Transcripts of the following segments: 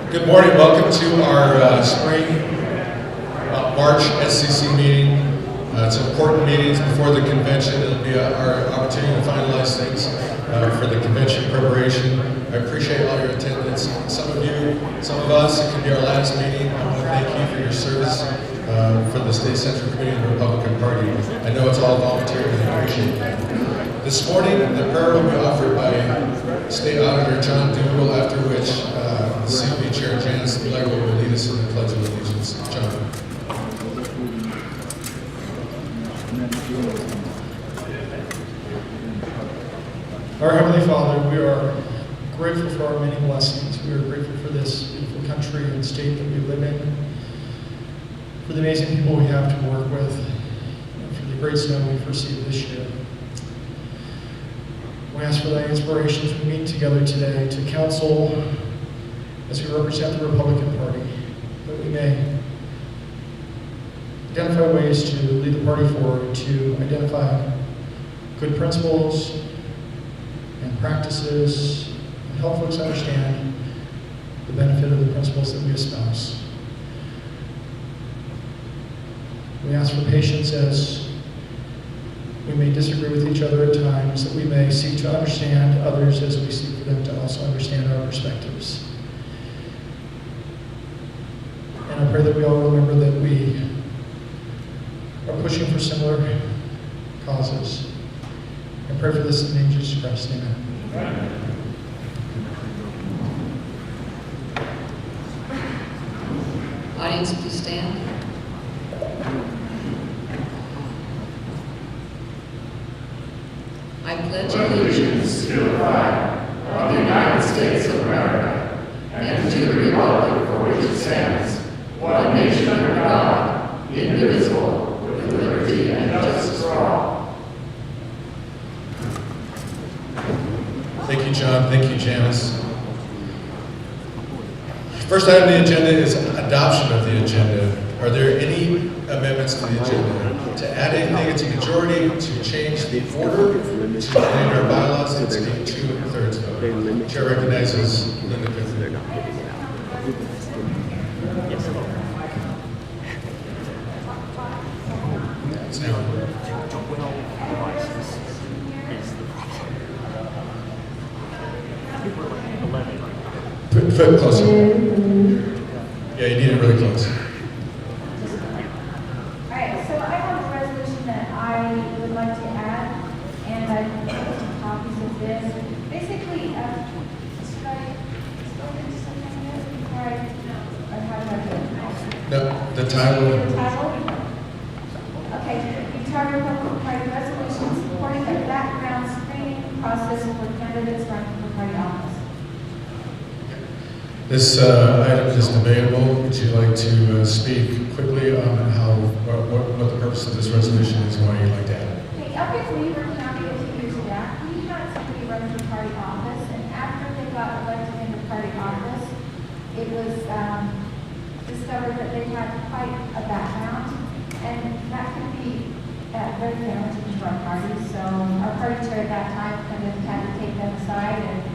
Good morning. Welcome to our spring March SCC meeting. It's important meetings before the convention. It'll be our opportunity to finalize things for the convention preparation. I appreciate all your attendance. Some of us, it could be our last meeting. I want to thank you for your service for the State Central Committee and the Republican Party. I know it's all volunteer and I appreciate that. This morning, the prayer will be offered by State Auditor John Doolittle, after which CB Chair Janice Blair will lead us in the Pledge of Allegiance. John. Our Heavenly Father, we are grateful for our many blessings. We are grateful for this beautiful country and state that we live in, for the amazing people we have to work with, and for the great snow we've received this year. We ask for thy inspiration as we meet together today to counsel as we represent the Republican Party, that we may identify ways to lead the party forward, to identify good principles and practices, and help folks understand the benefit of the principles that we espouse. We ask for patience as we may disagree with each other at times, that we may seek to understand others as we seek for them to also understand our perspectives. And I pray that we all remember that we are pushing for similar causes. I pray for this in the name of Jesus Christ. Amen. Audience, please stand. I pledge allegiance to the flag of the United States of America and to the republic for which it stands, one nation under God, indivisible, with liberty and justice for all. Thank you, John. Thank you, Janice. First item on the agenda is adoption of the agenda. Are there any amendments to the agenda? To add anything, it's a majority. To change the order, to amend our bylaws, it's a 2/3 vote. Chair recognizes Linda Pickford. It's now. Put closer. Yeah, you need it really close. Alright, so I have a resolution that I would like to add, and I've put some copies of this. Basically, should I explain it to something else before or how do I do it? No, the title. The title? Okay, Utah Republican Party resolution supporting a background screening process for candidates running for party office. This item is debatable. Would you like to speak quickly on what the purpose of this resolution is and why you'd like to add it? Okay, up in Weaver County a few years back, we had somebody run for party office, and after they got elected into party office, it was discovered that they had quite a background, and that could be very damaging to our party. So our party chair at that time kind of had to take them aside and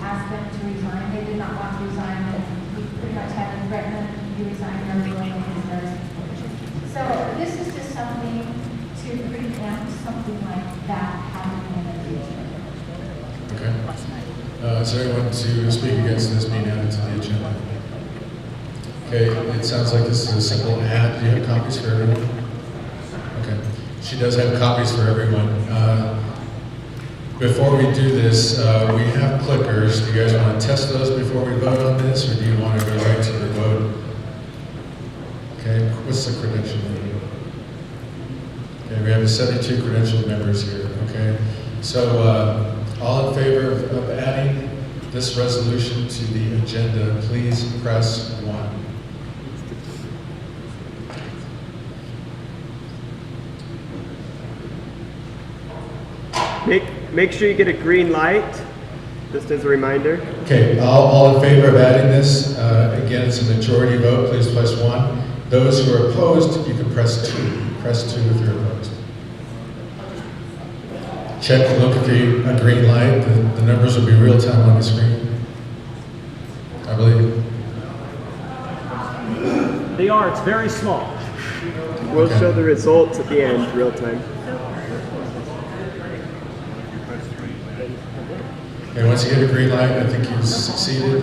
ask them to resign. They did not want to resign, but we pretty much had to threaten them to resign or going against us. So this is just something to preempt something like that happening in the future. Okay. Is there anyone to speak against this being added to the agenda? Okay, it sounds like this is a simple add. Do you have copies for everyone? Okay. She does have copies for everyone. Before we do this, we have clickers. Do you guys want to test those before we vote on this, or do you want to go right to the vote? Okay, what's the credential? Okay, we have 72 credentialed members here, okay? So, all in favor of adding this resolution to the agenda, please press 1. Make sure you get a green light, just as a reminder. Okay, all in favor of adding this, again, it's a majority vote, please press 1. Those who are opposed, you can press 2. Press 2 if you're opposed. Check and look at a green light. The numbers will be real time on the screen, I believe. They are. It's very small. We'll Okay. show the results at the end, real time. Okay, once you get a green light, I think you've succeeded.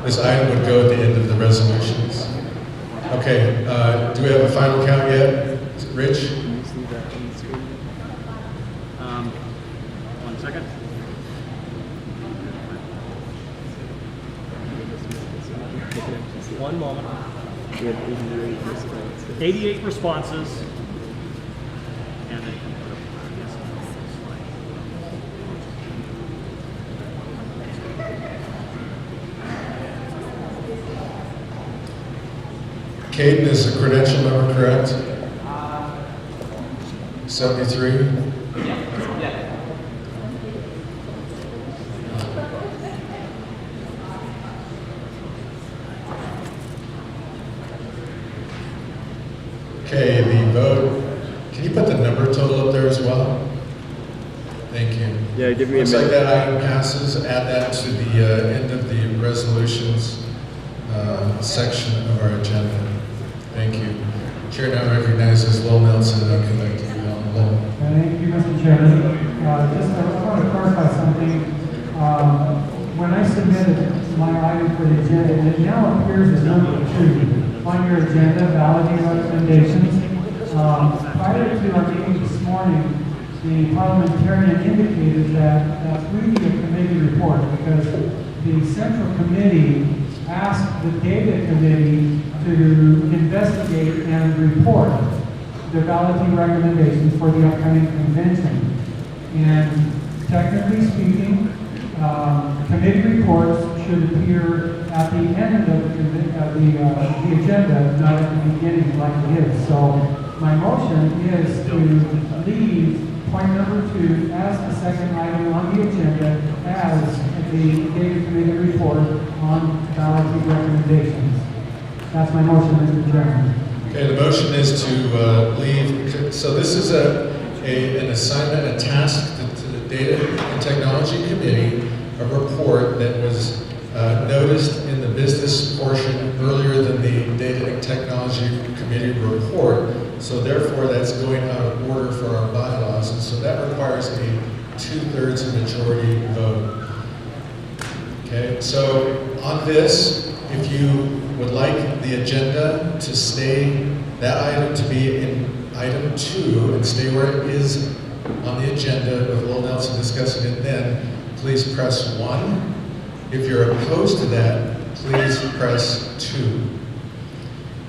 This item would go at the end of the resolutions. Okay, do we have a final count yet? Rich? Can you see that on the screen? 1 second. One moment. We have 88 responses. 88 responses. And then Caden is the credential number correct? 73? Okay, the vote. Can you put the number total up there as well? Thank you. Yeah, give me a Looks like minute. that item passes. Add that to the end of the resolutions section of our agenda. Thank you. Chair now recognizes Lowell Nelson and I'd like to be on hold. Thank you, Mr. Chairman. I want to clarify something. When I submitted my item for the agenda, it now appears as number 2 on your agenda, balloting recommendations. Prior to our meeting this morning, the parliamentarian indicated that we need a committee report because the central committee asked the data committee to investigate and report the balloting recommendations for the upcoming convention. And technically speaking, committee reports should appear at the end of the agenda, not at the beginning like it is. So my motion is to leave point number 2 as the second item on the agenda as the data committee report on balloting recommendations. That's my motion, Mr. Chairman. Okay, the motion is to leave. So this is an assignment, a task to the Data and Technology Committee, a report that was noticed in the business portion earlier than the Data and Technology Committee report. So therefore, that's going out of order for our bylaws, and so that requires a 2/3 majority vote. Okay, so on this, if you would like the agenda to stay, that item to be in item 2 and stay where it is on the agenda with Lowell Nelson discussing it then, please press 1. If you're opposed to that, please press 2.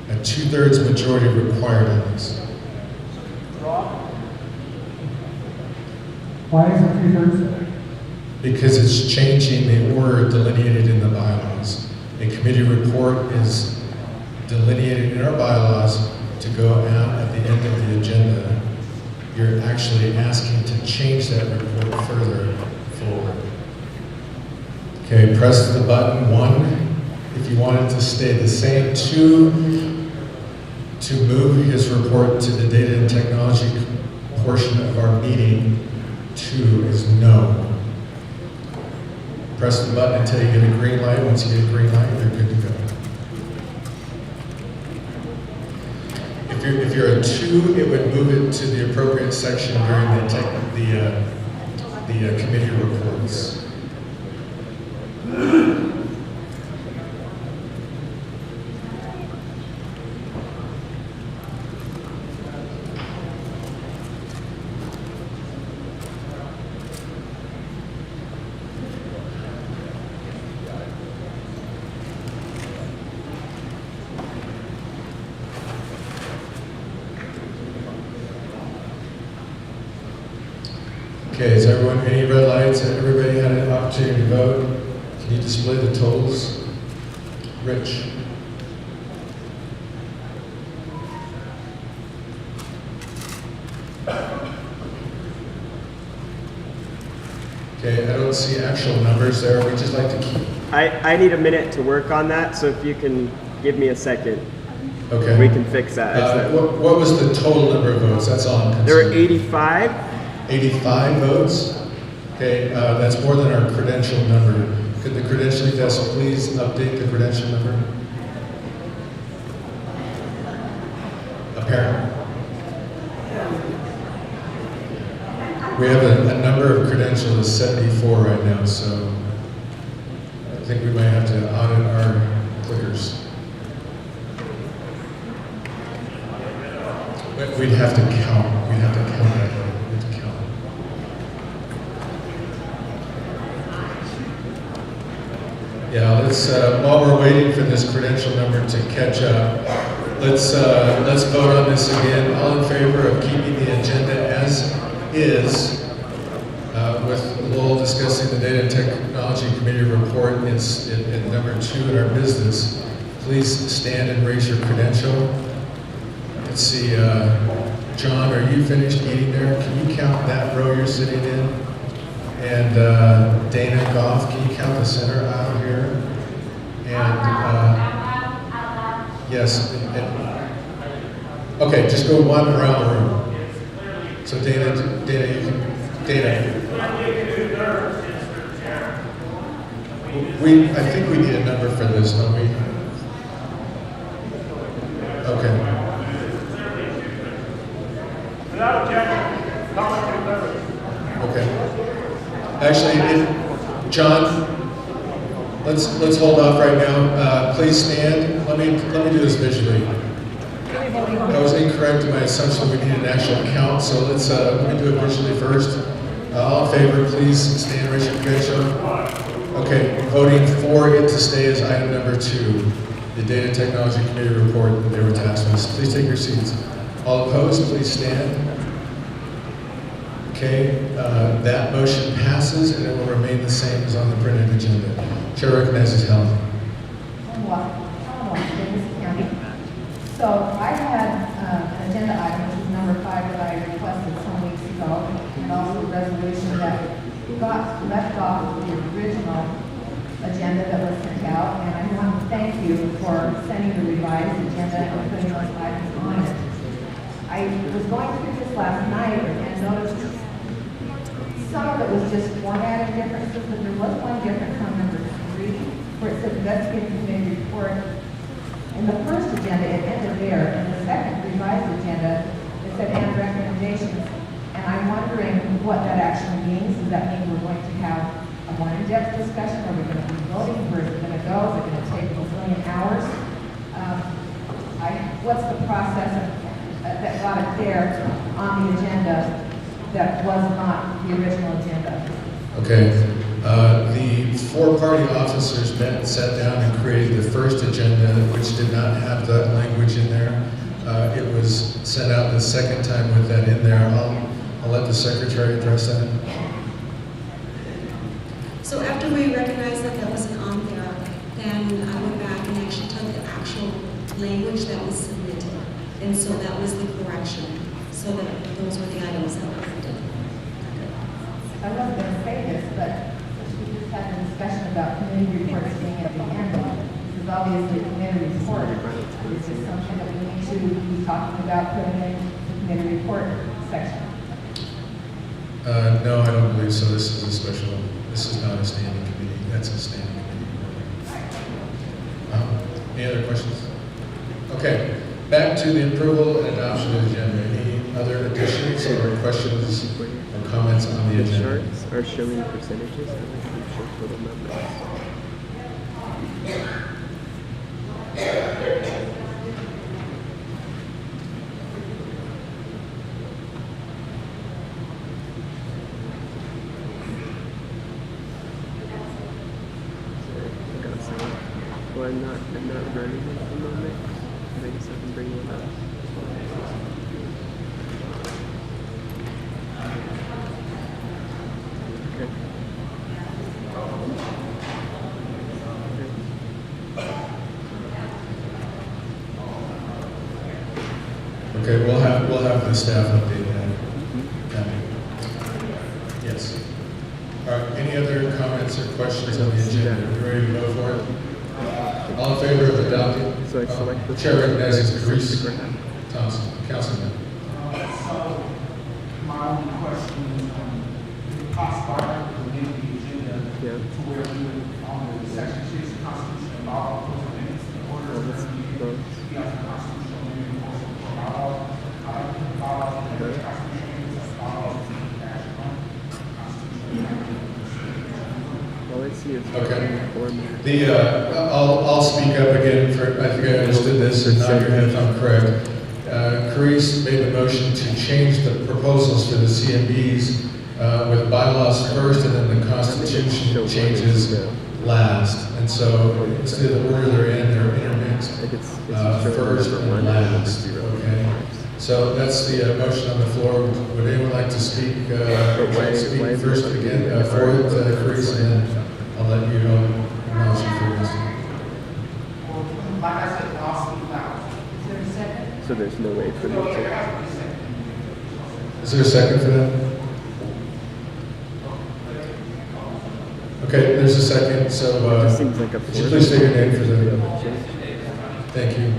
A 2/3 majority required on this. Why is it 2/3? Because it's changing the order delineated in the bylaws. A committee report is delineated in our bylaws to go out at the end of the agenda. You're actually asking to change that report further forward. Okay, press the button 1 if you want it to stay the same. 2, to move his report to the Data and Technology portion of our meeting. 2 is no. Press the button until you get a green light. Once you get a green light, you're good to go. If you're a 2, it would move it to the appropriate section during the committee reports. Okay, is everyone, any red lights? Everybody had an opportunity to vote? Can you display the totals? Rich? Okay, I don't see actual numbers there. We just like to keep. I need a minute to work on that, so if you can give me a second, Okay. we can fix that. What was the total number of votes? That's all I'm concerned. There were 85. 85 votes. Okay, that's more than our credential number. Could the credentialing desk please update the credential number? Apparently. We have a number of credentials of 74 right now, so I think we might have to audit our clickers. We'd have to count. We'd have to count that. We'd have to count. Yeah, let's. While we're waiting for this credential number to catch up, let's vote on this again. All in favor of keeping the agenda as is, with Lowell discussing the Data and Technology Committee report. It's at number 2 in our business. Please stand and raise your credential. Let's see, John, are you finished eating there? Can you count that row you're sitting in? And Dana Goff, can you count the center aisle here? And yes. Okay, just go one around the room. So Dana, you can. Dana. I think we need a number for this, don't we? Okay. Okay. Actually, John, let's hold off right now. Please stand. Let me do this visually. I was incorrect in my assumption we need an actual count, so let me do it visually first. All in favor, please stand, raise your credential. Okay, voting for it to stay as item number 2, the Data and Technology Committee report that they were tasked with. Please take your seats. All opposed, please stand. Okay, that motion passes and it will remain the same as on the printed agenda. Chair recognizes Helen. So I had an agenda item, which is number 5, that I requested some weeks ago, and also a resolution that got left off of the original agenda that was sent out, and I want to thank you for sending the revised agenda and putting those items on it. I was going through this last night and noticed some of it was just formatting differences, but there was one difference on number 3, where it said investigative committee report. In the first agenda, it ended there. In the second revised agenda, it said and recommendations. And I'm wondering what that actually means. Does that mean we're going to have a more in-depth discussion? Are we going to be voting? Where is it going to go? Is it going to take a million hours? What's the process that got it there on the agenda that was not the original agenda? Okay. The 4 party officers met and sat down and created the first agenda, which did not have that language in there. It was sent out the second time with that in there. I'll let the secretary address that. So after we recognized that that wasn't on there, then I went back and actually took the actual language that was submitted. And so that was the correction. So that those were the items that were printed. I wasn't going to say this, but we just had a discussion about committee reports being at the end. This is obviously a committee report. Is this something that we need to be talking about putting in the committee report section? No, I don't believe so. This is a special, this is not a standing committee. That's a standing committee. Any other questions? Okay, back to the approval and adoption of the agenda. Any other additions or questions or comments on the agenda? Charts are showing percentages, and they can show total numbers. Well, I'm not running at the moment. I guess I can bring one up. Okay, we'll have the staff update that. Yes. All right, any other comments or questions on the agenda? Are you ready to go for it? All in favor of adopting? So I select the Chair recognizes Carice Thompson, Councilman. So, my only question see his Okay. form. I'll speak up again for, I think I understood this, and nod your head if I'm correct. Carice made the motion to change the proposals for the CMBs with bylaws first and then the constitution changes last. And so instead of the order they're in, they're intermixed, first and last, okay? So that's the motion on the floor. Would anyone like to speak, speak first again for it, Carice, and then I'll let you acknowledge it for this. Like I said, I'll speak now. Is there a second? So there's no way for me to. Is there a second for that? Okay, there's a second, so, It just seems like a could you please state your name for the, change. thank you.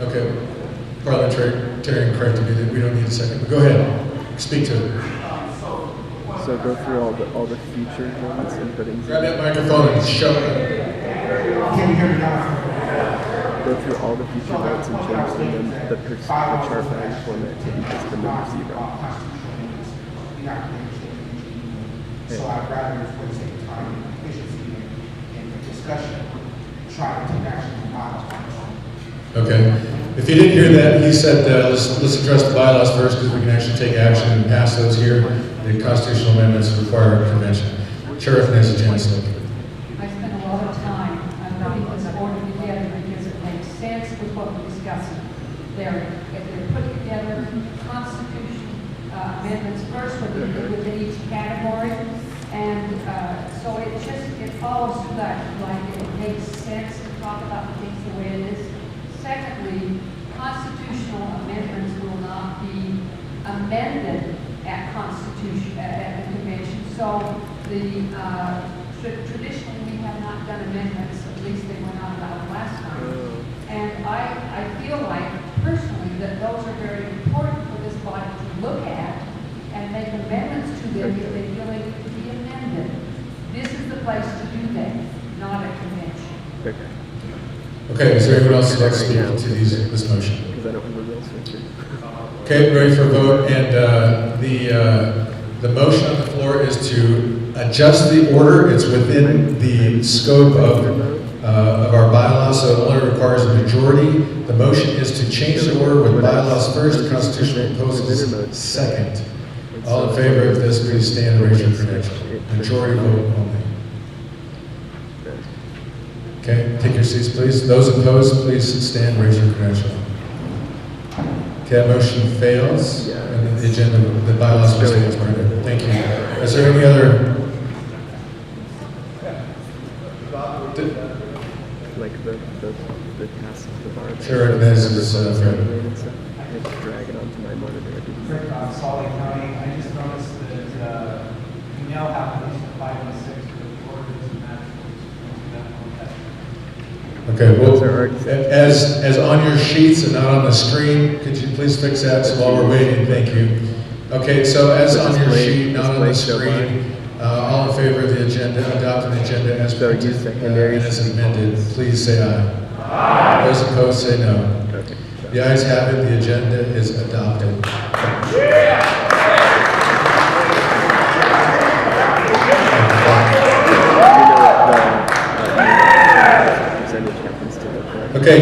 Okay, parliamentarian corrected me that we don't need a second, but go ahead, speak to it. So go through all the future ones and put in. Grab that microphone and show it. Can you hear me now? Go through all the future votes and change them the chart line format to be just the number 0. So I'd rather, for the sake of time and efficiency and discussion, try to take action on bylaws. Okay, if you didn't hear that, he said, let's address the bylaws first because we can actually take action and pass those here. The constitutional amendments require a convention. Sheriff Nancy Jansen. I spent a lot of time putting this order together because it makes sense with what we're discussing. They're put together constitution amendments first within each category. And so it follows that, like it makes sense to talk about things the way it is. Secondly, constitutional amendments will not be amended at the convention. So traditionally we have not done amendments, at least they were not allowed last time. And I feel like personally that those are very important for this body to look at and make amendments to them if they feel they need to be amended. This is the place to do that, not a convention. Okay. Okay, is there anyone else who'd like to speak to this motion? Because I don't have a real switcher. Okay, ready for a vote, and the motion on the floor is to adjust the order. It's within the scope of our bylaws, so it only requires a majority. The motion is to change the order with bylaws first, constitutional proposals second. All in favor of this, please stand and raise your credential. Majority vote only. Okay, take your seats, please. Those opposed, please stand and raise your credential. Okay, that motion fails, and the agenda, the bylaws will stay as printed. Thank you. Is there any other? Like the task of the bar. Sure, Nez is Fred. I drag it onto my monitor. Fred, Salt Lake County, I just noticed that we now have at least 5 and 6 for the orders and that. Okay, well, as on your sheets and not on the screen, could you please fix that so while we're waiting? Thank you. Okay, so as on your sheet, not on the screen, all in favor of the agenda, adopting the agenda as printed and as amended, please say aye. Aye. Those opposed say no. Okay. The ayes have it, the agenda is adopted. Okay,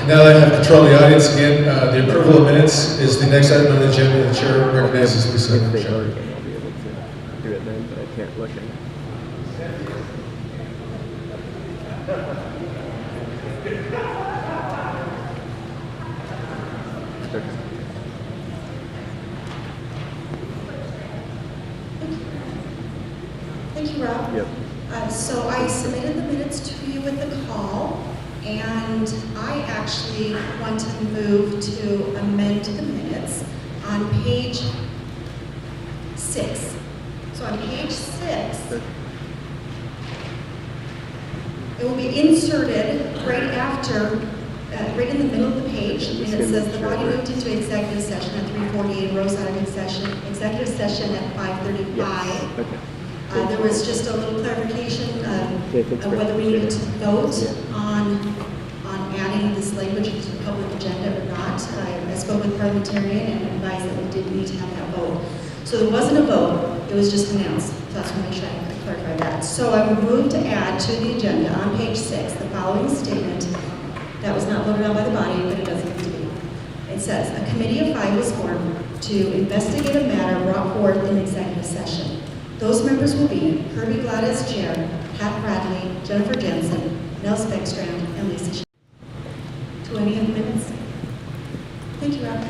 now that I have control of the audience again, the approval of minutes is the next item on the agenda. The chair recognizes Lisa. If they are, I'll be able to do it then, but I can't look at it. Thank you, Rob. Yep. So I submitted the minutes to you with the call, and I actually want to move to amend the minutes on page 6. So on page 6, it will be inserted right after, right in the middle of the page, and it says the body moved into executive session at 3:48, rose out of executive session at 5:35. Okay. There was just a little clarification of whether we needed to vote on adding this language to the public agenda or not. I spoke with parliamentarian and advised that we did need to have that vote. So there wasn't a vote, it was just announced. So that's what I make sure I clarify that. So I would move to add to the agenda on page 6 the following statement that was not voted on by the body, but it doesn't need to be. It says, a committee of 5 was formed to investigate a matter brought forth in executive session. Those members will be Kirby Gladys, Chair, Pat Bradley, Jennifer Jensen, Nels Beckstrand, and Lisa Sh. 20 minutes. Thank you, Rob.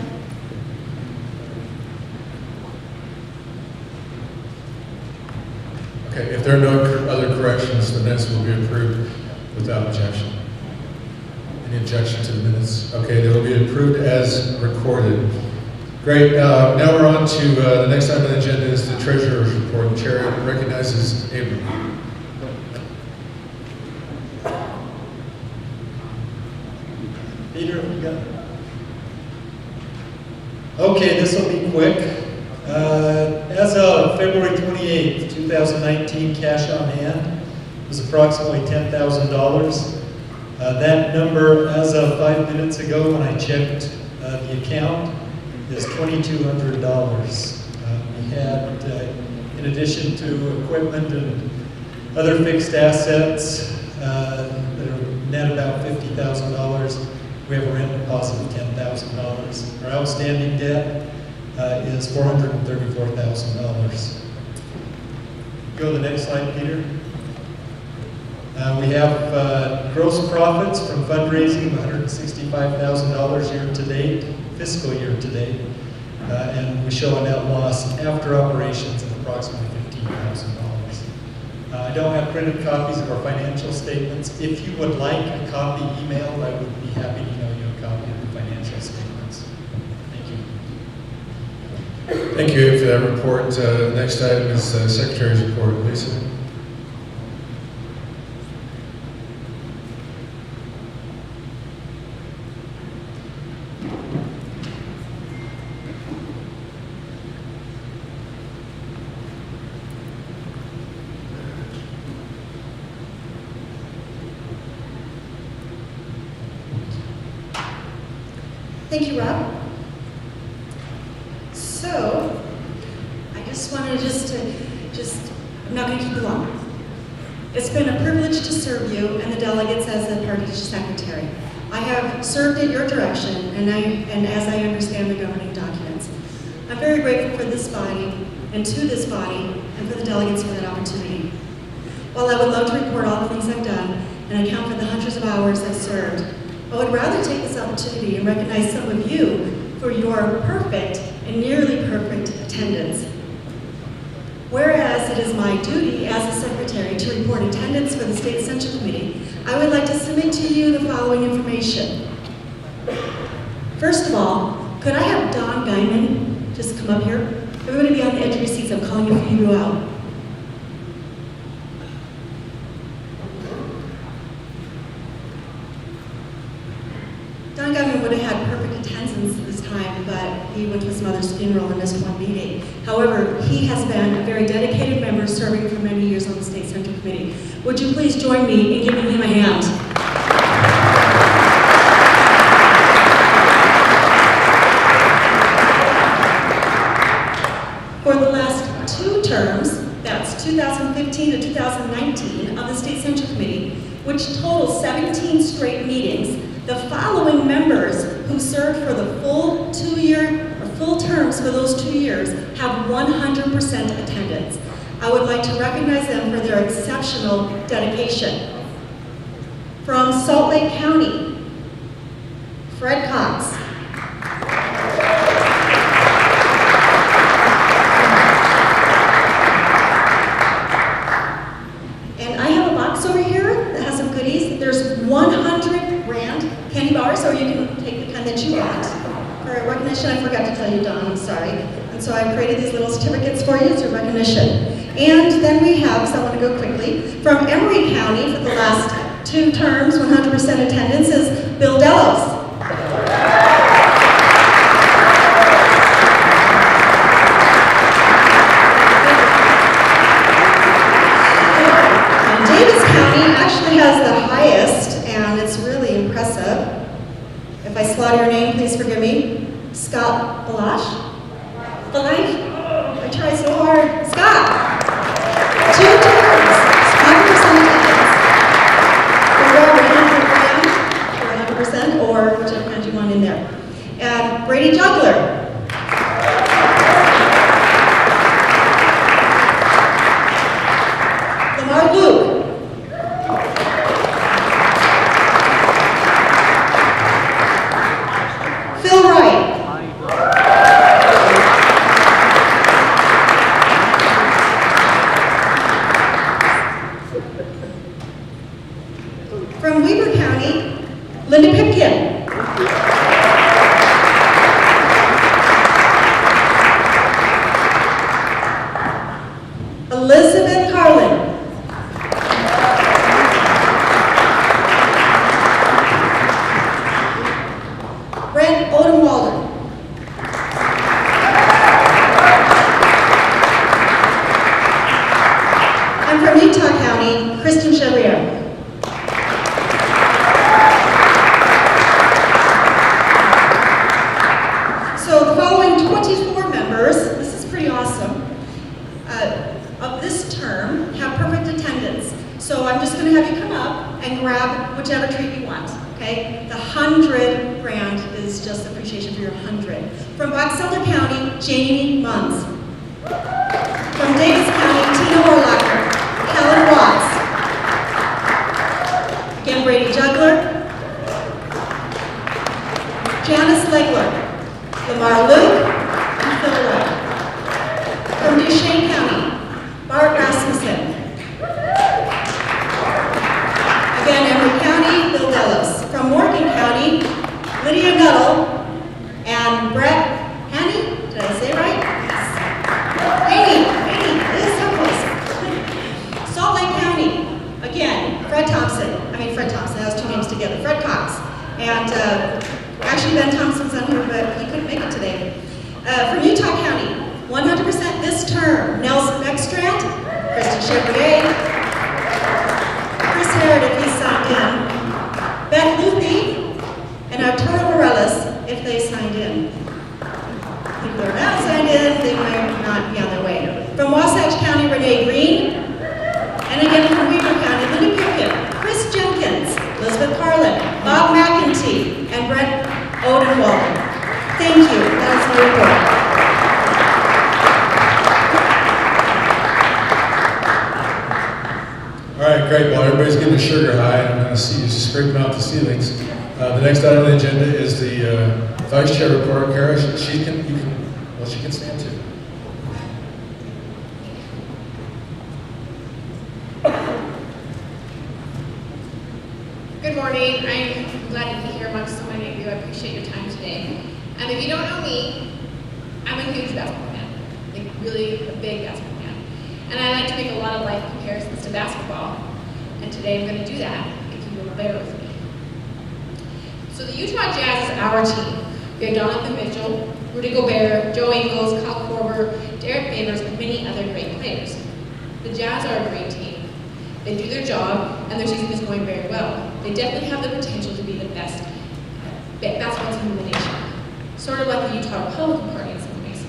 Okay, if there are no other corrections, the minutes will be approved without objection. Any objection to the minutes? Okay, they will be approved as recorded. Great, now we're on to the next item on the agenda is the treasurer's report. The chair recognizes Abram. Peter, you got it? Okay, this will be quick. As of February 28th, 2019, cash on hand was approximately $10,000. That number, as of 5 minutes ago when I checked the account, is $2,200. We had, in addition to equipment and other fixed assets that are net about $50,000, we have a rent deposit of $10,000. Our outstanding debt is $434,000. Go to the next slide, Peter. We have gross profits from fundraising of $165,000 year to date, fiscal year to date, and we show a net loss after operations of approximately $15,000. I don't have printed copies of our financial statements. If you would like a copy emailed, I would be happy to email you a copy of the financial statements. Thank you. Thank you for that report. Next item is Secretary's report. Lisa. Thank you, Rob. So, I just wanted I'm not going to keep you long. It's been a privilege to serve you and the delegates as the party secretary. I have served at your direction, and as I understand the governing documents. I'm very grateful for this body, and to this body, and for the delegates for that opportunity. While I would love to report all the things I've done, and account for the hundreds of hours I've served, I would rather take this opportunity and recognize some of you for your perfect and nearly perfect attendance. Whereas it is my duty as the secretary to report attendance for the State Central Committee, I would like to submit to you the following information. First of all, could I have Don Guyman just come up here? Everybody be on the edge of your seats. I'm calling you for you to go out. Don Guyman would have had perfect attendance this time, but he went to his mother's funeral and missed one meeting. However, he has been a very dedicated member serving for many years on the State Central Committee. Would you please join me in giving him a hand? For the last 2 terms, that's 2015 to 2019, of the State Central Committee, which totals 17 straight meetings, the following members who served for the full full terms for those 2 years have 100% attendance. I would like to recognize them for their exceptional dedication. From Salt Lake County, Fred Cox. And I have a box over here that has some goodies. There's 100 grand candy bars, or you can take the kind that you want. For recognition, I forgot to tell you, Don, I'm sorry. And so I created these little certificates for you as a recognition. And then we have, so I want to go quickly, from Emory County for the last 2 terms, 100% attendance is Bill Delos. Davis County actually has the highest, and it's really impressive. If I slaughter your name, please forgive me. Scott Balash? I tried so hard. Scott! 2 terms. Brady Juggler. Lamar Luke. Phil Wright. From Weber County, Linda Pipkin. Elizabeth Harlan. Brent Odenwalder. And from Utah County, Kristen Chevrier. So the following 24 members, this is pretty awesome, of this term have perfect attendance. So I'm just going to have you come up and grab whichever treat you want, okay? The 100 grand is just appreciation for your 100. From Box Elder County, Jamie Munns. From Davis County, Tina Orlacher, Helen Watts. Again, Brady Juggler. Janice Legler. Lamar Luke, and Phil Wright. From Duchesne County, Bart Rasmussen. Again, Emory County, Bill Delos. From Morgan County, Lydia Nuttall and Brett Haney. Did I say right? Haney, it is so close. Salt Lake County, again, Fred Thompson, that was two names together, Fred Cox. And actually Ben Thompson's on here, but he couldn't make it today. From Utah County, 100% this term, Nelson Beckstrand, Kristen Chevrier, Chris Harrod if he signed in, Beth Luthi, and Arturo Morales if they signed in. If they're not signed in, they might not be on their way. From Wasatch County, Renee Green, and again from Weaver County, Linda Pipkin, Chris Jenkins, Elizabeth Carlin, Bob McEntee, and Brent Odenwald. Thank you. That's my report. All right, great. Well, everybody's getting a sugar high, and I'm going to see you scraping out the ceilings. The next item on the agenda is the Vice Chair report. Kara, she can stand too. Good morning. I'm glad to be here amongst so many of you. I appreciate your time today. If you don't know me, I'm a huge basketball fan, like really a big basketball fan. And I like to make a lot of life comparisons to basketball. And today I'm going to do that, if you will bear with me. So the Utah Jazz is our team. We have Jonathan Mitchell, Rudy Gobert, Joe Ingles, Kyle Korver, Derek Favors, and many other great players. The Jazz are a great team. They do their job, and their season is going very well. They definitely have the potential to be the best basketball team in the nation. Sort of like the Utah Republican Party in some ways.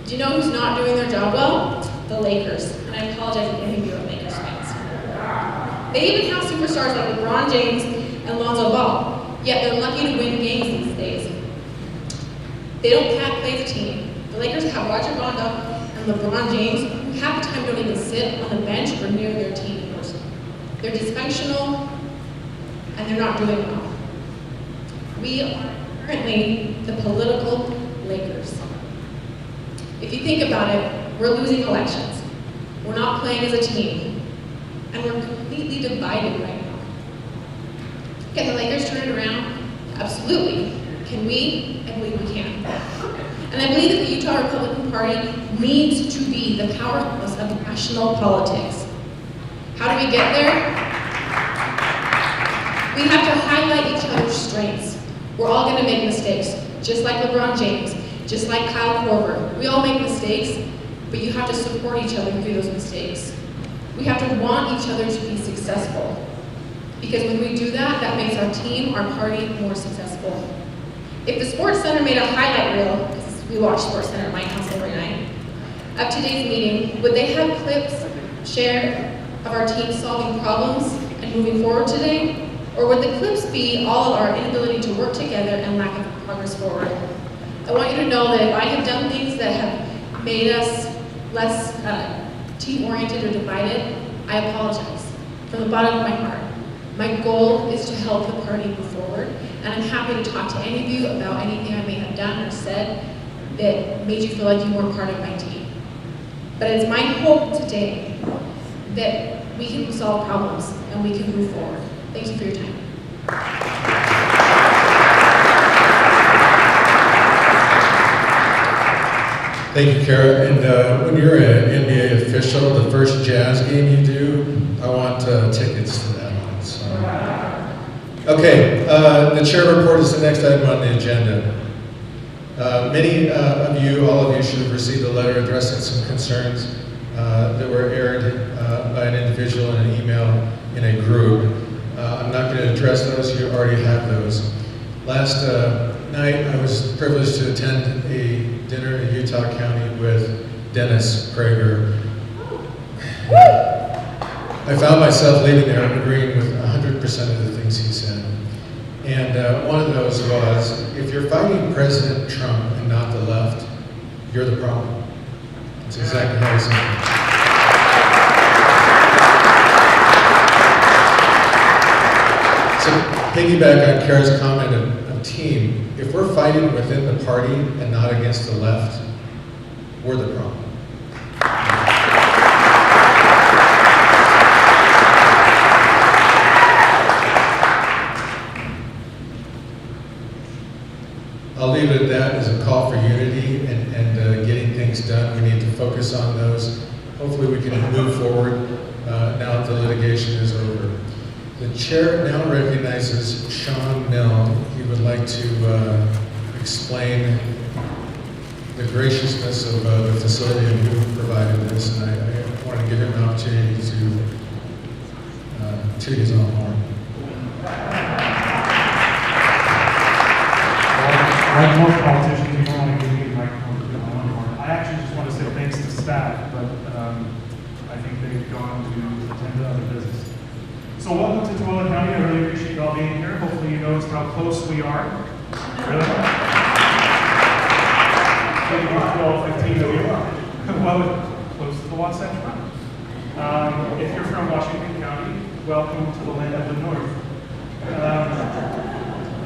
Do you know who's not doing their job well? The Lakers. And I apologize if any of you are Lakers fans. They even have superstars like LeBron James and Lonzo Ball, yet they're lucky to win games these days. They can't play as a team. The Lakers have Roger Rondo and LeBron James, who half the time don't even sit on the bench or near their team person. They're dysfunctional, and they're not doing well. We are currently the political Lakers. If you think about it, we're losing elections. We're not playing as a team, and we're completely divided right now. Can the Lakers turn it around? Absolutely. Can we? I believe we can. And I believe that the Utah Republican Party needs to be the powerhouse of national politics. How do we get there? We have to highlight each other's strengths. We're all going to make mistakes, just like LeBron James, just like Kyle Korver. We all make mistakes, but you have to support each other through those mistakes. We have to want each other to be successful. Because when we do that, that makes our team, our party, more successful. If the Sports Center made a highlight reel, because we watch Sports Center at my house every night, of today's meeting, would they have clips shared of our team solving problems and moving forward today? Or would the clips be all of our inability to work together and lack of progress forward. I want you to know that if I have done things that have made us less team-oriented or divided, I apologize from the bottom of my heart. My goal is to help the party move forward, and I'm happy to talk to any of you about anything I may have done or said that made you feel like you weren't part of my team. But it's my hope today that we can solve problems and we can move forward. Thank you for your time. Thank you, Kara. And when you're an NBA official, the first Jazz game you do, I want tickets to that one. So. Okay, the chair report is the next item on the agenda. Many of you, all of you, should have received a letter addressing some concerns that were aired by an individual in an email in a group. I'm not going to address those, you already have those. Last night, I was privileged to attend a dinner in Utah County with Dennis Prager. I found myself leaving there agreeing with 100% of the things he said. And one of those was, if you're fighting President Trump and not the left, you're the problem. That's exactly how he said it. So piggyback on Kara's comment of team, if we're fighting within the party and not against the left, we're the problem. I'll leave it at that as a call for unity and getting things done. We need to focus on those. Hopefully we can move forward now that the litigation is over. The chair now recognizes Sean Milne. He would like to explain the graciousness of the facility and who provided this, and I want to give him an opportunity to toot his own horn. Like most politicians, you don't want to give me the microphone to do my own horn. I actually just want to say thanks to staff, but I think they've gone to attend to other business. So welcome to Tualatin County. I really appreciate you all being here. Hopefully you noticed how close we are. Really? 12, 15 of you. Well, close to the Wasatch Front. If you're from Washington County, welcome to the land of the North.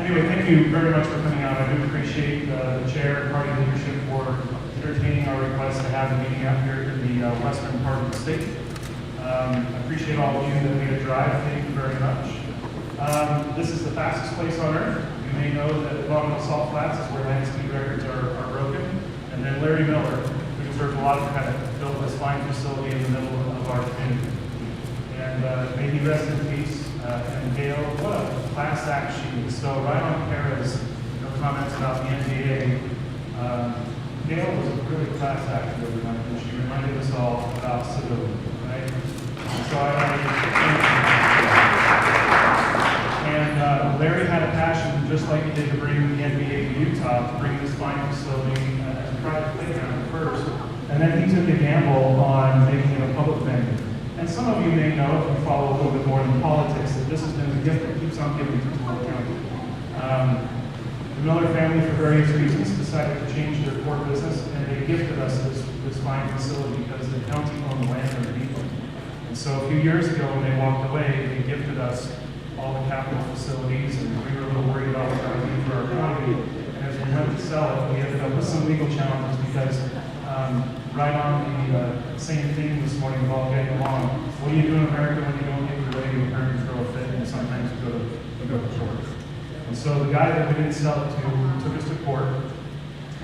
Anyway, thank you very much for coming out. I do appreciate the chair and party leadership for entertaining our request to have a meeting out here in the western part of the state. I appreciate all of you that made a drive. Thank you very much. This is the fastest place on earth. You may know that along the Salt Flats is where land speed records are broken. And then Larry Miller, who deserves a lot of credit, built this fine facility in the middle of our community. And may he rest in peace. And Gail, what a class act sheet. So right on Kara's comments about the NBA, Gail was a really class act the other night, and she reminded us all about civility, right? So and Larry had a passion, just like he did to bring the NBA to Utah, to bring this fine facility as a private playground first. And then he took a gamble on making it a public venue. And some of you may know, if you follow a little bit more in politics, that this has been a gift that keeps on giving to Tualatin County. The Miller family, for various reasons, decided to change their core business, and they gifted us this fine facility because the county owned the land underneath them. And so a few years ago, when they walked away, they gifted us all the capital facilities, and we were a little worried about what that would do for our county. And as we went to sell it, we ended up with some legal challenges because right on the same thing this morning, we're all getting along. What do you do in America when you don't get your way? You apparently throw a fit, and sometimes you go to court. And so the guy that we didn't sell it to took us to court.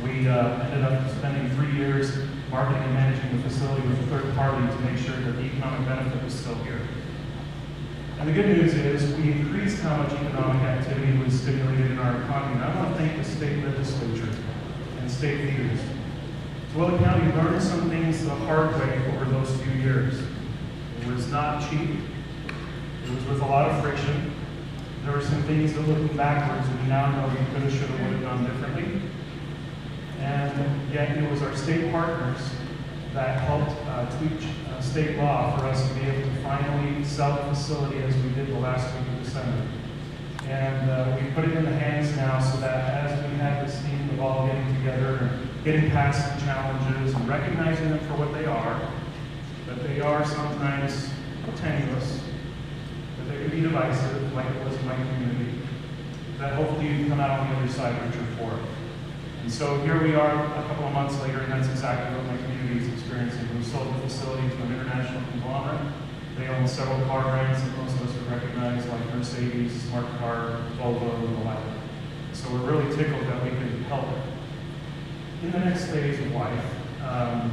We ended up spending 3 years marketing and managing the facility with a third party to make sure that the economic benefit was still here. And the good news is we increased how much economic activity was stimulated in our economy. And I want to thank the state legislature and state leaders. Tualatin County learned some things the hard way over those few years. It was not cheap. It was with a lot of friction. There were some things that, looking backwards, we now know we could have, should have, would have done differently. And yet it was our state partners that helped tweak state law for us to be able to finally sell the facility as we did the last week of December. And we put it in the hands now so that as we have this theme of all getting together and getting past the challenges and recognizing them for what they are, that they are sometimes tenuous, that they can be divisive, like it was in my community, that hopefully you come out on the other side richer for it. And so here we are a couple of months later, and that's exactly what my community is experiencing. We sold the facility to an international conglomerate. They own several car brands that most of us would recognize, like Mercedes, Smart Car, Volvo, and the like. So we're really tickled that we can help in the next phase of life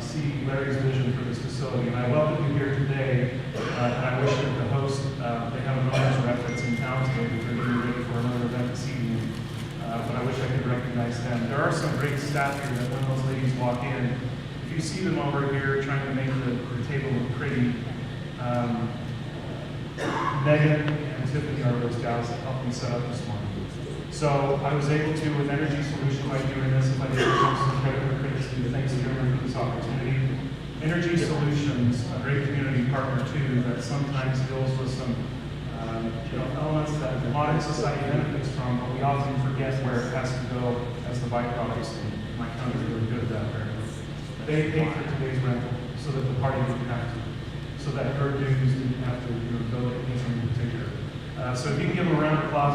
see Larry's vision for this facility. And I welcome you here today, and I wish that the host, they have an owner's rep that's in town today because they're getting ready for another event this evening. But I wish I could recognize them. There are some great staff here that when those ladies walk in, if you see them over here trying to make the table look pretty, Megan and Tiffany are those gals that helped me set up this morning. So I was able to, with Energy Solution, by doing this, if I did some credit for criticism, thanks to everyone for this opportunity. Energy Solutions, a great community partner too, that sometimes deals with some elements that the modern society benefits from, but we often forget where it has to go as the byproducts. My county is really good at that. They pay for today's rental so that the party didn't have to, so that her dues didn't have to go to anything in particular. So if you can give them a round of applause.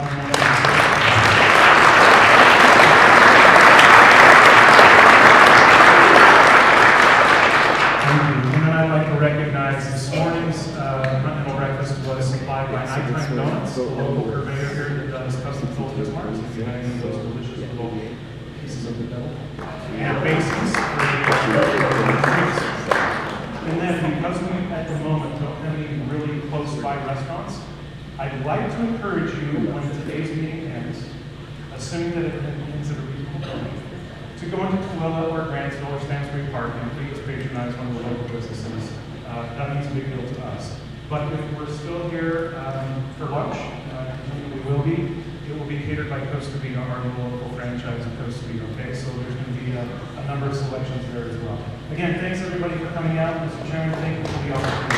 And then I'd like to recognize this morning's continental breakfast was supplied by Nighttime Donuts, a local purveyor here that does custom filled marks. If you have any of those delicious little pieces of the devil. And bases. And then because we at the moment don't have any really close by restaurants, I'd like to encourage you when today's meeting ends, assuming that it ends at a reasonable time, to go into Tooele or Granstville or Stansbury Park and please patronize one of the local businesses. That means a big deal to us. But if we're still here for lunch, we will be. It will be catered by Costa Vida, our local franchise of Costa Vida. Okay, so there's going to be a number of selections there as well. Again, thanks everybody for coming out. Mr. Chairman, thank you for the opportunity.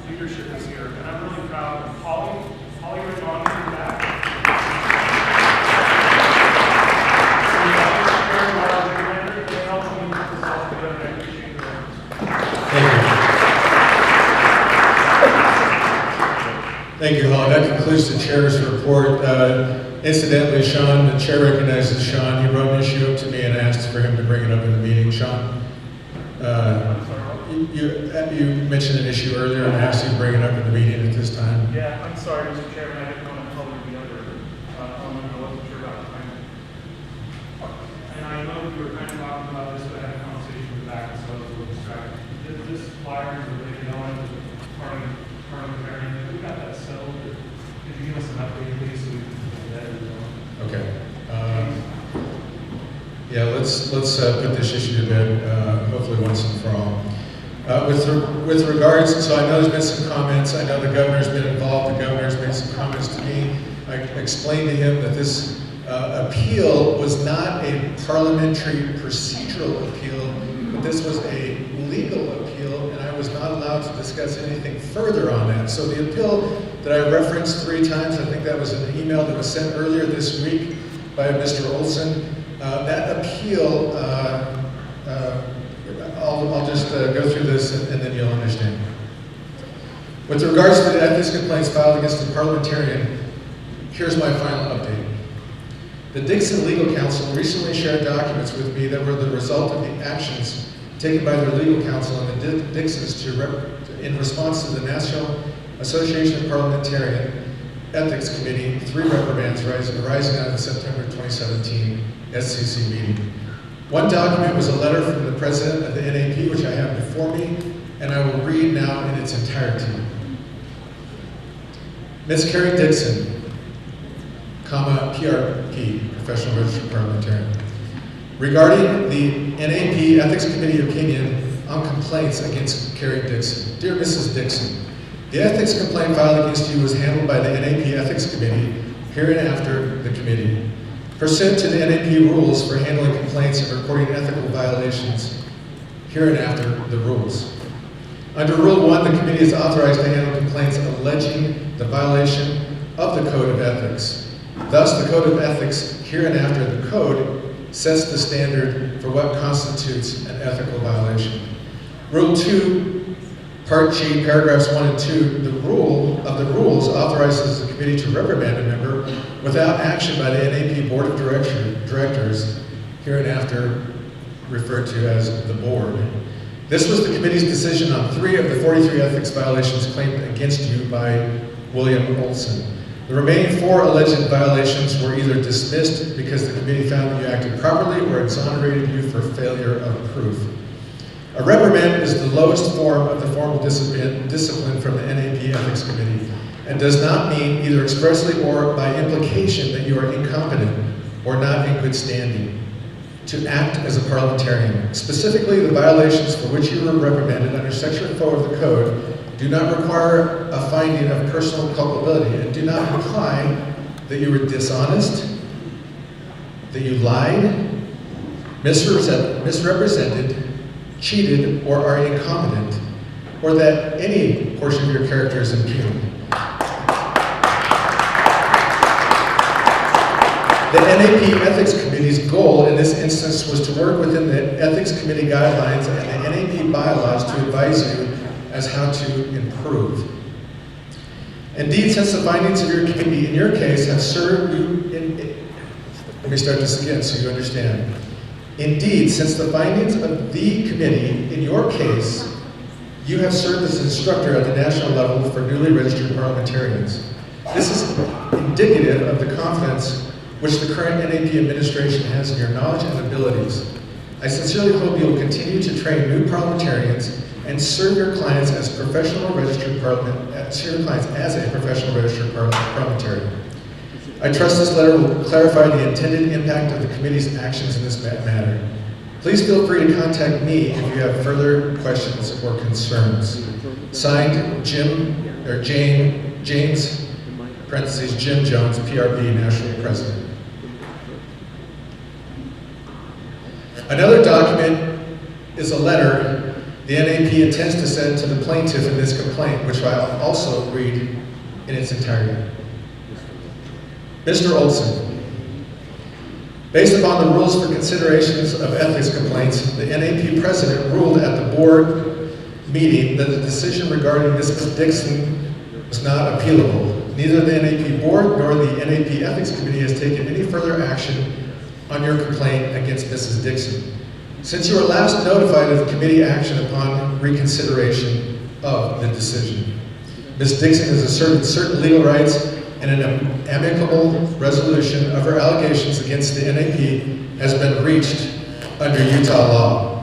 Leadership is here, and I'm really proud of Holly Raymond in the back. Thank you, Holly. That concludes the chair's report. Incidentally, Sean, the chair recognizes Sean. He wrote an issue up to me and asked for him to bring it up in the meeting. Sean, you mentioned an issue earlier and asked you to bring it up in the meeting at this time. Yeah, I'm sorry, Mr. Chairman, I didn't want to color the other element. I wasn't sure about the timing. And I know that you were kind of talking about this, but I had a conversation with the back, so I was a little distracted. This flyer is related on to part of the variant. We got that settled. Could you give us an update, please, so we can put that as well? Okay. Yeah, let's put this issue to bed, hopefully once and for all. With regards, so I know there's been some comments. I know the governor's been involved. The governor's made some comments to me. I explained to him that this appeal was not a parliamentary procedural appeal, but this was a legal appeal, and I was not allowed to discuss anything further on that. So the appeal that I referenced 3 times, I think that was an email that was sent earlier this week by Mr. Olson. That appeal, I'll just go through this and then you'll understand. With regards to the ethics complaints filed against the parliamentarian, here's my final update. The Dixon Legal Counsel recently shared documents with me that were the result of the actions taken by their legal counsel and the Dixons in response to the National Association of Parliamentarian Ethics Committee 3 reprimands arising out of the September 2017 SCC meeting. One document was a letter from the president of the NAP, which I have before me, and I will read now in its entirety. Ms. Carrie Dixon, PRP, Professional Registered Parliamentarian. Regarding the NAP Ethics Committee opinion on complaints against Carrie Dixon. Dear Mrs. Dixon, the ethics complaint filed against you was handled by the NAP Ethics Committee hereinafter the committee. Pursuant to the NAP rules for handling complaints and reporting ethical violations, hereinafter the rules. Under Rule 1, the committee is authorized to handle complaints alleging the violation of the Code of Ethics. Thus, the Code of Ethics, hereinafter the Code, sets the standard for what constitutes an ethical violation. Rule 2, Part G, paragraphs 1 and 2, the rules authorizes the committee to reprimand a member without action by the NAP Board of Directors, hereinafter referred to as the board. This was the committee's decision on 3 of the 43 ethics violations claimed against you by William Olson. The remaining 4 alleged violations were either dismissed because the committee found that you acted properly or exonerated you for failure of proof. A reprimand is the lowest form of the formal discipline from the NAP Ethics Committee and does not mean either expressly or by implication that you are incompetent or not in good standing to act as a parliamentarian. Specifically, the violations for which you were reprimanded under Section 4 of the Code do not require a finding of personal culpability and do not imply that you were dishonest, that you lied, misrepresented, cheated, or are incompetent, or that any portion of your character is impugned. The NAP Ethics Committee's goal in this instance was to work within the Ethics Committee guidelines and the NAP bylaws to advise you as how to improve. Indeed, since the findings of your committee in your case have served you let me start this again so you understand. Indeed, since the findings of the committee in your case, you have served as instructor at the national level for newly registered parliamentarians. This is indicative of the confidence which the current NAP administration has in your knowledge and abilities. I sincerely hope you will continue to train new parliamentarians and serve your clients as a professional registered parliamentarian. I trust this letter will clarify the intended impact of the committee's actions in this matter. Please feel free to contact me if you have further questions or concerns. Signed, James, parentheses, Jim Jones, PRB National President. Another document is a letter the NAP intends to send to the plaintiff in this complaint, which I'll also read in its entirety. Mr. Olson, based upon the rules for considerations of ethics complaints, the NAP president ruled at the board meeting that the decision regarding Mrs. Dixon was not appealable. Neither the NAP board nor the NAP Ethics Committee has taken any further action on your complaint against Mrs. Dixon. Since you were last notified of the committee action upon reconsideration of the decision, Ms. Dixon has asserted certain legal rights and an amicable resolution of her allegations against the NAP has been reached under Utah law.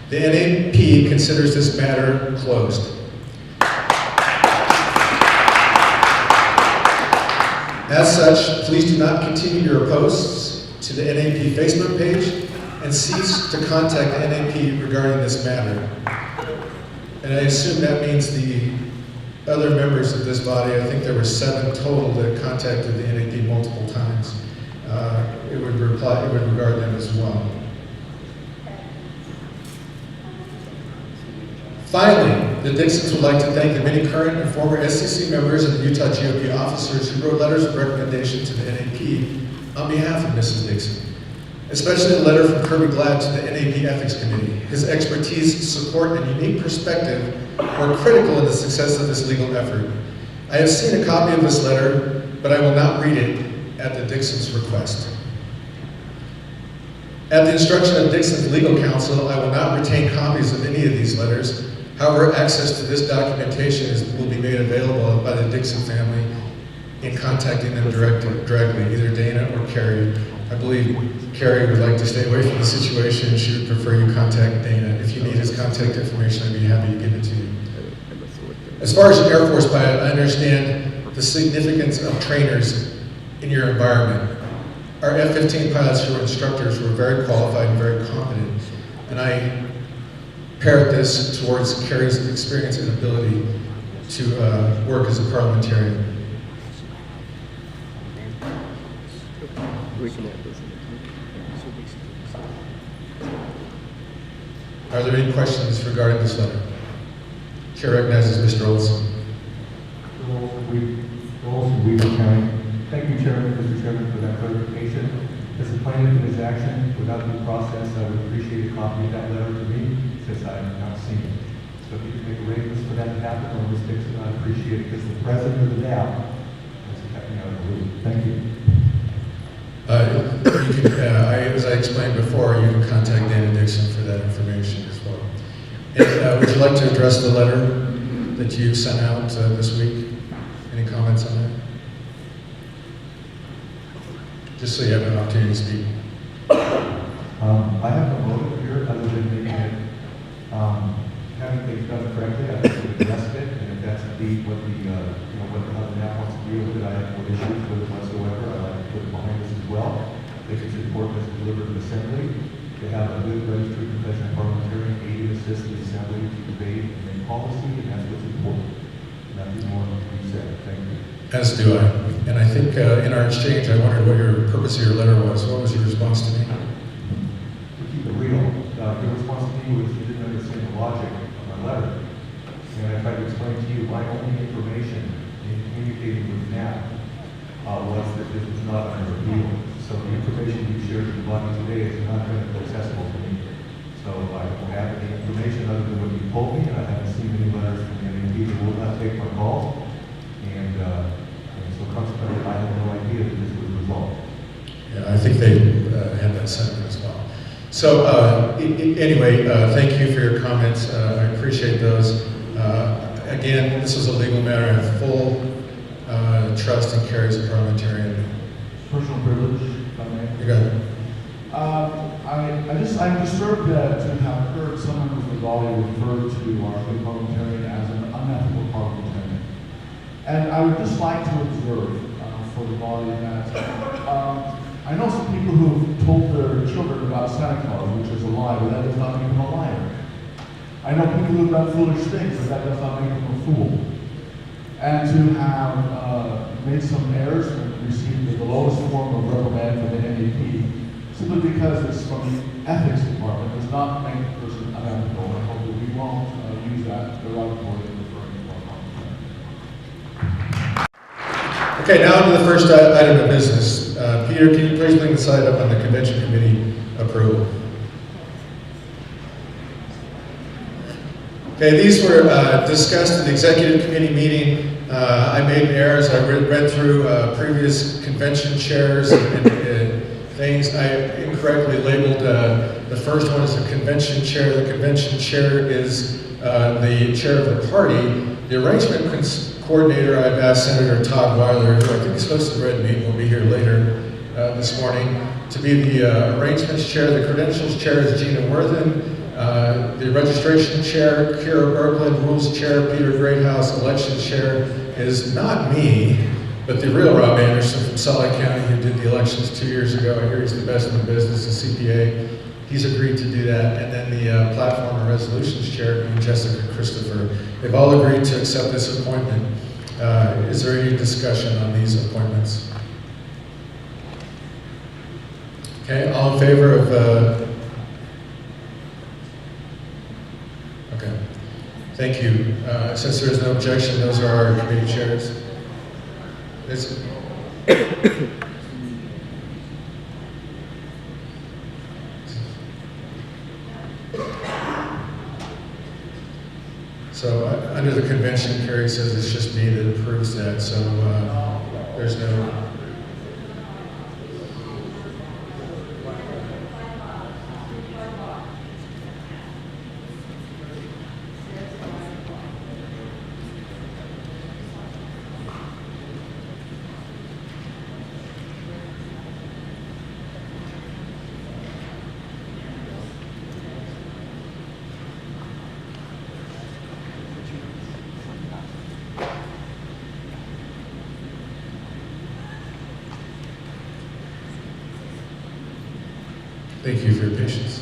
The NAP considers this matter closed. As such, please do not continue your posts to the NAP Facebook page and cease to contact the NAP regarding this matter. And I assume that means the other members of this body, I think there were 7 total that contacted the NAP multiple times. It would regard them as well. Finally, the Dixons would like to thank the many current and former SCC members and the Utah GOP officers who wrote letters of recommendation to the NAP on behalf of Mrs. Dixon, especially the letter from Kirby Glad to the NAP Ethics Committee. His expertise, support, and unique perspective were critical in the success of this legal effort. I have seen a copy of this letter, but I will not read it at the Dixons' request. At the instruction of Dixon's legal counsel, I will not retain copies of any of these letters. However, access to this documentation will be made available by the Dixon family in contacting them directly, either Dana or Carrie. I believe Carrie would like to stay away from the situation. She would prefer you contact Dana. If you need his contact information, I'd be happy to give it to you. As far as an Air Force pilot, I understand the significance of trainers in your environment. Our F-15 pilots who were instructors were very qualified and very competent. And I parrot this towards Carrie's experience and ability to work as a parliamentarian. We can add those in. Are there any questions regarding this letter? Chair recognizes Mr. Olson. Weaver County. Thank you, Mr. Chairman, for that clarification. As a plaintiff in his action, without due process, I would appreciate a copy of that letter to me, since I have not seen it. So if you could make arrangements for that to happen, or Ms. Dixon, I'd appreciate it, because the president of the DAO has kept me out of the loop. Thank you. As I explained before, you can contact Dana Dixon for that information as well. And would you like to address the letter that you sent out this week? Any comments on that? Just so you have an opportunity to speak. I have no motive here other than making it, having things done correctly. I think we addressed it, and if that's indeed what the, what the other now wants to deal with it, I have no issues with it whatsoever. I like to put it behind us as well. I think it's important as delivered to the Assembly to have a good registered professional parliamentarian aid and assist the Assembly to debate and make policy, and that's what's important. Nothing more to be said. Thank you. As do I. And I think in our exchange, I wondered what your purpose of your letter was. What was your response to me? To keep it real, your response to me was you didn't understand the logic of my letter. And I tried to explain to you my only information in communicating with NAP was that this was not under review. So the information you shared with the body today is not going to be accessible to me. So I don't have any information other than what you told me, and I haven't seen any letters from any people who will not take my calls. And so consequently, I have no idea that this was resolved. Yeah, I think they had that sentiment as well. So anyway, thank you for your comments. I appreciate those. Again, this is a legal matter. I have full trust and care as a parliamentarian. Personal privilege, if I may. You got it. I'm disturbed to have heard someone from the body refer to our good parliamentarian as an unethical parliamentarian. And I would just like to observe for the body that I know some people who've told their children about Santa Claus, which is a lie, but that does not make them a liar. I know people who've done foolish things, but that does not make them a fool. And to have made some errors and received the lowest form of reprimand from the NAP, simply because it's from the ethics department, does not make the person unethical. I hope that we won't use that derogatory in referring to our parliamentarian. Okay, now to the first item of business. Peter, can you please bring the slide up on the convention committee approval? Okay, these were discussed in the executive committee meeting. I made errors. I read through previous convention chairs and things. I incorrectly labeled the first one as a convention chair. The convention chair is the chair of the party. The arrangement coordinator, I've asked Senator Todd Weiler, who I think is supposed to red meat, will be here later this morning, to be the arrangements chair. The credentials chair is Gina Worthen. The registration chair, Kira Berglund. Rules chair, Peter Greathouse. Election chair is not me, but the real Rob Anderson from Salt Lake County, who did the elections 2 years ago. I hear he's the best in the business, a CPA. He's agreed to do that. And then the platform and resolutions chair, being Jessica Christopher. They've all agreed to accept this appointment. Is there any discussion on these appointments? Okay, all in favor of, okay, thank you. Since there is no objection, those are our committee chairs. So under the convention, Carrie says it's just me that approves that, so there's no... Thank you for your patience.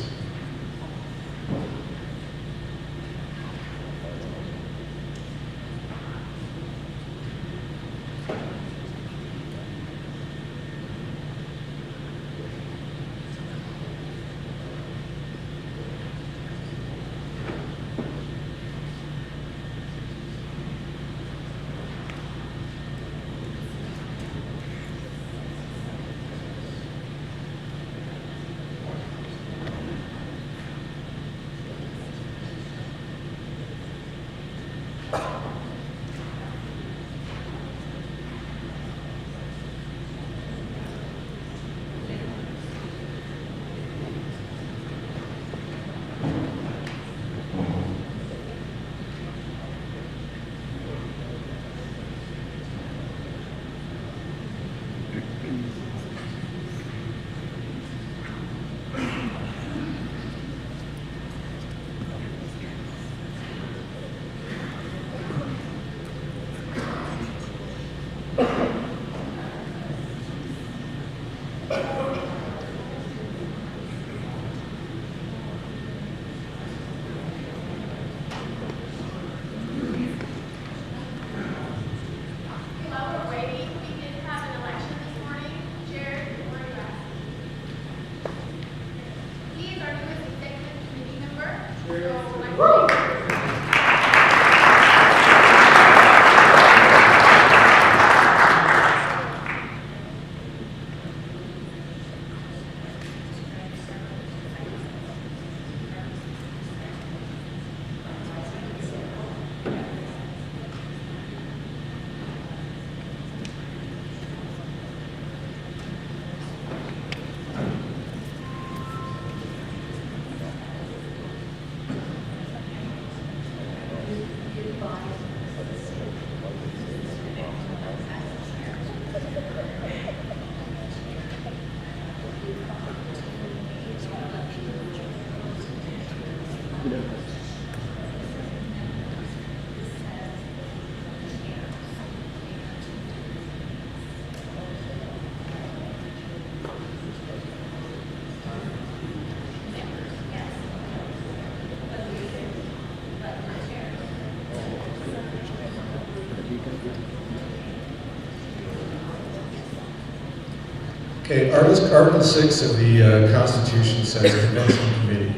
Okay, Article 6 of the Constitution says convention committee.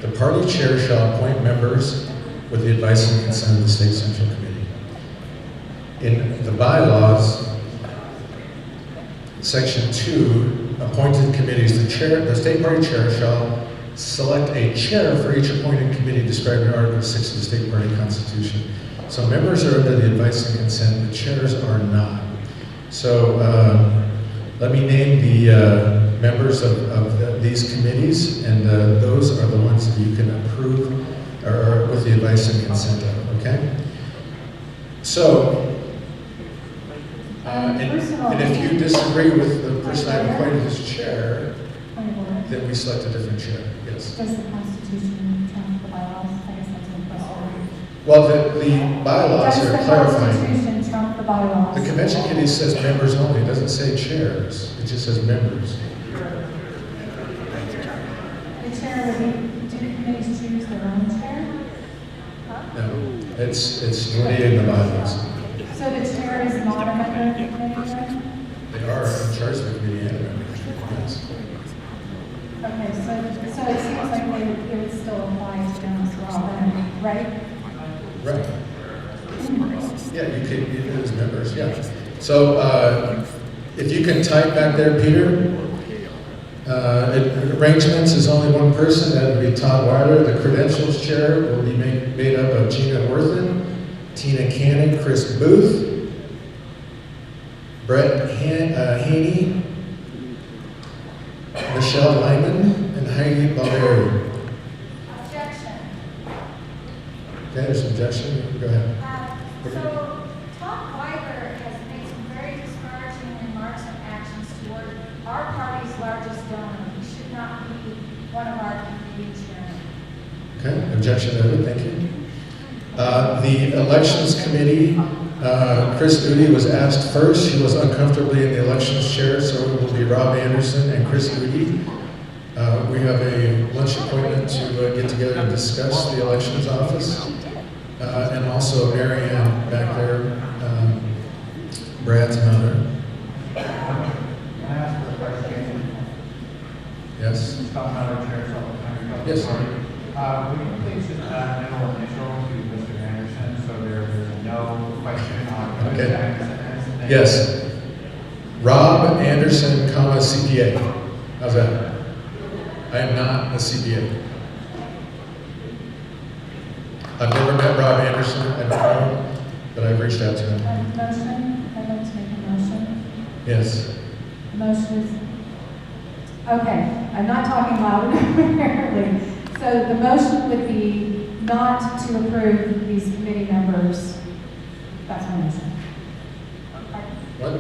The party chair shall appoint members with the advice and consent of the state central committee. In the bylaws, section 2, appointed committees, the state party chair shall select a chair for each appointed committee described in Article 6 of the state party constitution. So members are under the advice and consent, the chairs are not. So let me name the members of these committees, and those are the ones that you can approve or with the advice and consent of, okay? So, and if you disagree with the person I've appointed as chair, then we select a different chair, yes. Does the Constitution trump the bylaws? I guess that's my question. Well, the bylaws are clarifying. Does the Constitution trump the bylaws? The convention committee says members only, it doesn't say chairs, it just says members. The chair would be, do committees choose their own chair? No, it's delineated in the bylaws. So the chair is not a member of the committee then? They are in charge of the committee and a member, yes. Okay, so it seems like it would still apply to them as well, then, right? Right. Yeah, you could, it is members, yeah. So if you can type back there, Peter. Arrangements is only one person, that would be Todd Weiler. The credentials chair will be made up of Gina Worthen, Tina Cannon, Chris Booth, Brett Haney, Michelle Lyman, and Heidi Balderi. Objection. Okay, there's an objection. Go ahead. So Todd Weiler has made some very discouraging remarks and actions toward our party's largest donor. He should not be one of our committee chairmen. Okay, objection noted, thank you. The elections committee, Chris Udi was asked first. He was uncomfortably in the elections chair, so it will be Rob Anderson and Chris Udi. We have a lunch appointment to get together and discuss the elections office. And also Mary Ann back there, Brad's mother. Can I ask for a clarification? Yes? It's not another chair, so Yes, sir. Would you please just add middle initial to Mr. Anderson so there's no question on who Mr. Anderson is? Yes. Rob Anderson, comma, CPA. How's that? I am not a CPA. I've never met Rob Anderson. I've known him, but I've reached out to him. Motion? I'd like to make a motion. Yes. Motion is, okay, I'm not talking loud enough apparently. So the motion would be not to approve these committee members. That's my motion.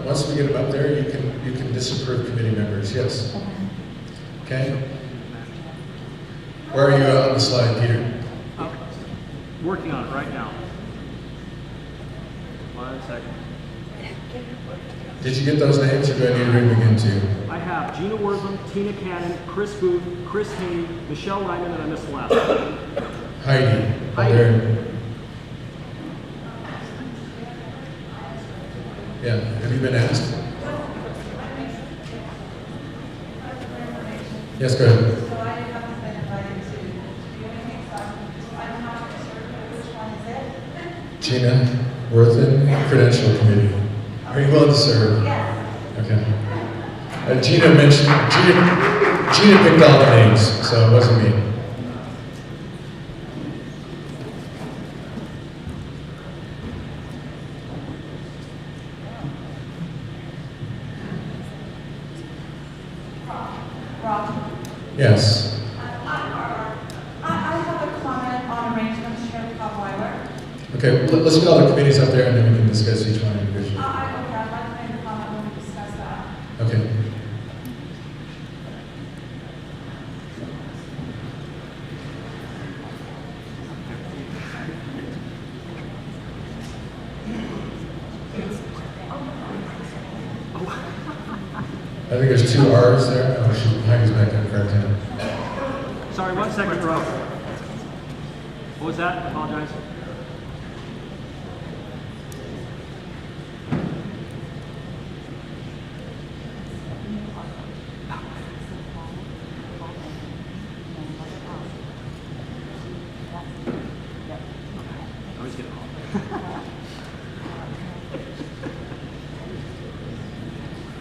Once we get them up there, you can disapprove committee members, yes. Okay? Where are you on the slide, Peter? Working on it right now. 1 second. Did you get those names, or do I need to read them again too? I have Gina Wortham, Tina Cannon, Chris Booth, Chris Haney, Michelle Lyman, and I missed the last one. Heidi. There. Yeah, have you been asked? Yes, go ahead. So I haven't been invited to do anything, so I'm not sure which one is it. Gina Worthen, Credential Committee. Are you willing to serve? Yes. Okay. Gina mentioned, Gina picked all the names, so it wasn't me. Rob. Yes. I have a comment on arrangements, Chair Todd Weiler. Okay, let's get all the committees up there and then we can discuss each one individually. I'd like to make a comment when we discuss that. Okay. I think there's 2 R's there. Oh, shoot, Heidi's back there, correct him. Sorry, 1 second, Rob. What was that? I apologize.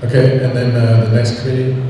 Okay, and then the next committee.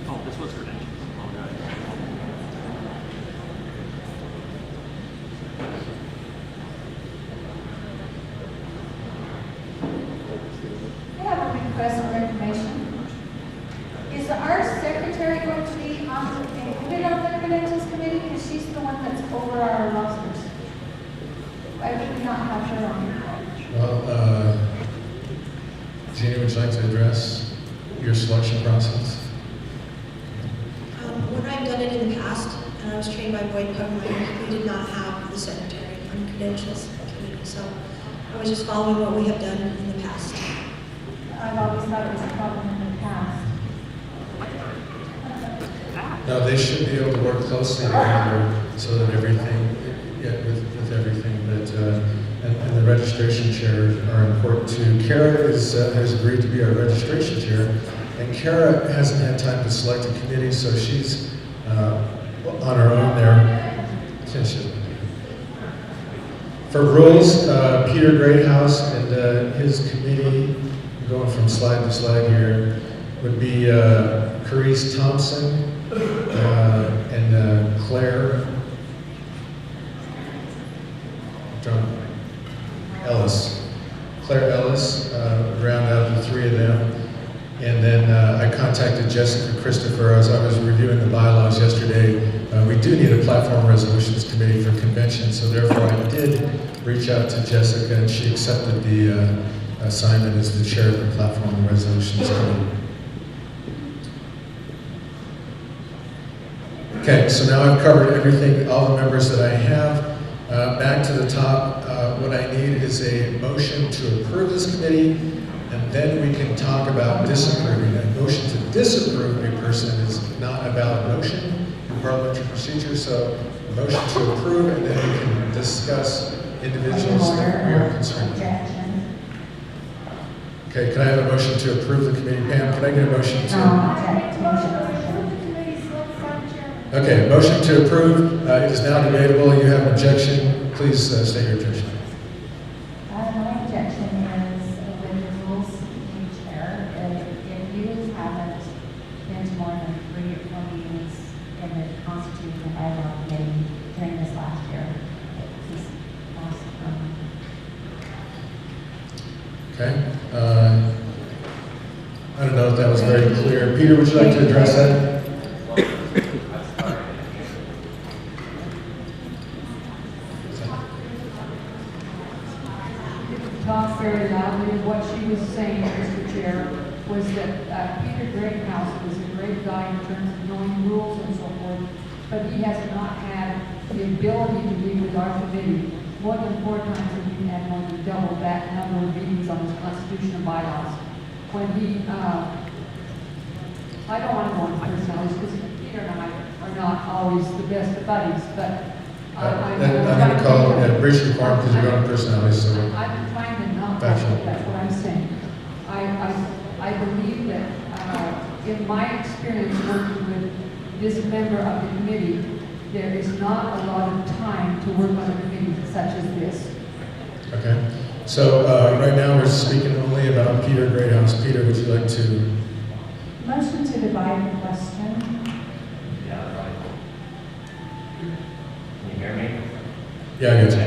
Oh, this was credentials. I have a request for information. Is our secretary going to be included on the credentials committee? Because she's the one that's over our rosters. Why would we not have her on here? Well, Jeannie, would you like to address your selection process? When I've done it in the past, and I was trained by Boyd Pugmire, we did not have the secretary on credentials committee, so I was just following what we have done in the past. I've always thought it was a problem in the past. No, they should be able to work closely together so that everything, with everything, but, and the registration chairs are important too. Kara has agreed to be our registration chair, and Kara hasn't had time to select a committee, so she's on her own there. For rules, Peter Greathouse and his committee, going from slide to slide here, would be Carice Thompson and Claire Ellis. Claire Ellis, round out the three of them. And then I contacted Jessica Christopher as I was reviewing the bylaws yesterday. We do need a platform resolutions committee for convention, so therefore I did reach out to Jessica, and she accepted the assignment as the chair of the platform resolutions committee. Okay, so now I've covered everything, all the members that I have. Back to the top, what I need is a motion to approve this committee, and then we can talk about disapproving. A motion to disapprove a person is not a valid motion in parliamentary procedure, so a motion to approve, and then we can discuss individuals that we are concerned with. Okay, can I have a motion to approve the committee? Pam, can I get a motion to? Okay, motion to approve. It is now debatable. You have an objection. Please state your objection. My objection is with the rules you chair, if you haven't been to more than 3 or 4 meetings in the Constitution bylaw committee during this last year, this is awesome. Okay. I don't know if that was very clear. Peter, would you like to address that? Talk very loudly. What she was saying, Mr. Chair, was that Peter Greathouse was a great guy in terms of knowing rules and so forth, but he has not had the ability to be with our committee more than 4 times a week and more than double that number of meetings on his constitutional bylaws. When he, I don't want to go into personalities because Peter and I are not always the best of buddies, but I'm going to call it a breach of quorum because you're on personality, so. I'm trying to not factual. That's what I'm saying. I believe that in my experience working with this member of the committee, there is not a lot of time to work on a committee such as this. Okay. So right now we're speaking only about Peter Greathouse. Peter, would you like to? Motion to divide the question. Yeah, right. Can you hear me? Yeah, I get you.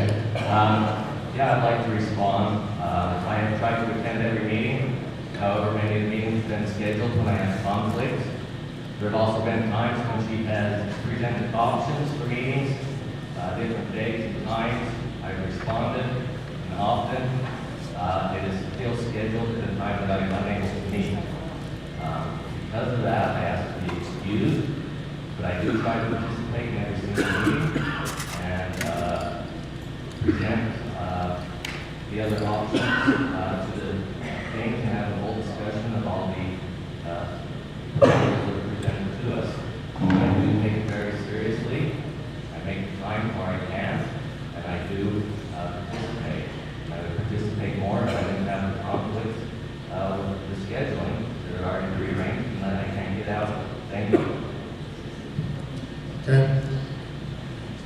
Yeah, I'd like to respond. I have tried to attend every meeting. However, many of the meetings have been scheduled when I have conflicts. There have also been times when she has presented options for meetings, different dates and times. I've responded, and often it is still scheduled at a time that I'm unable to meet. Because of that, I ask to be excused, but I do try to participate in every single meeting and present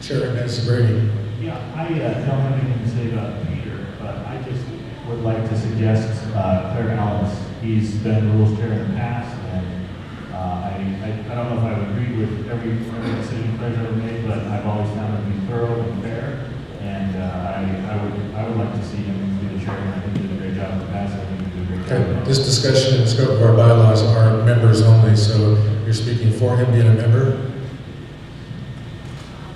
Chair, Mr. Brady. Yeah, I don't have anything to say about Peter, but I just would like to suggest Claire Ellis. He's been rules chair in the past, and I don't know if I would agree with every decision Claire's ever made, but I've always found it to be thorough and fair, and I would like to see him be the chairman. I think he did a great job in the past. I think he did a great job. Okay, this discussion and scope of our bylaws are members only, so you're speaking for him being a member.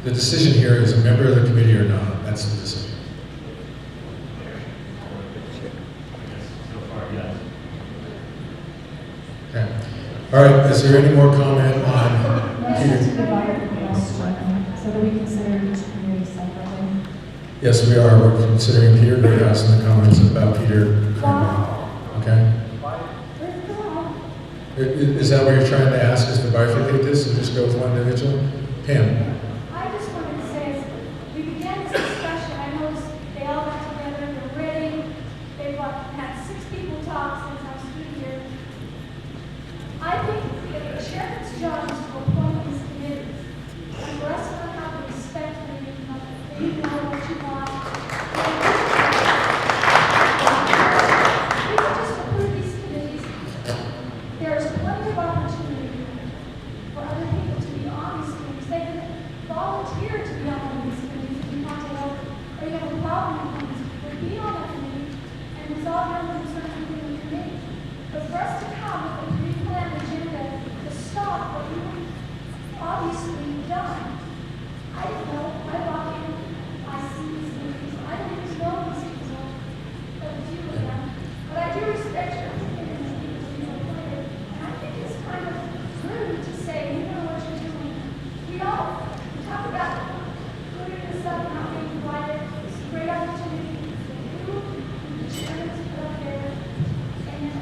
The decision here is a member of the committee or not. That's the decision. So far, yes. Okay. All right, is there any more comment on Motion to Peter? divide the question, so that we consider each committee separately. Yes, we are. We're considering Peter Greathouse and the comments about Peter. Okay. Is that what you're trying to ask us to bifurcate this and just go with one individual? Pam? I just wanted to say, as we began this discussion, I noticed they all got together, they're ready, they've had 6 people talk since I'm speaking here. I think that the chairman's job is to appoint these committees, and for us to have the respect for you, they know what you want. We can just approve these committees. There is plenty of opportunity for other people to be on these committees. They can volunteer to be on these committees if you want to help, or you have a problem with these people, be on that committee and resolve your concerns within the committee. But for us to come with a pre-planned agenda to stop what you've obviously done, I don't know, I walk in, I see these committees, I don't even know these people, but a few of them. But I do respect your opinion as people to be appointed, and I think it's kind of rude to say, you know what you're doing. We talk about putting this up and not being divided. It's a great opportunity for you, the chairman to put up there, and then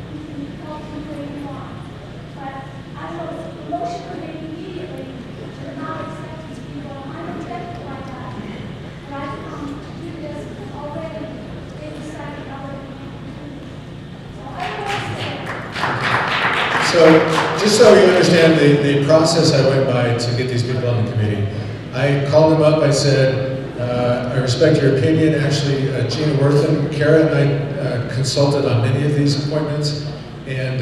you can help them where you want. But I know the motion was made immediately to not accept these people. I'm objecting like that. But I come to do this because already they decided how they're going to do it. So I don't want to say. So, just so you understand the process I went by to get these people on the committee, I called them up, I said, I respect your opinion. Actually, Gina Wortham, Kara, and I consulted on many of these appointments, and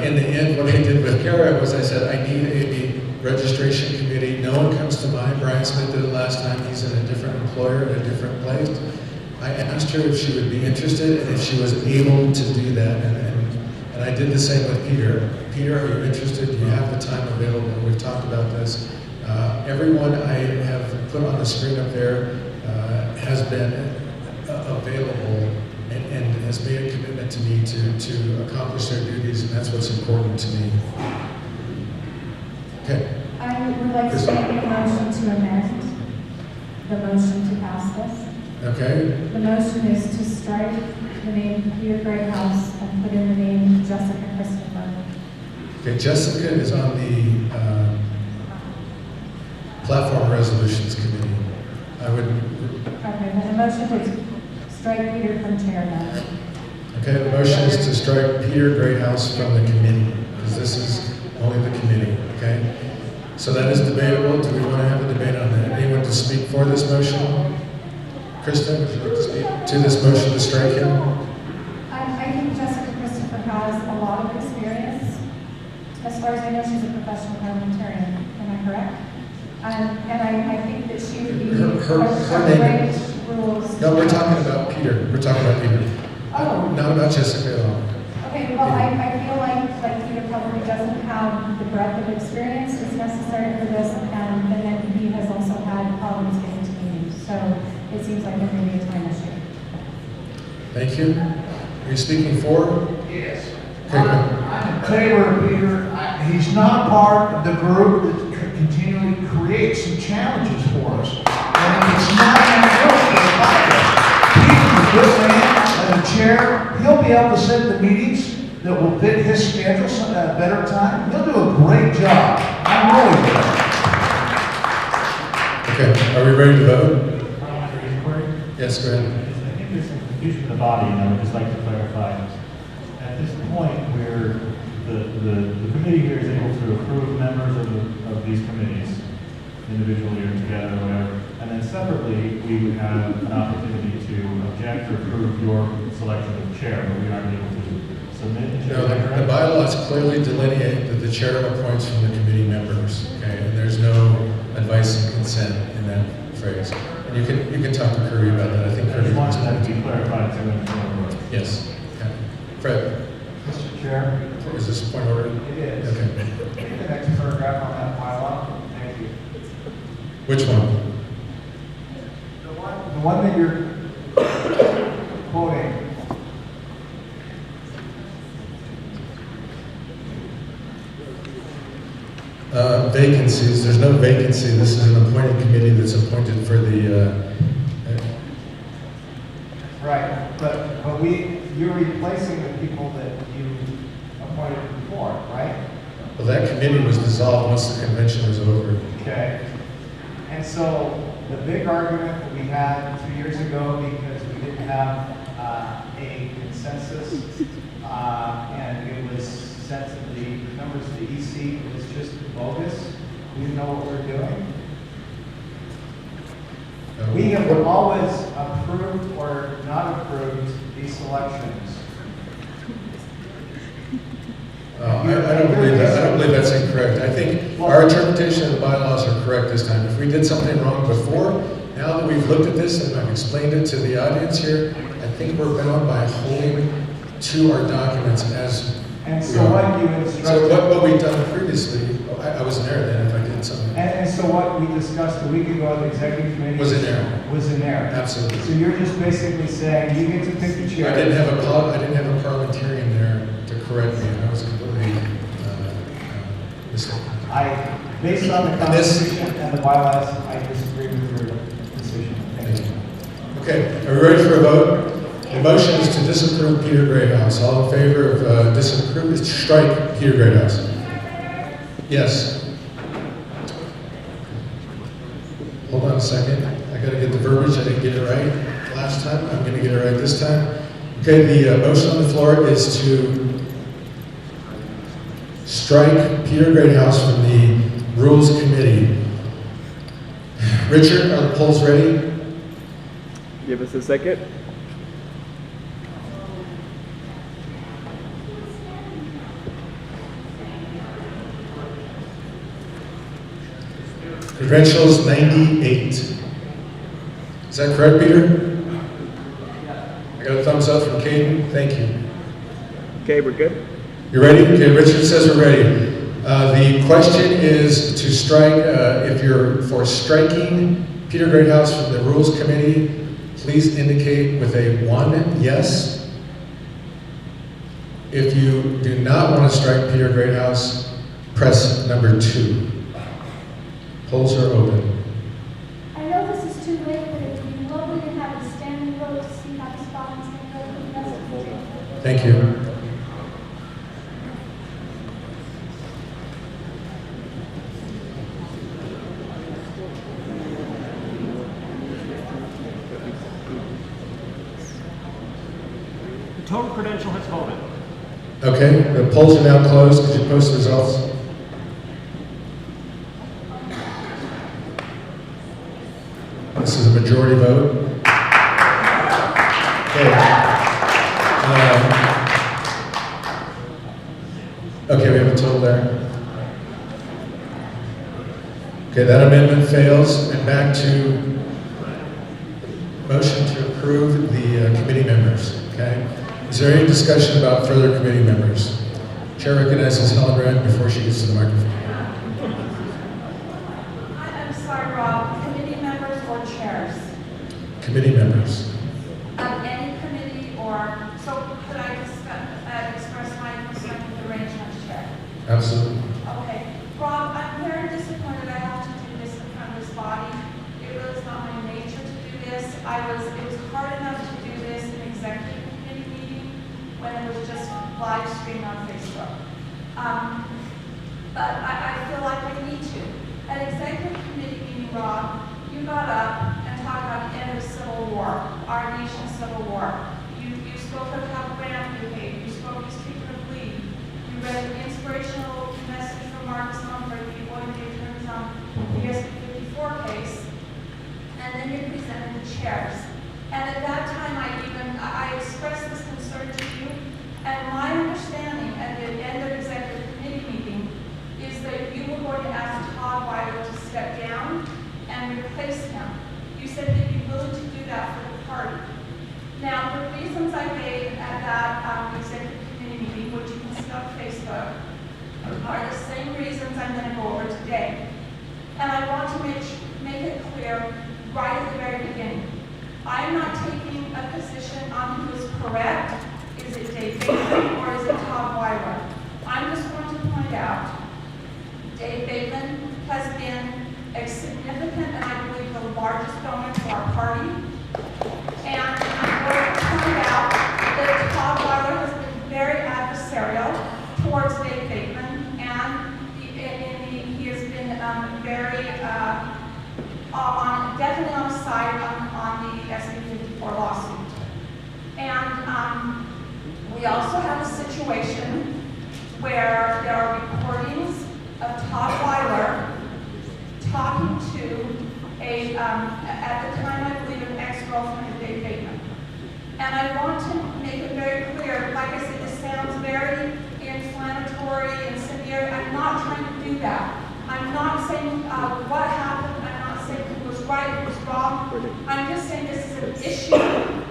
in the end, what I did with Kara was I said, I need a registration committee. No one comes to mind. Brian Smith did it last time. He's in a different employer, in a different place. I asked her if she would be interested and if she was able to do that, and I did the same with Peter. Peter, are you interested? Do you have the time available? We've talked about this. Everyone I have put on the screen up there has been available and has made a commitment to me to accomplish their duties, and that's what's important to me. Okay. I would like to make a motion to amend the motion to pass this. Okay. The motion is to strike the name Peter Greathouse and put in the name Jessica Christopher. Okay, Jessica is on the Platform Resolutions Committee. I would. Okay, then the motion to strike Peter from chair now. Okay, the motion is to strike Peter Greathouse from the committee, because this is only the committee, okay? So that is debatable. Do we want to have a debate on that? Anyone to speak for this motion? Kristen, would you like to speak to this motion to strike him? I think Jessica Christopher has a lot of experience. As far as I know, she's a professional parliamentarian. Am I correct? And I think that she would be her name. great rules. No, we're talking about Peter. We're talking about Peter. Oh. Not about Jessica at all. Okay, well, I feel like Peter probably doesn't have the breadth of experience that's necessary for this, and then he has also had problems getting to meetings. So it seems like there may be a time issue. Thank you. Are you speaking for? Yes. Okay, I'm in favor of Peter. He's not part of the group that continually creates some challenges for us. And if it's not in the group, Peter's a good man as a chair. He'll be able to set the meetings that will fit his schedule at a better time. He'll do a great job. I'm really good. Okay, are we ready to vote? Yes, go ahead. I think there's some confusion in the body, and I would just like to clarify. At this point, where the committee here is able to approve members of these committees, individually or together or whatever. And then separately, we would have an opportunity to object or approve your selection of chair, but we aren't able to submit a chair. No, the bylaws clearly delineate that the chair appoints from the committee members, okay? And there's no advice and consent in that phrase. And you can talk to Kirby about that. I think I Kirby just wants wanted that to. to be clarified to him. Yes. Okay. Fred, Mr. Chair? is this a point of order? It is. Okay. Take the next paragraph on that bylaw. Thank you. Which one? The one that you're quoting. Vacancies. There's no vacancy. This is an appointed committee that's appointed for the. Right, but you're replacing the people that you appointed before, right? Well, that committee was dissolved once the convention was over. Okay. And so the big argument that we had 2 years ago, because we didn't have a consensus, and it was sent to the members of the EC, it was just bogus. We didn't know what we were doing. We have always approved or not approved these selections. I don't believe that. I don't believe that's incorrect. I think our interpretation of the bylaws are correct this time. If we did something wrong before, now that we've looked at this and I've explained it to the audience here, I think we're bound by holding to our documents as. And so what you instructed. So what we've done previously, I wasn't there then if I did something. And so what we discussed a week ago at the executive committee. Was in there. Was in there. Absolutely. So you're just basically saying you get to pick the chair. I didn't have a parliamentarian there to correct me. I was completely mistaken. Based on the Constitution and the bylaws, I disagree with your decision. Thank you. Okay, are we ready for a vote? The motion is to disapprove Peter Greathouse. All in favor of disapprove is to strike Peter Greathouse. Yes. Hold on a second. I got to get the verbiage. I didn't get it right last time. I'm going to get it right this time. Okay, the motion on the floor is to strike Peter Greathouse from the Rules Committee. Richard, are the polls ready? Give us a second. Credentials 98. Is that correct, Peter? I got a thumbs up from Caden. Thank you. Okay, we're good. You ready? Okay, Richard says we're ready. The question is to strike, if you're for striking Peter Greathouse from the Rules Committee, please indicate with a 1, yes. If you do not want to strike Peter Greathouse, press number 2. Polls are open. I know this is too late, but it would be lovely to have a standing vote to see how the spot is going to go for the rest of the day. Thank you. The total credential has voted. Okay, the polls are now closed. Could you post the results? This is a majority vote. Okay. Okay, we have a total there. Okay, that amendment fails. And back to motion to approve the committee members. Okay. Is there any discussion about further committee members? Chair recognizes Helen Rand before she gets to the microphone. I'm sorry, Rob, committee members or chairs? Committee members. Any committee or, so could I express my concern with the arrangement, Chair? Absolutely. Okay. Rob, I'm very disappointed I have to do this in front of this body. It really is not my nature to do this. It was hard enough to do this in executive committee meeting when it was just live streamed on Facebook. But I feel like I need to. At executive committee meeting, Rob, you got up and talked about the end of Civil War, our nation's Civil War. You spoke of how Grant behaved. You spoke of Stephen of Lee. You read an inspirational message from Marcus Mumford, the appointed attorneys on the SB case, and then you presented the chairs. And at that time, I expressed this concern to you, and my understanding at the end of executive committee meeting is that you were going to ask Todd Weiler to step down and replace him. You said he'd be willing to do that for the party. Now, the reasons I gave at that executive committee meeting, which you can see on Facebook, are the same reasons I'm going to go over today. And I want to make it clear right at the very beginning. I'm not taking a position on who is correct. Is it Dave Bateman or is it Todd Weiler? I'm just going to point out Dave Bateman has been a significant and I believe the largest donor to our party. And I'm going to point out that Todd Weiler has been very adversarial towards Dave Bateman, and he has been very definitely on the side on the SB 54 lawsuit. And we also have a situation where there are recordings of Todd Weiler talking to at the time I believe an ex-girlfriend of Dave Bateman. And I want to make it very clear, like I said, this sounds very inflammatory and incendiary. I'm not trying to do that. I'm not saying what happened. I'm not saying who was right, who was wrong. I'm just saying this is an issue.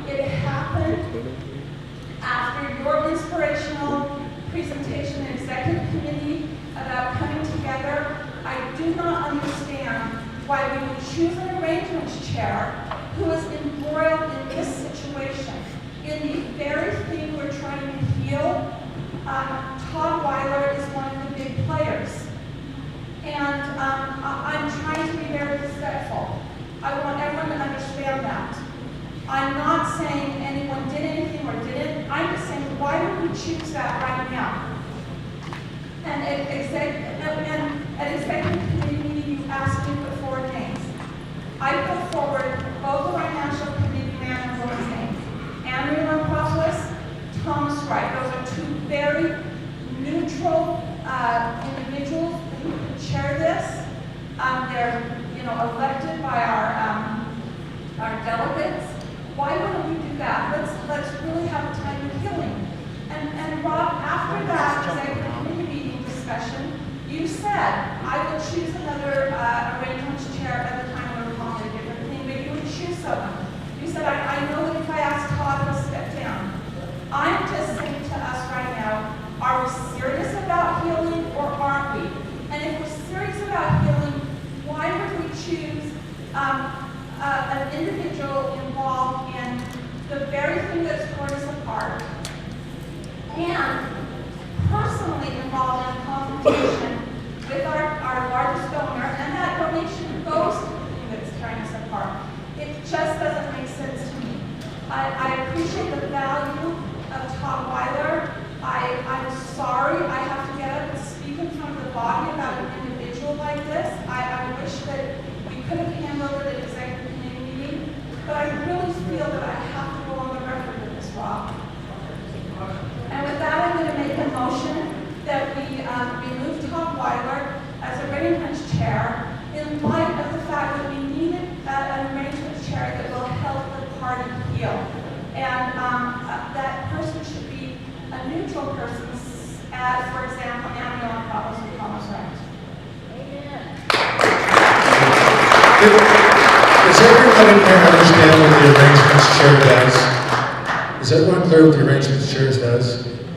It happened after your inspirational presentation in executive committee about coming together. I do not understand why we would choose an arrangements chair who is embroiled in this situation. In the very thing we're trying to heal, Todd Weiler is one of the big players. And I'm trying to be very respectful. I want everyone to understand that. I'm not saying anyone did anything or didn't. I'm just saying, why would we choose that right now? And at executive committee meeting, you asked me to put forward names. I put forward both of our national committee members' names. Andrea Lampropoulos, Thomas Wright. Those are two very neutral individuals who can chair this. They're elected by our delegates. Why wouldn't we do that? Let's really have a time of healing. And Rob, after that executive committee meeting discussion, you said I would choose another arrangements chair at the time we were calling it a different thing, but you would choose someone. You said I know that if I ask Todd to step down. I'm just saying to us right now, are we serious about healing or aren't we? And if we're serious about healing, why would we choose an individual involved in the very thing that's torn us apart and personally involved in a confrontation with our largest donor, and that donation goes to the thing that's tearing us apart? It just doesn't make sense to me. I appreciate the value of Todd Weiler. I'm sorry I have to get up and speak in front of the body about an individual like this. I wish that we could have handled it at executive committee meeting, but I really feel that I have to go on the record with this, Rob. And with that, I'm going to make a motion that we remove Todd Weiler as arrangements chair in light of the fact that we needed an arrangements chair that will help the party heal. And that person should be a neutral person, as, for example, Andrea Lampropoulos and Thomas Wright. Amen. Does everyone in here understand what the arrangements chair does? Is everyone clear what the arrangements chair does?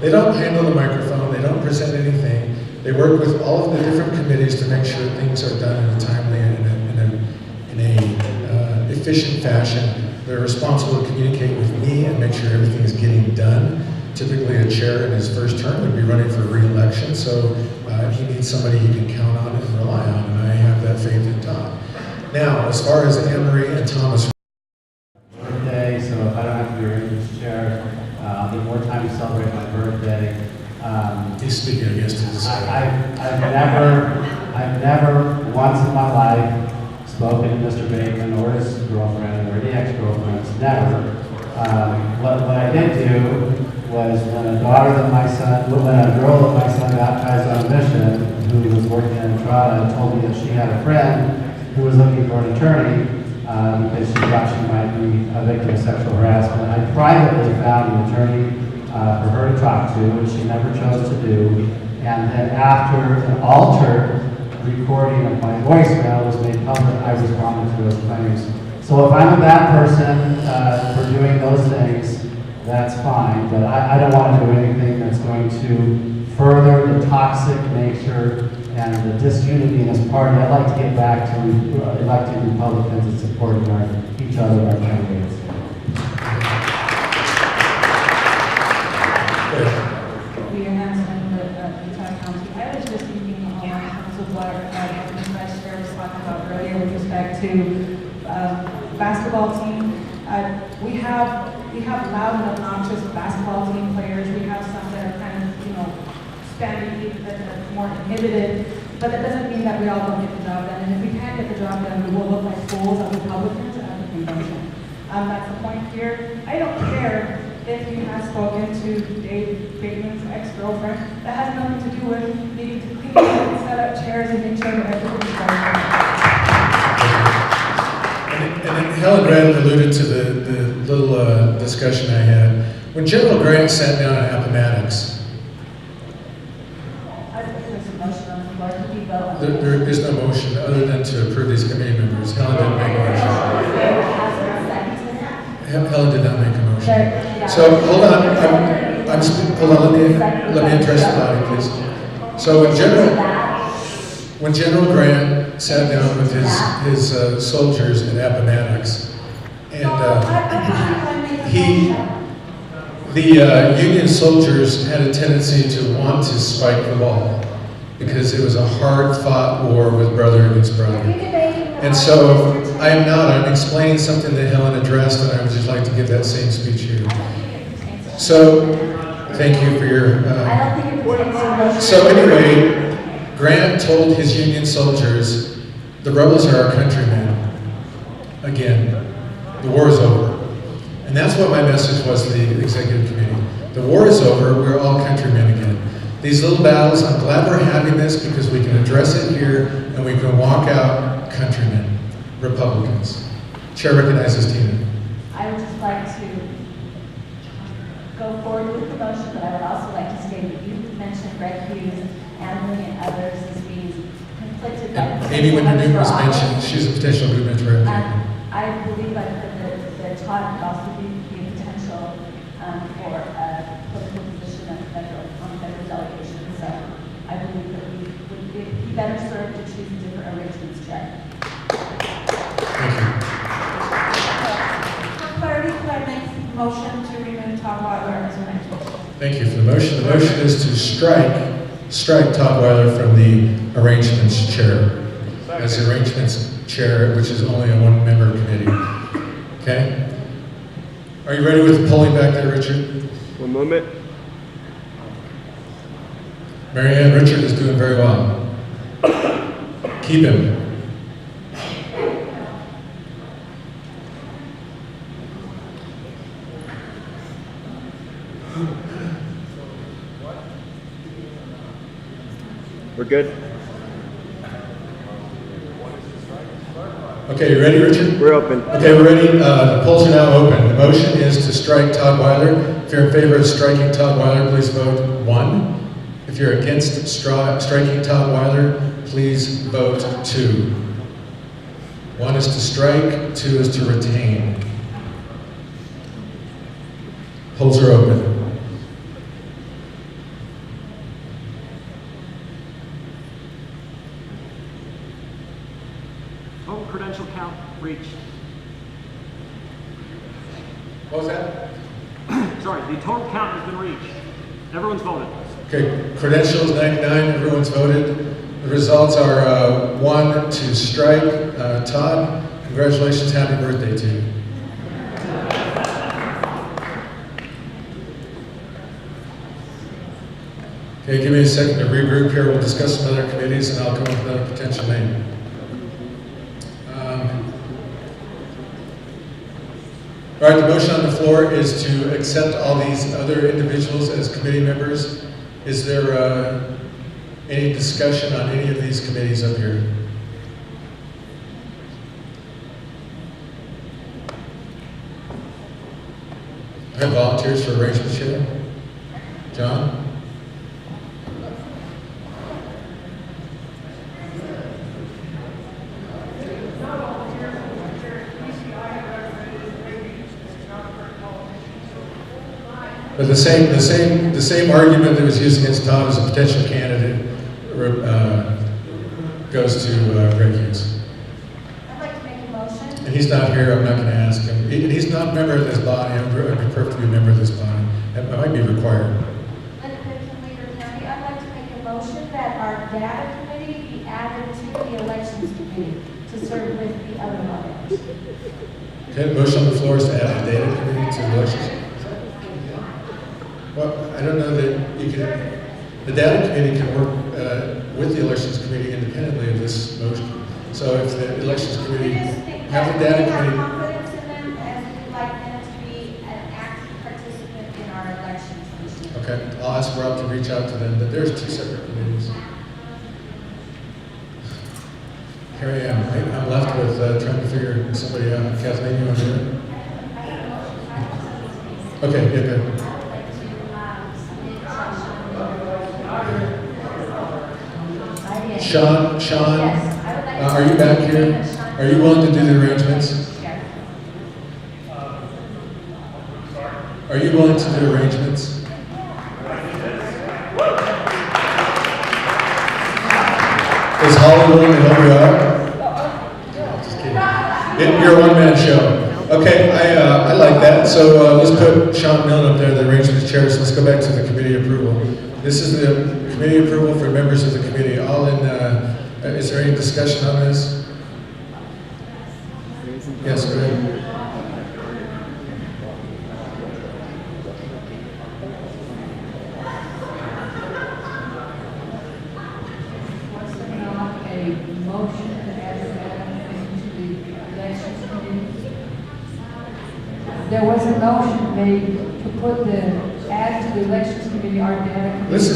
They don't handle the microphone, they don't present anything. They work with all of the different committees to make sure things are done in a timely and in a efficient fashion. They're responsible to communicate with me and make sure everything is getting done. Typically, a chair in his first term would be running for re-election, so he needs somebody he can count on and rely on, and I have that faith in Todd. Now, as far as Anne Marie and Thomas. Birthday, so if I don't have to be arrangements chair, I'll get more time to celebrate my birthday. He's speaking against his. I've never once in my life spoken to Mr. Bateman or his girlfriend or any ex-girlfriends. Never. What I did do was when a girl that my son baptized on mission, who was working in Entrada, told me that she had a friend who was looking for an attorney because she thought she might be a victim of sexual harassment. I privately found an attorney for her to talk to, which she never chose to do. And then after an altered recording of my voicemail was made public, I responded to those claims. So if I'm a bad person for doing those things, that's fine, but I don't want to do anything that's going to further the toxic nature and the disunity in this party. I'd like to get back to elected Republicans and supporting each other and our candidates. Leah Hanson with Utah County. I was just thinking along terms of what the Vice Chair was talking about earlier with respect to basketball team. We have loud and obnoxious basketball team players. We have some that are kind of, spanny, that are more inhibited. But that doesn't mean that we all don't get the job done. And if we can't get the job done, we will look like fools as Republicans at the convention. That's the point here. I don't care if you have spoken to Dave Bateman's ex-girlfriend. That has nothing to do with needing to clean up and set up chairs and make sure that everything's right. And Helen Grant alluded to the little discussion I had. When General Grant sat down at Appomattox, there's no motion other than to approve these committee members. Helen didn't make a motion. Helen did not make a motion. So hold on, hold on. Let me address the body, please. So when General Grant sat down with his soldiers in Appomattox, and the Union soldiers had a tendency to want to spike the ball because it was a hard-fought war with brother against brother. And so I'm explaining something that Helen addressed, and I would just like to give that same speech here. So, thank you for your... So anyway, Grant told his Union soldiers, the rebels are our countrymen. Again, the war is over. And that's what my message was to the executive committee. The war is over, we're all countrymen again. These little battles, I'm glad we're having this because we can address it here and we can walk out countrymen, Republicans. Chair recognizes Tina. I would just like to go forward with the motion, but I would also like to state that you mentioned Greg Hughes, Emily, and others as being conflicted. And Amy, when your name was mentioned, she's a potential gubernatorial candidate. I believe that Todd could also be a potential for a political position on the federal delegation. So I believe that we would be better served to choose a different arrangements, Chair. Thank you. For clarity, could I make a motion to remove Todd Weiler as arrangement? Thank you for the motion. The motion is to strike Todd Weiler from the arrangements chair as the arrangements chair, which is only a one-member committee. Okay? Are you ready with the polling back there, Richard? One moment. Mary Ann, Richard is doing very well. Keep him. We're good. Okay, you ready, Richard? We're open. Okay, we're ready. The polls are now open. The motion is to strike Todd Weiler. If you're in favor of striking Todd Weiler, please vote 1. If you're against striking Todd Weiler, please vote 2. 1 is to strike, 2 is to retain. Polls are open. Total credential count reached. What was that? Sorry, the total count has been reached. Everyone's voted. Okay, credentials 99, everyone's voted. The results are 1 to strike. Todd, congratulations, happy birthday to you. Okay, give me a second to regroup here. We'll discuss some other committees and I'll come up with another potential name. All right, the motion on the floor is to accept all these other individuals as committee members. Is there any discussion on any of these committees up here? I have volunteers for arrangement chair. John? But the same argument that was used against Todd as a potential candidate goes to Greg Hughes. I'd like to make a motion. And he's not here, I'm not going to ask him. And he's not a member of this body, I'd prefer to be a member of this body. That might be required. I'd like to make a motion that our data committee be added to the elections committee to serve with the other members. Okay, the motion on the floor is to add the data committee to the elections. Well, I don't know that you can, the data committee can work with the elections committee independently of this motion. So if the elections committee have the data committee. Confidence in them as we'd like them to be an active participant in our elections. Okay, I'll ask Rob to reach out to them, but there's 2 separate committees. Here I am. I'm left with trying to figure somebody out. Kathleen, you want to do it? Okay, yeah, good. Sean, are you back here? Are you willing to do the arrangements? Are you willing to do arrangements? Is Holly willing to help you out? Just kidding. You're a one-man show. Okay, I like that. So let's put Sean Milne up there, the arrangements chair. So let's go back to the committee approval. This is the committee approval for members of the committee. All in. Is there any discussion on this? Yes, go ahead. There was a motion made to put the add to the elections committee our data committee. This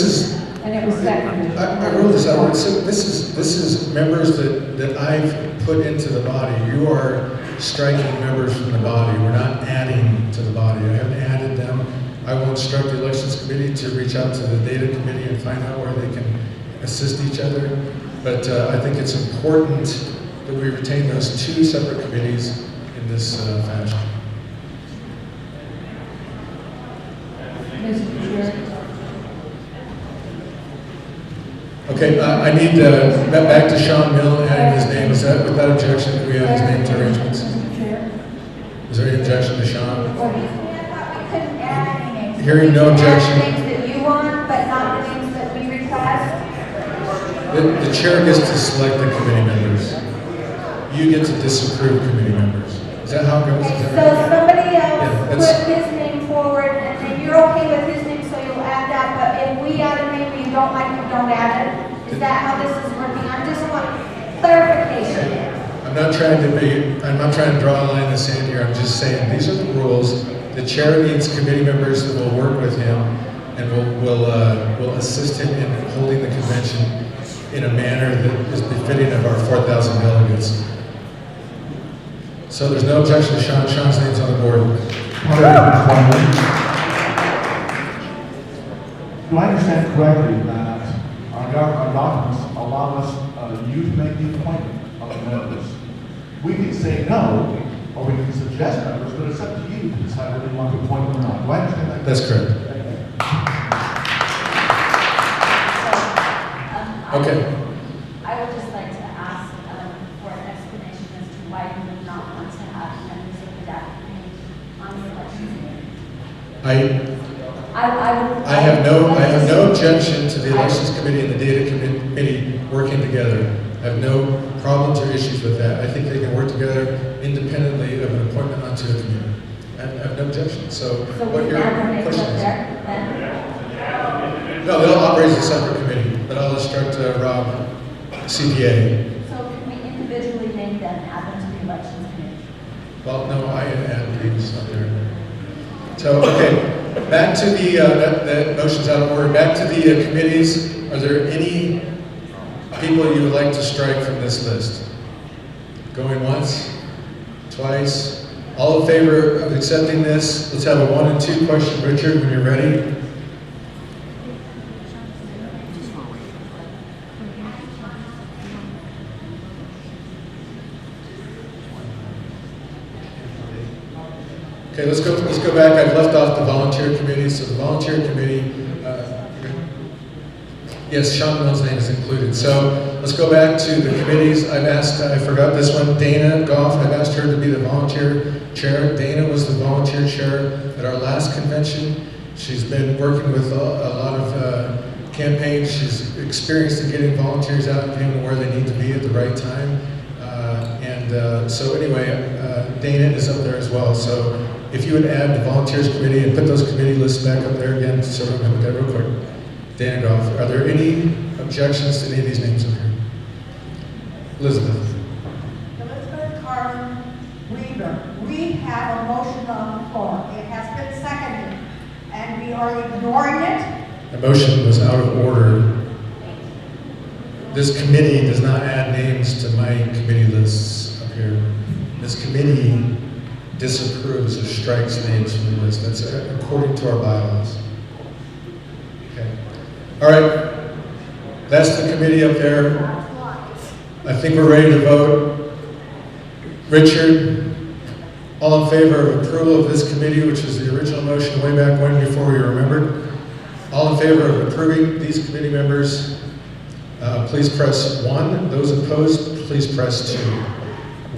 is. And it was seconded. I wrote this out. So this is members that I've put into the body. You are striking members from the body. We're not adding to the body. I haven't added them. I will instruct the elections committee to reach out to the data committee and find out where they can assist each other. But I think it's important that we retain those 2 separate committees in this fashion. Mr. Chair. Okay, I need back to Sean Milne adding his name. Is that without objection? Can we add his name to arrangements? Is there any objection to Sean? We couldn't add any names. Hearing no objection. Add the names that you want, but not the names that we request. The chair gets to select the committee members. You get to disapprove committee members. Is that how it goes? Okay, so somebody else put his name forward, and then you're okay with his name, so you'll add that, but if we add a name you don't like, you don't add it. Is that how this is working? I just want clarification. I'm not trying to draw a line in the sand here. I'm just saying these are the rules. The chair needs committee members that will work with him and will assist him in holding the convention in a manner that is befitting of our 4,000 delegates. So there's no objection to Sean. Sean's name's on the board. Do I understand correctly that our documents allow us, you to make the appointment of the members? We can say no, or we can suggest members, but it's up to you to decide whether you want to appoint them or not. Do I understand that? That's correct. Okay. I would just like to ask for an explanation as to why you would not want to have members of the data committee on the election committee. I have no objection to the elections committee and the data committee working together. I have no problems or issues with that. I think they can work together independently of an appointment onto a committee. I have no objection. So what your question is? No, they'll operate as a separate committee, but I'll instruct Rob, CPA. So can we individually name them and add them to the elections committee? Well, no, I add names on there. So, okay. Back to the, that motion's out of order. Back to the committees. Are there any people you would like to strike from this list? Going once, twice, All in favor of accepting this? Let's have a 1 and 2 question. Richard, when you're ready. Okay, let's go back. I've left off the volunteer committee. So the volunteer committee, yes, Sean Mill's name is included. So let's go back to the committees. I forgot this one, Dana Goff. I've asked her to be the volunteer chair. Dana was the volunteer chair at our last convention. She's been working with a lot of campaigns. She's experienced in getting volunteers out and getting them where they need to be at the right time. So anyway, Dana is up there as well. So if you would add the volunteers committee and put those committee lists back up there again, so I'm going to look at it real quick. Dana Goff. Are there any objections to any of these names up here? Elizabeth. Elizabeth Carlin Weaver. We have a motion on the floor. It has been seconded, and we are ignoring it. The motion was out of order. This committee does not add names to my committee lists up here. This committee disapproves or strikes names from the list. That's according to our bylaws. Okay. All right. That's the committee up there. I think we're ready to vote. Richard, all in favor of approval of this committee, which was the original motion way back when before we remembered? All in favor of approving these committee members? Please press 1. Those opposed, please press 2.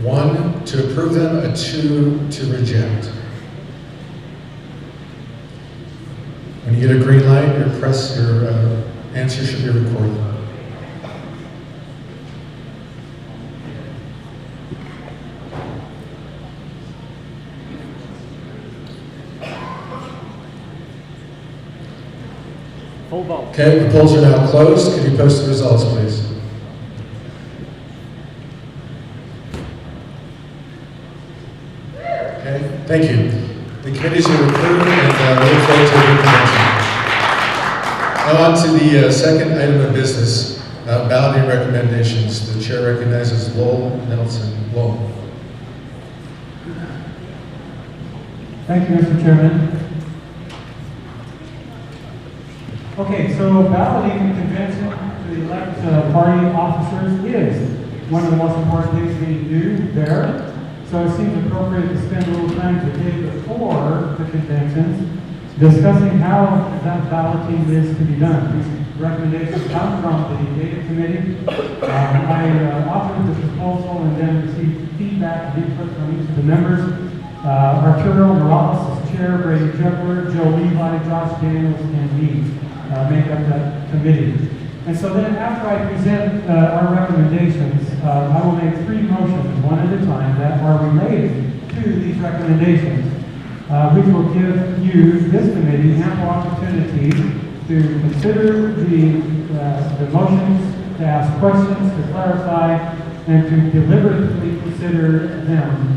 1 to approve them, a 2 to reject. When you get a green light, your answer should be recorded. Full vote. Okay, the polls are now closed. Could you post the results, please? Okay, thank you. The committees are approved, and we look forward to a good convention. Now on to the second item of business, balloting recommendations. The chair recognizes Lowell Nelson. Lowell. Thank you, Mr. Chairman. Okay, so balloting convention to elect party officers is one of the most important things we do there. So it seems appropriate to spend a little time today before the conventions discussing how that balloting is to be done. These recommendations come from the data committee. I offered the proposal and then received feedback and input from each of the members. Arturo Morales is chair, Brady Juggler, Joe Levi, Josh Daniels, and me make up that committee. And so then after I present our recommendations, I will make 3 motions, one at a time, that are related to these recommendations, which will give you, this committee, ample opportunity to consider the motions, to ask questions, to clarify, and to deliberately consider them.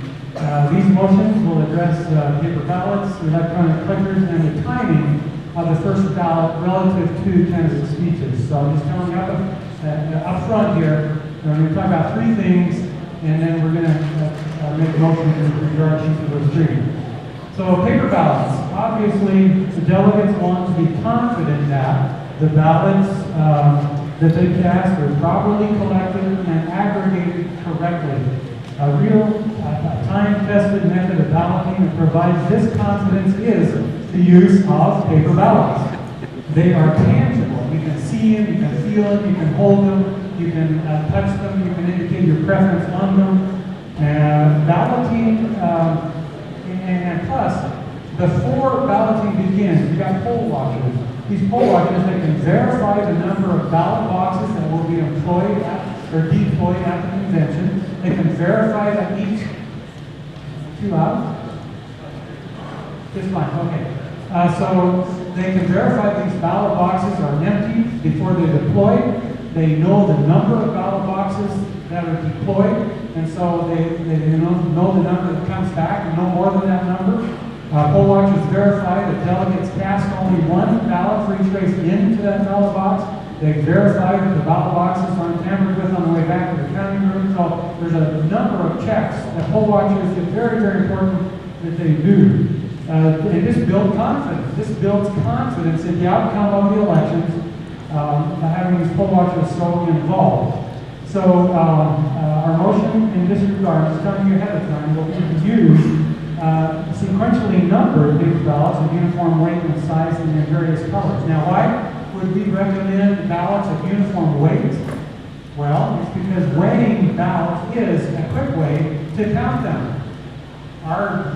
These motions will address paper ballots, electronic clickers, and the timing of the first ballot relative to candidate speeches. So I'm just telling you up front here, we're going to talk about 3 things, and then we're going to make motions in regard to each of those 3. So paper ballots. Obviously, the delegates want to be confident that the ballots that they cast are properly collected and aggregated correctly. A real time-tested method of balloting that provides this confidence is the use of paper ballots. They are tangible. You can see them, you can feel them, you can hold them, you can touch them, you can indicate your preference on them. Balloting, and plus, before balloting begins, you've got poll watchers. These poll watchers, they can verify the number of ballot boxes that will be employed or deployed at the convention. They can verify that each, too loud? Just fine, okay. So they can verify these ballot boxes are empty before they're deployed. They know the number of ballot boxes that are deployed, and so they know the number that comes back and no more than that number. Poll watchers verify that delegates cast only 1 ballot for each race into that ballot box, They verified that the ballot boxes aren't tampered with on the way back to the counting room. So there's a number of checks that poll watchers, it's very, very important that they do. And this builds confidence. This builds confidence in the outcome of the elections, having these poll watchers so involved. So our motion in this regard is telling you ahead of time will be to use sequentially numbered these ballots of uniform weight and size and their various colors. Now, why would we recommend ballots of uniform weight? Well, it's because weighing ballots is a quick way to count them.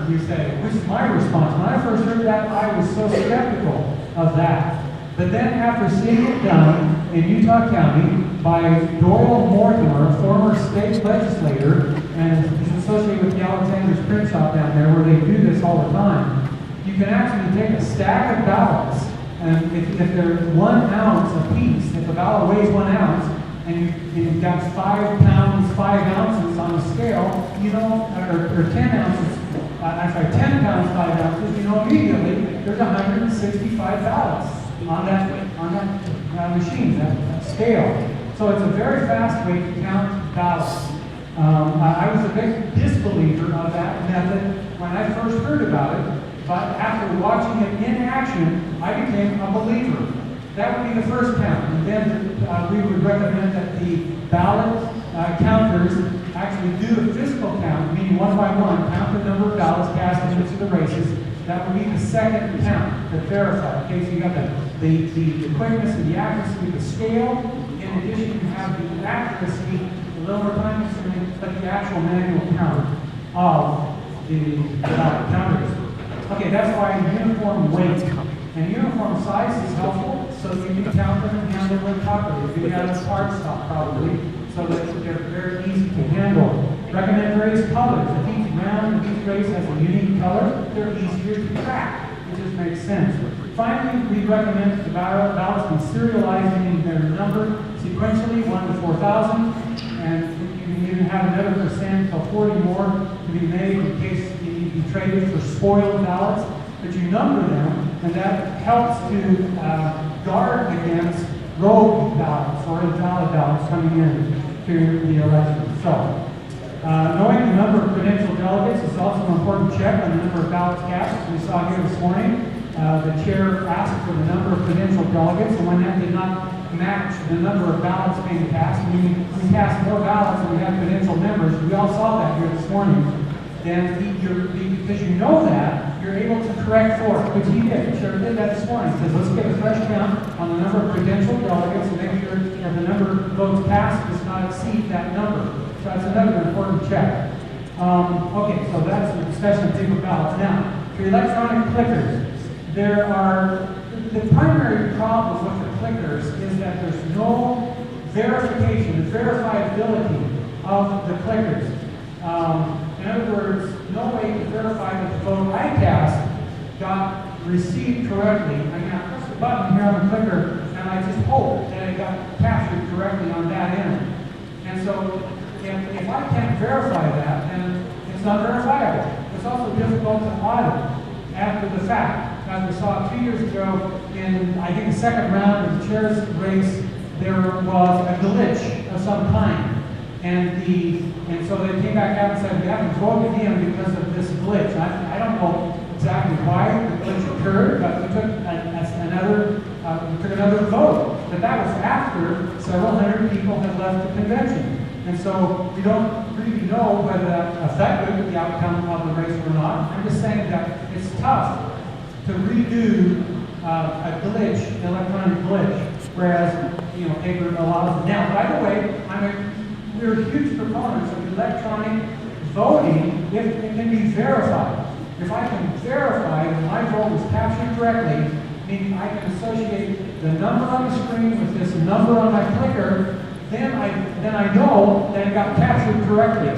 You say, which is my response. When I first heard that, I was so skeptical of that. But then after seeing it done in Utah County by Doyle Mortimer, a former state legislator, and he's associated with the Alexander's print shop down there where they do this all the time, you can actually take a stack of ballots, and if they're 1 ounce apiece, if a ballot weighs 1 ounce, and you've got 5 pounds, 5 ounces on the scale, you know, or 10 ounces, 10 pounds, 5 ounces, you know, immediately there's 165 ballots on that machine, that scale. So it's a very fast way to count ballots. I was a big disbeliever of that method when I first heard about it, but after watching it in action, I became a believer. That would be the first count, and then we would recommend that the ballot counters actually do a physical count, meaning 1 by 1, count the number of ballots cast into the races. That would be the second count to verify. Okay, so you got the quickness and the accuracy of the scale. In addition, you have the accuracy, a little more time consuming, but the actual manual count of the ballot counters. Okay, that's why uniform weight and uniform size is helpful, so that you can count them and handle them properly. If you have a card stock, probably, so that they're very easy to handle. Recommend various colors. If each round of each race has a unique color, they're easier to track. It just makes sense. Finally, we recommend that the ballots be serialized, meaning they're numbered sequentially, 1 to 4,000, and you can even have another percent of 40 more to be made in case you need to be traded for spoiled ballots. But you number them, and that helps to guard against rogue ballots or invalid ballots coming in to the election. So, knowing the number of credentialed delegates is also an important check on the number of ballots cast. As we saw here this morning, the chair asked for the number of credentialed delegates, and when that did not match the number of ballots being cast, meaning we cast more ballots than we have credentialed members, we all saw that here this morning, then because you know that, you're able to correct for it, which he did. The chair did that this morning. He says, let's get a fresh count on the number of credentialed delegates and make sure that the number of votes cast does not exceed that number. So that's another important check. Okay, so that's the discussion of paper ballots. Now, for electronic clickers, the primary problem with the clickers is that there's no verification, the verifiability of the clickers. In other words, no way to verify that the vote I cast got received correctly. I mean, I press the button here on the clicker, and I just hope that it got captured correctly on that end. And so, if I can't verify that, then it's not verifiable. It's also difficult to audit after the fact. As we saw 2 years ago in, I think, the second round of the chair's race, there was a glitch of some kind. And so they came back out and said, we have to vote again because of this glitch. I don't know exactly why the glitch occurred, but we took another vote. But that was after several hundred people had left the convention. And so we don't really know whether that affected the outcome of the race or not. I'm just saying that it's tough to redo a glitch, an electronic glitch, whereas, paper allows it. Now, by the way, we're huge proponents of electronic voting if it can be verified. If I can verify that my vote was captured correctly, meaning I can associate the number on the screen with this number on my clicker, then I know that it got captured correctly.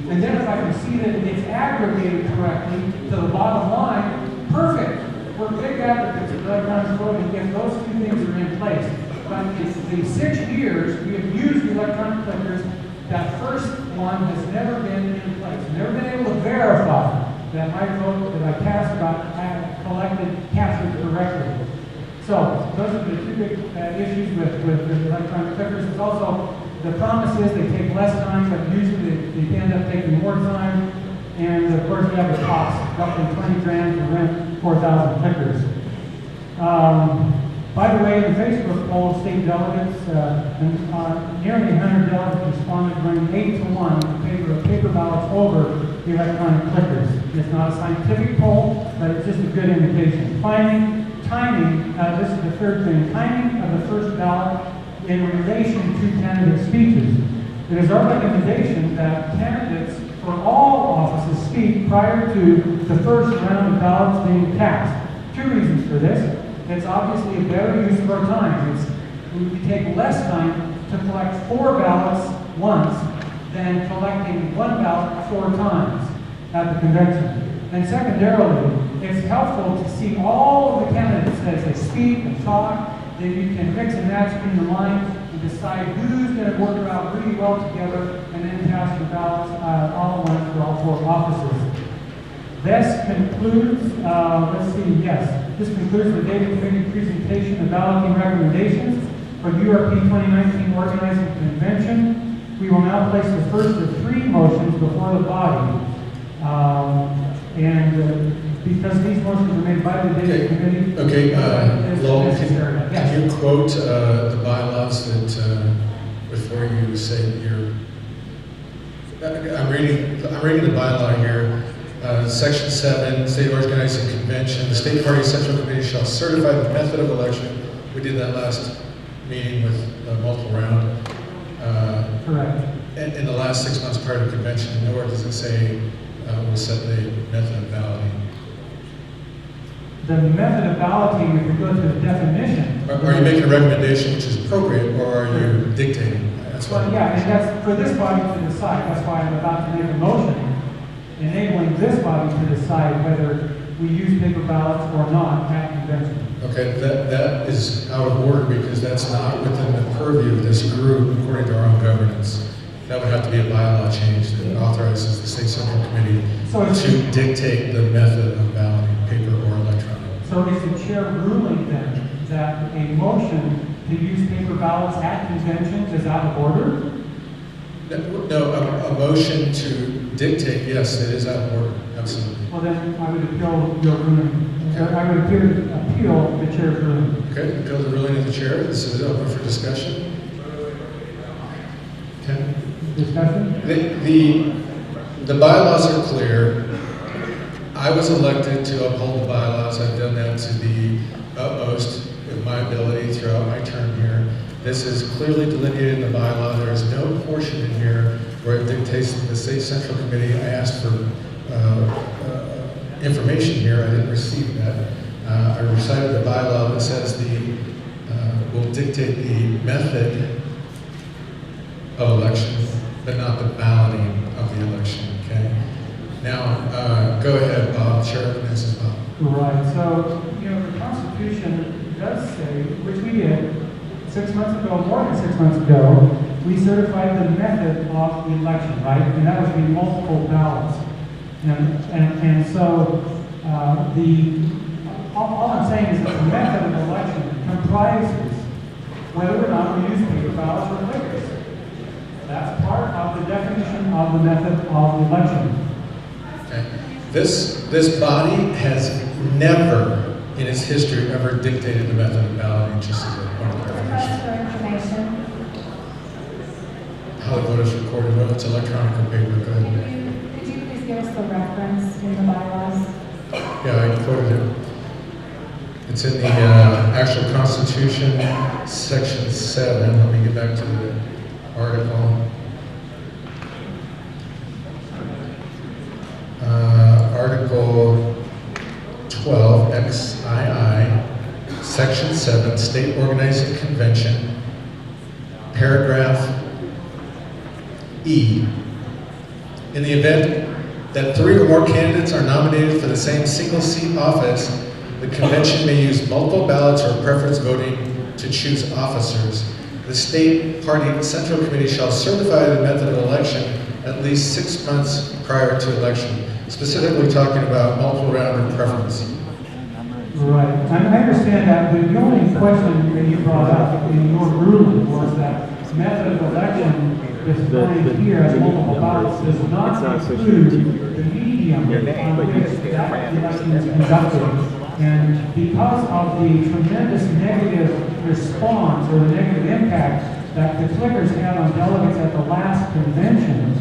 And then if I can see that it's aggregated correctly to the bottom line, perfect. We're big advocates of electronic voting if those two things are in place. But in the 6 years we have used electronic clickers, that first one has never been in place. Never been able to verify that my vote that I cast got collected, captured correctly. So those are the two big issues with the electronic clickers. It's also, the promise is they take less time, but usually they end up taking more time. And of course, we have the cost, roughly 20 grand to rent 4,000 clickers. By the way, the Facebook poll, state delegates, nearly 100 delegates responded, running 8-1 in favor of paper ballots over the electronic clickers. It's not a scientific poll, but it's just a good indication. Timing, this is the third thing, timing of the first ballot in relation to candidate speeches. It is our recommendation that candidates for all offices speak prior to the first round of ballots being cast. Two reasons for this. It's obviously a better use of our time. We take less time to collect 4 ballots once than collecting 1 ballot 4 times at the convention. And secondarily, it's helpful to see all of the candidates as they speak and talk. Then you can mix and match between the lines and decide who's going to work out really well together, and then cast the ballots all at once for all 4 offices. This concludes, this concludes the Data Committee presentation of balloting recommendations for URP 2019 Organizing Convention. We will now place the first of 3 motions before the body. Because these motions were made by the Data Committee. Okay, Lowell, can you quote the bylaws that before you say that you're? I'm reading the bylaw here. Section 7, State Organizing Convention. The State Party Central Committee shall certify the method of election. We did that last meeting with multiple round. Correct. In the last 6 months prior to convention, nowhere does it say we'll set the method of balloting. The method of balloting, if we go to the definition. Are you making a recommendation which is appropriate, or are you dictating? That's and that's for this body to decide. That's why I'm about to make a motion enabling this body to decide whether we use paper ballots or not at convention. Okay, that is out of order because that's not within the purview of this group according to our own governance. That would have to be a bylaw change that authorizes the State Central Committee to dictate the method of balloting, paper or electronic. So is the chair ruling then that a motion to use paper ballots at conventions is out of order? No, a motion to dictate, yes, it is out of order, absolutely. Well, then I would appeal your ruling. Okay. I would appeal the chair's ruling. Okay, appeal the ruling of the chair. This is open for discussion. Okay. Discussion? The bylaws are clear. I was elected to uphold the bylaws. I've done that to the utmost of my ability throughout my term here. This is clearly delineated in the bylaw. There is no portion in here where it dictates to the State Central Committee. I asked for information here. I didn't receive that. I recited the bylaw that says will dictate the method of election, but not the balloting of the election. Okay. Now, go ahead, Bob. Chair, this is Bob. Right. So, the Constitution does say, which we did 6 months ago, more than 6 months ago, we certified the method of the election, right? And that was the multiple ballots. And so all I'm saying is that the method of election comprises whether or not we use paper ballots or clickers. That's part of the definition of the method of election. Okay. This body has never in its history ever dictated the method of balloting, just as a point of clarification. How the vote is recorded, whether it's electronic or paper. Go ahead. Could you please give us the reference in the bylaws? Yeah, I quoted it. It's in the actual Constitution, Section 7. Let me get back to the article. Article 12, XII, Section 7, State Organizing Convention, paragraph E. In the event that 3 or more candidates are nominated for the same single-seat office, the convention may use multiple ballots or preference voting to choose officers. The State Party Central Committee shall certify the method of election at least 6 months prior to election, specifically talking about multiple round or preference. Right. I understand that, but the only question that you brought up in your ruling was that method of election defined here as multiple ballots does not include the medium on which that election is conducted. And because of the tremendous negative response or the negative impact that the clickers had on delegates at the last convention,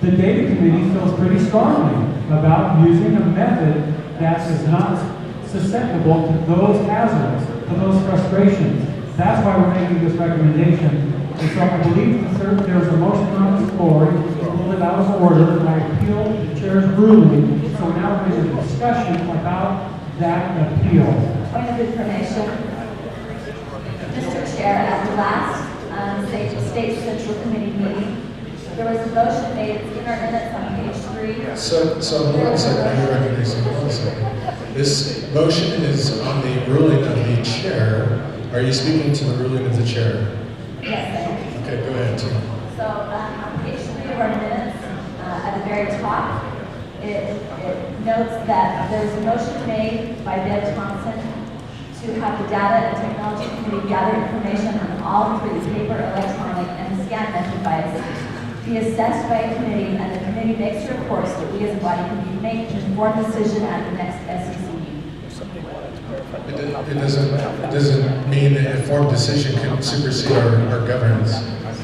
the data committee feels pretty strongly about using a method that is not susceptible to those hazards, to those frustrations. That's why we're making this recommendation. And so I believe there's a motion on the floor, pull it out of order, and I appeal the chair's ruling. So now there's a discussion about that appeal. Point of information. Mr. Chair, at the last State Central Committee meeting, there was a motion made, it's in our minutes on page 3. So hold on a second, I recognize you. Hold on a second. This motion is on the ruling of the chair. Are you speaking to the ruling of the chair? Yes, I am. Okay, go ahead, Tim. So on page 3 of our minutes, at the very top, it notes that there was a motion made by Ben Thompson to have the Data and Technology Committee gather information on all three, paper, electronic, and scan method biases, be assessed by a committee, and the committee makes reports that we as a body can make an informed decision at the next SEC meeting. It doesn't mean that informed decision can supersede our governance.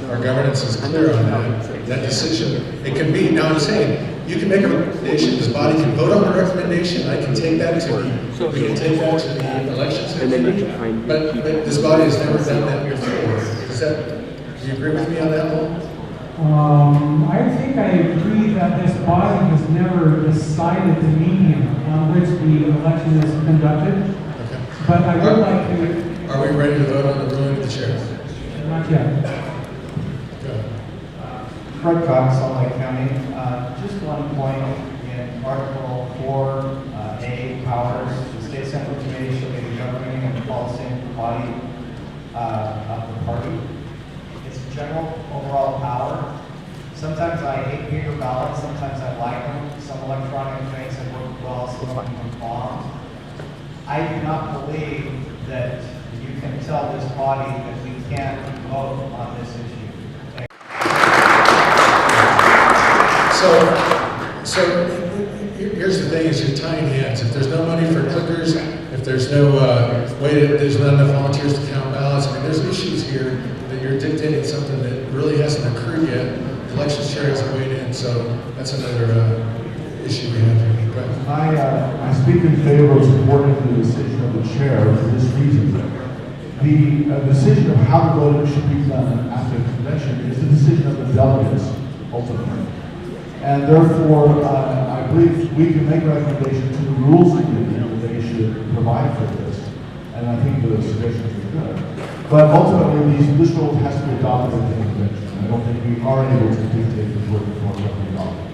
Our governance is clear on that. That decision, it can be, now I'm saying, you can make a recommendation, this body can vote on the recommendation, I can take that to, we can take that to the elections committee, but this body has never done that before. Do you agree with me on that one? I think I agree that this body has never decided the medium on which the election is conducted. Okay. But I would like to... Are we ready to vote on the ruling of the chair? Not yet. Go. Fred Cox, Salt Lake County. Just one point in Article 4A, powers, the State Central Committee shall be the governing and policing body of the party. It's general overall power. Sometimes I hate paper ballots, sometimes I like them. Some electronic things have worked well, some of them have bombed. I do not believe that you can tell this body that we can't vote on this issue. So here's the thing: is you're tying hands. If there's no money for clickers, if there's no there's not enough volunteers to count ballots. I mean, there's issues here that you're dictating something that really hasn't occurred yet. The elections chair hasn't weighed in, so that's another issue we have here. Go ahead. I speak in favor of supporting the decision of the chair for this reason. The decision of how the voting should be done after the convention is the decision of the delegates, ultimately. And therefore, I believe we can make a recommendation to the rules committee that they should provide for this. And I think the suggestions are good. But ultimately, this rule has to be adopted at the convention. I don't think we are able to dictate the vote before it's adopted.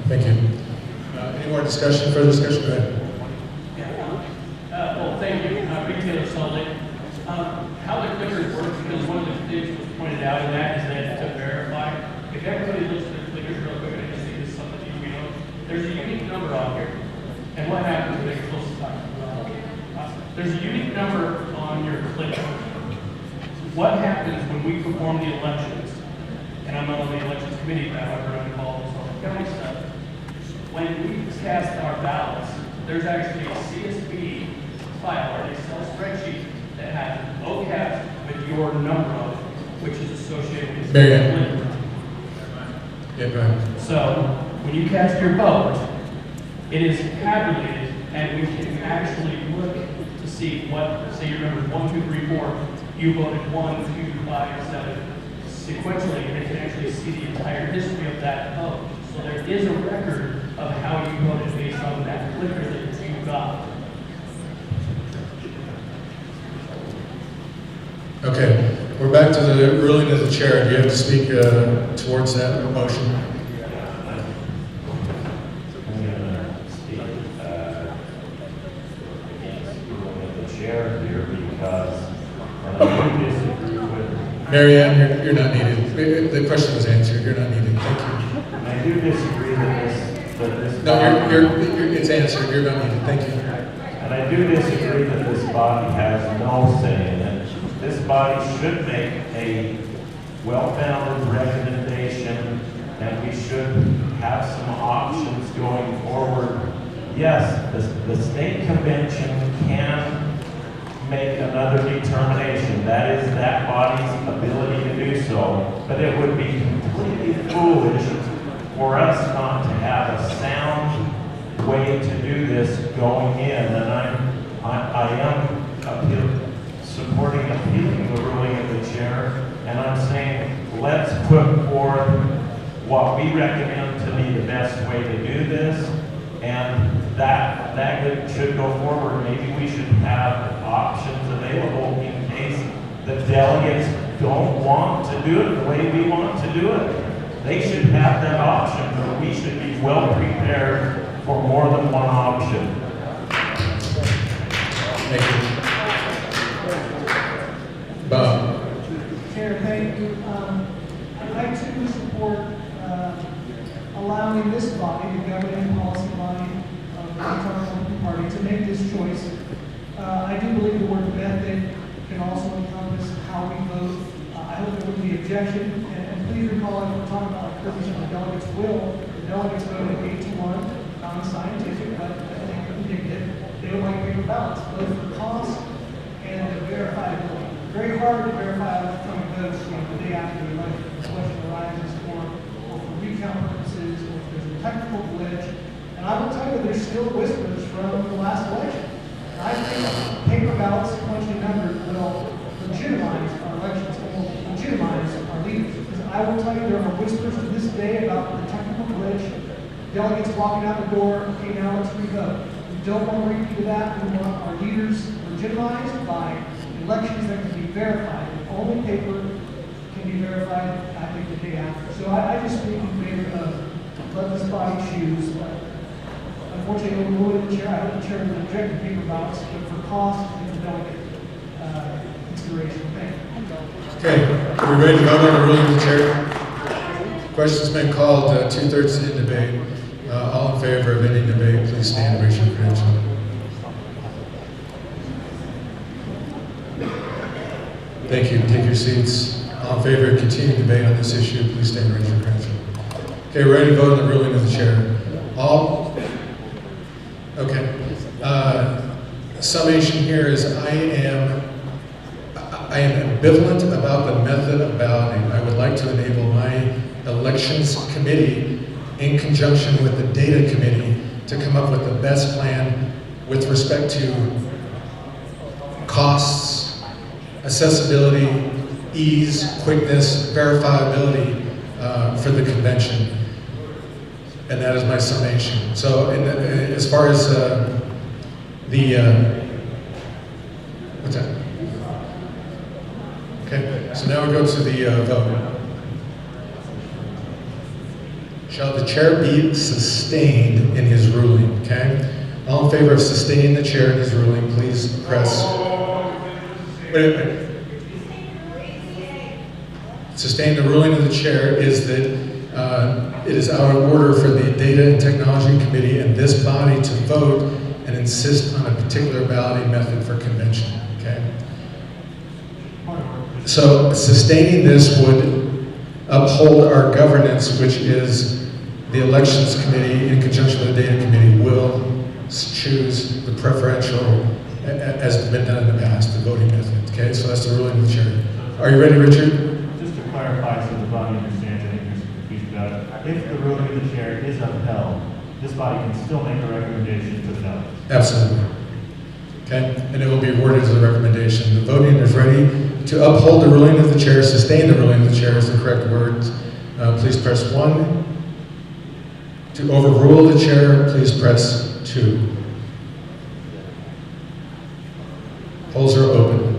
Thank you. Any more discussion? Further discussion? Go ahead. Well, thank you. Retailer Salt Lake. How the clickers work, because one of the things was pointed out in that is that to verify, if everybody looks at their clickers real quick, I just think this is something you know, there's a unique number on here. And what happens when they're close to time? There's a unique number on your clicker. What happens when we perform the elections? And I'm not on the elections committee, however, I'm involved in Salt Lake County stuff. When we cast our ballots, there's actually a CSV file or an Excel spreadsheet that has OCAPs with your number on it, which is associated with the link. Yeah, go ahead. So when you cast your vote, it is tabulated, and we can actually look to see what, say your number is 1, 2, 3, 4, you voted 1, 2, 5, 7, sequentially, and it can actually see the entire history of that vote. So there is a record of how you voted based on that clicker that you got. Okay, we're back to the ruling of the chair. Do you have to speak towards that motion? Mary Ann, you're not needed. The question was answered. You're not needed. Thank you. I do disagree that this No, it's answered. You're not needed. Thank you. And I do disagree that this body has no say in it. This body should make a well-founded recommendation, and we should have some options going forward. Yes, the state convention can make another determination. That is that body's ability to do so. But it would be completely foolish for us not to have a sound way to do this going in. And I am supporting appealing the ruling of the chair. And I'm saying, let's put forth what we recommend to be the best way to do this. And that should go forward. Maybe we should have options available in case the delegates don't want to do it the way we want to do it. They should have that option, but we should be well prepared for more than one option. Thank you. Bob. Chair, thank you. I'd like to support allowing this body, the governing policy body of the Republican Party, to make this choice. I do believe the word method can also encompass how we vote. I hope there wouldn't be objection. And please recall, if we're talking about purpose of the delegates' will, the delegates voted 8-1, non-scientific, but I think indicative. They don't like paper ballots, both for cost and the verifiability. Very hard to verify electronic votes the day after the election. The question arises for recount purposes, or if there's a technical glitch. And I will tell you, there's still whispers from the last election. And I think paper ballots sequentially numbered will legitimize our elections and will legitimize our leaders. Because I will tell you, there are whispers to this day about the technical glitch. Delegates walking out the door, okay, now let's revote. We don't want to repeat that. We want our leaders legitimized by elections that can be verified. Only paper can be verified, I think, the day after. So I just speak in favor of let this body choose. Unfortunately, we'll move the chair. I hope the chair will reject the paper ballots, but for cost and for delegate consideration. Thank you. Okay, are we ready to vote on the ruling of the chair? Question's been called, 2/3 in debate. All in favor of ending debate, please stand and raise your credential. Thank you. Take your seats. All in favor of continuing debate on this issue, please stand and raise your credential. Okay, we're ready to vote on the ruling of the chair. All? Okay. Summation here is I am ambivalent about the method of balloting. I would like to enable my elections committee in conjunction with the data committee to come up with the best plan with respect to costs, accessibility, ease, quickness, verifiability for the convention. And that is my summation. So as far as what's that? Okay, so now we go to the vote. Shall the chair be sustained in his ruling, okay? All in favor of sustaining the chair in his ruling, please press. Wait. Sustain the ruling of the chair is that it is out of order for the Data and Technology Committee and this body to vote and insist on a particular balloting method for convention, okay? So sustaining this would uphold our governance, which is the Elections Committee in conjunction with the Data Committee will choose the preferential, as has been done in the past, the voting method, okay? So that's the ruling of the chair. Are you ready, Richard? Just to clarify so the body understands, I think there's some confusion about it. If the ruling of the chair is upheld, this body can still make a recommendation to the delegates. Absolutely. Okay, and it will be worded as a recommendation. The voting is ready to uphold the ruling of the chair, sustain the ruling of the chair is the correct words. Please press 1. To overrule the chair, please press 2. Polls are open.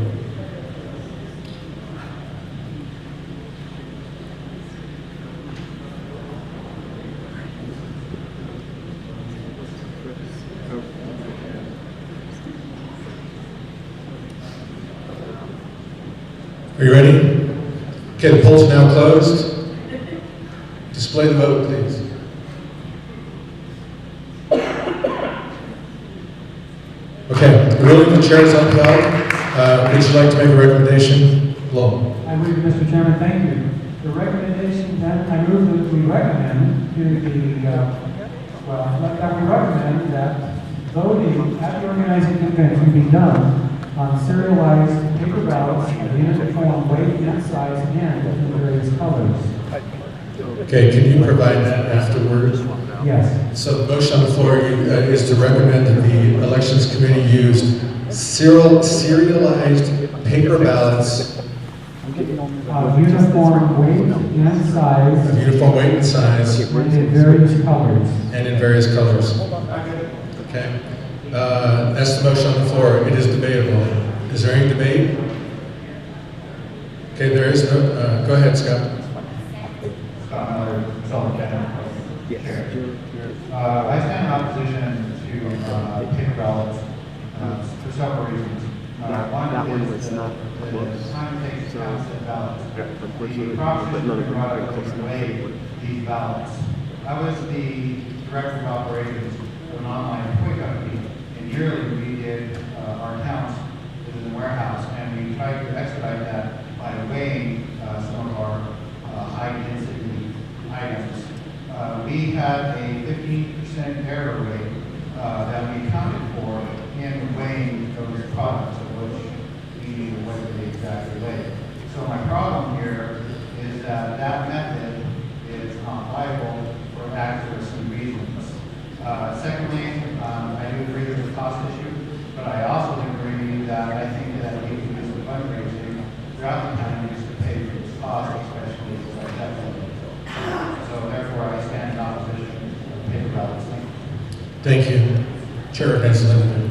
Are you ready? Okay, the polls are now closed. Display the vote, please. Okay, ruling the chair is upheld. Would you like to make a recommendation? Lowell. I move, Mr. Chairman, thank you. The recommendation, then, I move that we recommend to the, that we recommend that voting at the organizing convention be done on serialized paper ballots of uniform weight and size and in various colors. Okay, can you provide that afterwards? Yes. So the motion on the floor is to recommend that the elections committee use serialized paper ballots Of uniform weight and size. of uniform weight and size. And in various colors. And in various colors. Okay. That's the motion on the floor. It is debatable. Is there any debate? Okay, there is no. Go ahead, Scott. I stand in opposition to paper ballots for several reasons. One is the time it takes to cast the ballots. The proposition to weigh these ballots. I was the director of operations of an online toy company, and yearly we did our counts within the warehouse, and we tried to expedite that by weighing some of our high-density items. We had a 15% error rate that we accounted for in weighing those products, of which we need to weigh the exact weight. So my problem here is that that method is not viable for accuracy reasons. Secondly, I do agree with the cost issue, but I also agree that I think that we can use the fundraising throughout the county to pay for this cost, especially at that level. So therefore, I stand in opposition to paper ballots. Thank you. Chair Granstville.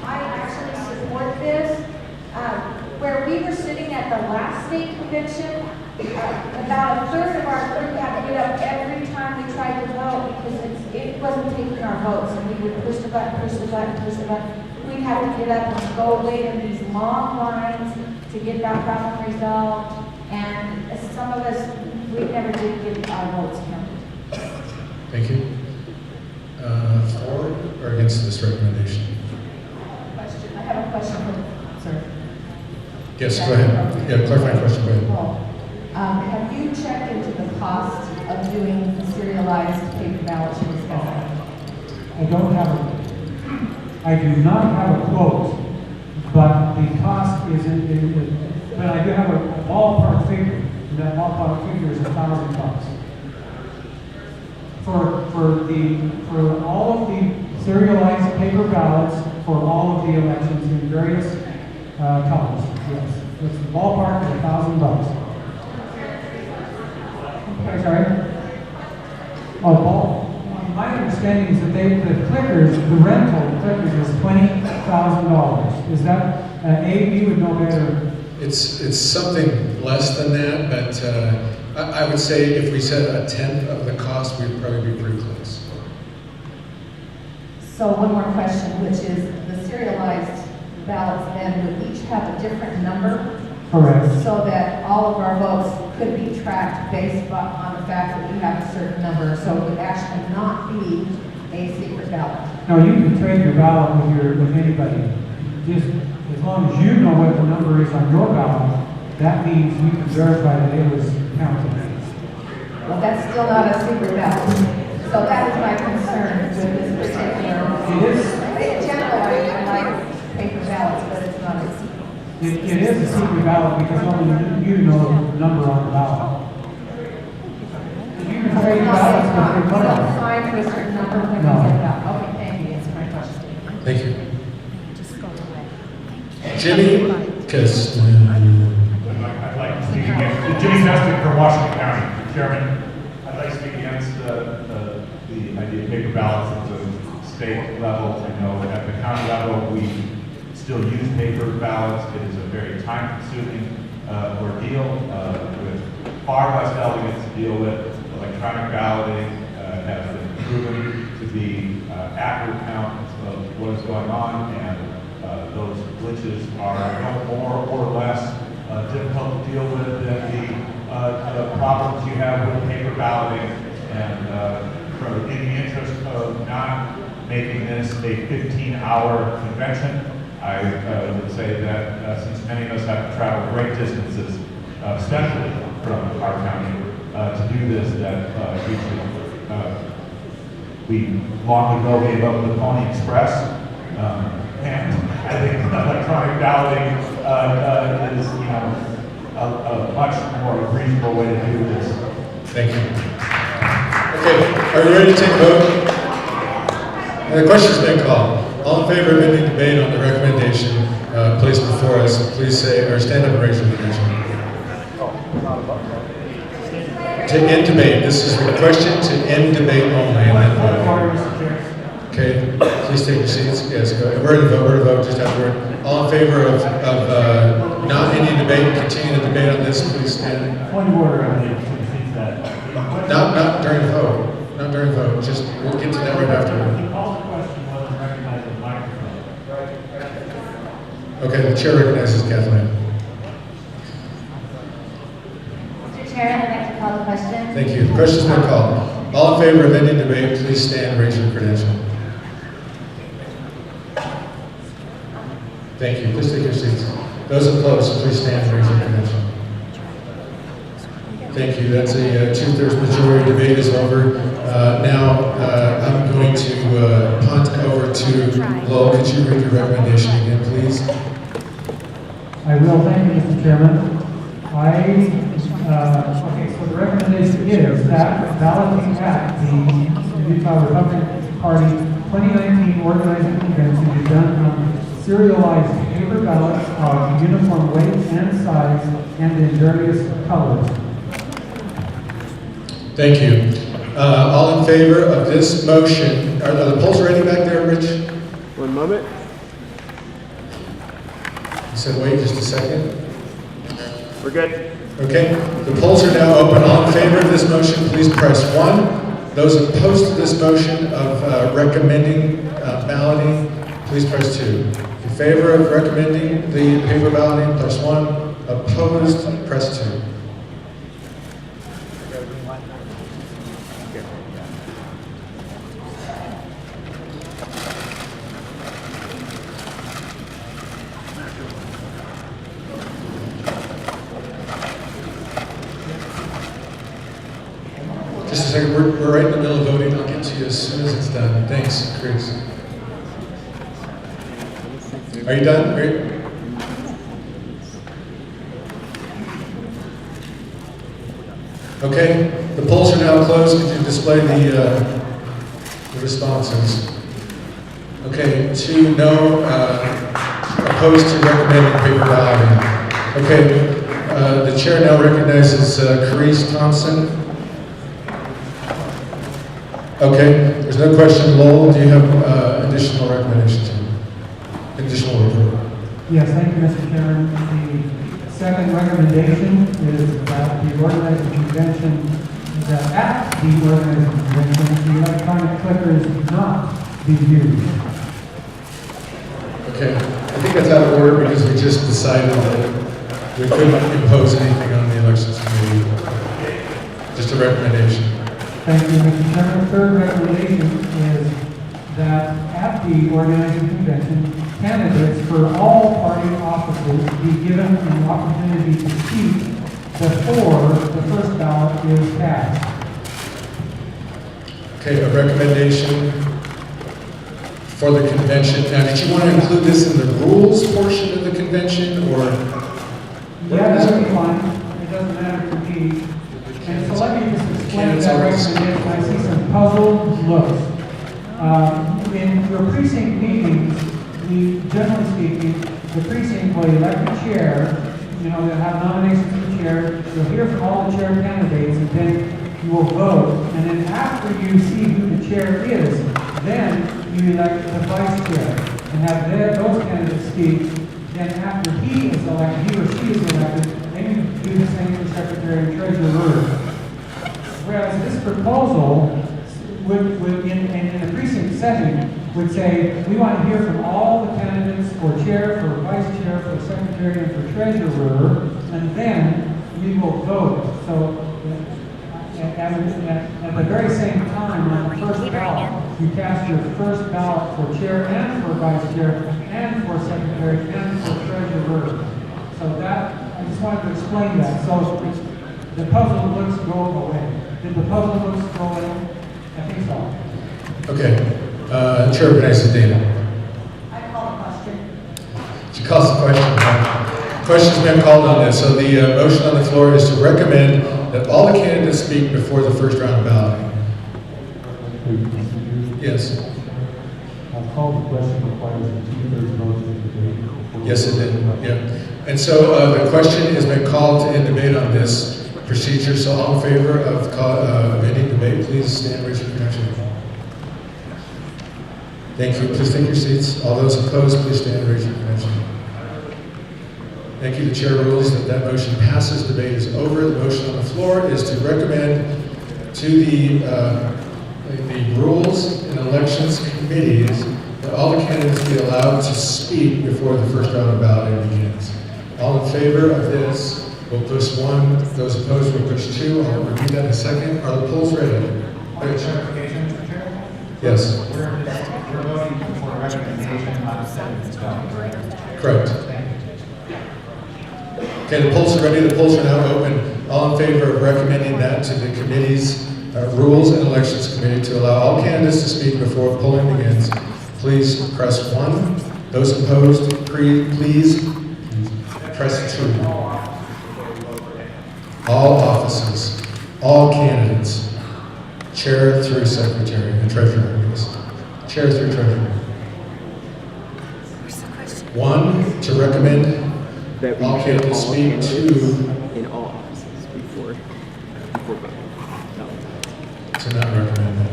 I actually support this. Where we were sitting at the last state convention, about a third of our group had to get up every time we tried to vote because it wasn't taking our votes, and we would push the button, push the button, push the button. We'd have to get up and go wait in these long lines to get that problem resolved, and some of us, we never did get our votes counted. Thank you. For or against this recommendation? I have a question for, sir. Yes, go ahead. Yeah, clarifying question, go ahead. Have you checked into the cost of doing the serialized paper ballots you're discussing? I do not have a quote, but the cost is but I do have a ballpark figure, and that ballpark figure is $1,000. For all of the serialized paper ballots for all of the elections in various colors, yes. It's the ballpark of $1,000. I'm sorry? My understanding is that the clickers, the rental clickers is $20,000. Is that, Abe, you would know better? It's something less than that, but I would say if we said a tenth of the cost, we'd probably be pretty close. So one more question, which is the serialized ballots then would each have a different number? Correct. So that all of our votes could be tracked based on the fact that we have a certain number, so it would actually not be a secret ballot. No, you can trade your ballot with anybody. Just as long as you know what the number is on your ballot, that means you can verify that it was counted. Well, that's still not a secret ballot. So that is my concern with this particular. It is. In general, I like paper ballots, but it's not a secret. It is a secret ballot because only you know the number on the ballot. You can trade ballots with your You don't buddy. sign for a certain number when you No. get it out. Okay, thank you, that's my question. Thank you. Jimmy Cust. I'd like to speak against, Jimmy Custon from Washington County, Chairman. I'd like to speak against the idea of paper ballots at the state level. I know at the county level, we still use paper ballots. It is a very time-consuming ordeal with far less elements to deal with. Electronic balloting has been proven to be accurate counts of what is going on, and those glitches are no more or less difficult to deal with than the problems you have with paper balloting. And in the interest of not making this a 15-hour convention. I would say that since many of us have to travel great distances, especially from our county, to do this, that we long ago gave up the Pony Express, and I think electronic balloting is, a much more reasonable way to do this. Thank you. Okay, are you ready to take a vote? The question's been called. All in favor of ending debate on the recommendation placed before us, please say, or stand up and raise your hand. To end debate. This is a question to end debate only. Okay, please take your seats. Yes, go ahead. We're to vote just afterward. All in favor of not ending debate, continue the debate on this, please stand. Point of order, I think, Not during the vote. Not during the vote. Just, we'll get to that right after. He called the question, wasn't recognized with the microphone. Okay, the chair recognizes Kathleen. Mr. Chair, I'd like to call the question. Thank you. The question's been called. All in favor of ending debate, please stand and raise your credential. Thank you. Please take your seats. Those opposed, please stand and raise your credential. Thank you. That's a two-thirds majority. Debate is over. Now I'm going to punt over to Lowell. Could you read your recommendation again, please? I will. Thank you, Mr. Chairman. Okay, so the recommendation is that balloting at the Utah Republican Party 2019 organizing convention be done on serialized paper ballots of uniform weight and size and in various colors. Thank you. All in favor of this motion? Are the polls ready back there, Rich? One moment. You said wait just a second. We're good. Okay. The polls are now open. All in favor of this motion, please press 1. Those opposed to this motion of recommending balloting, please press 2. In favor of recommending the paper balloting, press 1. Opposed, press 2. Just a second, we're right in the middle of voting. I'll get to you as soon as it's done. Thanks, Chris. Are you done? Great. Okay, the polls are now closed. Could you display the responses? Okay, 2 no, opposed to recommending paper balloting. Okay, the chair now recognizes Carice Thompson. Okay, there's no question. Lowell, do you have additional recommendations? Additional report? Yes, thank you, Mr. Chairman. The second recommendation is that the organizing convention, that at the organizing convention, the electronic clickers not be used. Okay, I think that's out of order because we just decided that we couldn't impose anything on the elections committee. Just a recommendation. Thank you, Mr. Chairman. The third recommendation is that at the organizing convention, candidates for all party offices be given an opportunity to speak before the first ballot is cast. Okay, a recommendation for the convention. Now, did you want to include this in the rules portion of the convention, or? Yeah, that would be fine. It doesn't matter to me. And so let me just explain that recommendation. I see some puzzled looks. In your precinct meetings, generally speaking, the precinct will elect a chair, they'll have nominations for the chair, you'll hear from all the chair candidates, and then you will vote. And then after you see who the chair is, then you elect the vice chair and have those candidates speak. Then after he is elected, he or she is elected, then you do the same for secretary and treasurer. Whereas this proposal would in a precinct setting, would say, we want to hear from all the candidates for chair, for vice chair, for secretary, and for treasurer, and then we will vote. So, at the very same time, on the first ballot, you cast your first ballot for chair and for vice chair and for secretary and for treasurer. So that, I just wanted to explain that. So the puzzle looks go away. Did the puzzle looks go away? I think so. Okay. Chair recognizes Dana. I call the question. She calls the question. Question's been called on this. So the motion on the floor is to recommend that all the candidates speak before the first round of balloting. Yes. I'll call the question requires a 2/3 vote to debate. Yes, it did. Yeah. And so the question has been called to end debate on this procedure. So all in favor of ending debate, please stand and raise your hand. Thank you. Please take your seats. All those opposed, please stand and raise your hand. Thank you. The chair rules that that motion passes. Debate is over. The motion on the floor is to recommend to the Rules and Elections Committees that all the candidates be allowed to speak before the first round of balloting begins. All in favor of this will push 1. Those opposed will push 2. I'll repeat that in a second. Are the polls ready? Clarification, Mr. Chair? Yes. We're voting for a recommendation on setting the stone, correct? Correct. Okay, the polls are ready. The polls are now open. All in favor of recommending that to the committee's Rules and Elections Committee to allow all candidates to speak before polling begins, please press 1. Those opposed, please press 2. All offices, all candidates, chair through secretary and treasurer, please. Chair through treasurer. 1, to recommend that we all candidates speak to in all offices before voting. No. To not recommend that.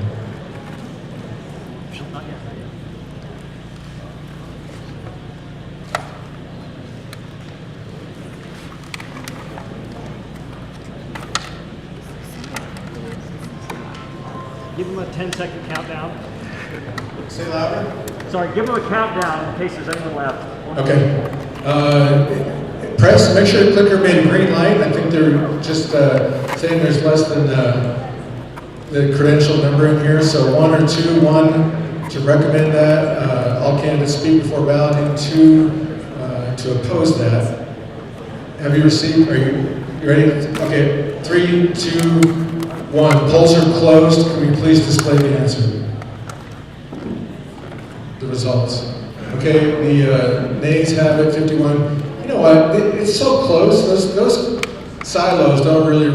Give them a 10-second countdown. Say louder. Sorry, give them a countdown in case there's anyone left. Okay. Press, make sure the clicker made a green light. I think they're just saying there's less than the credential number in here. So 1 or 2, 1 to recommend that. All candidates speak before balloting. 2 to oppose that. Have you received, are you ready? Okay, 3, 2, 1. Polls are closed. Can we please display the answer? The results. Okay, the nays have it, 51. You know what? It's so close. Those silos don't really.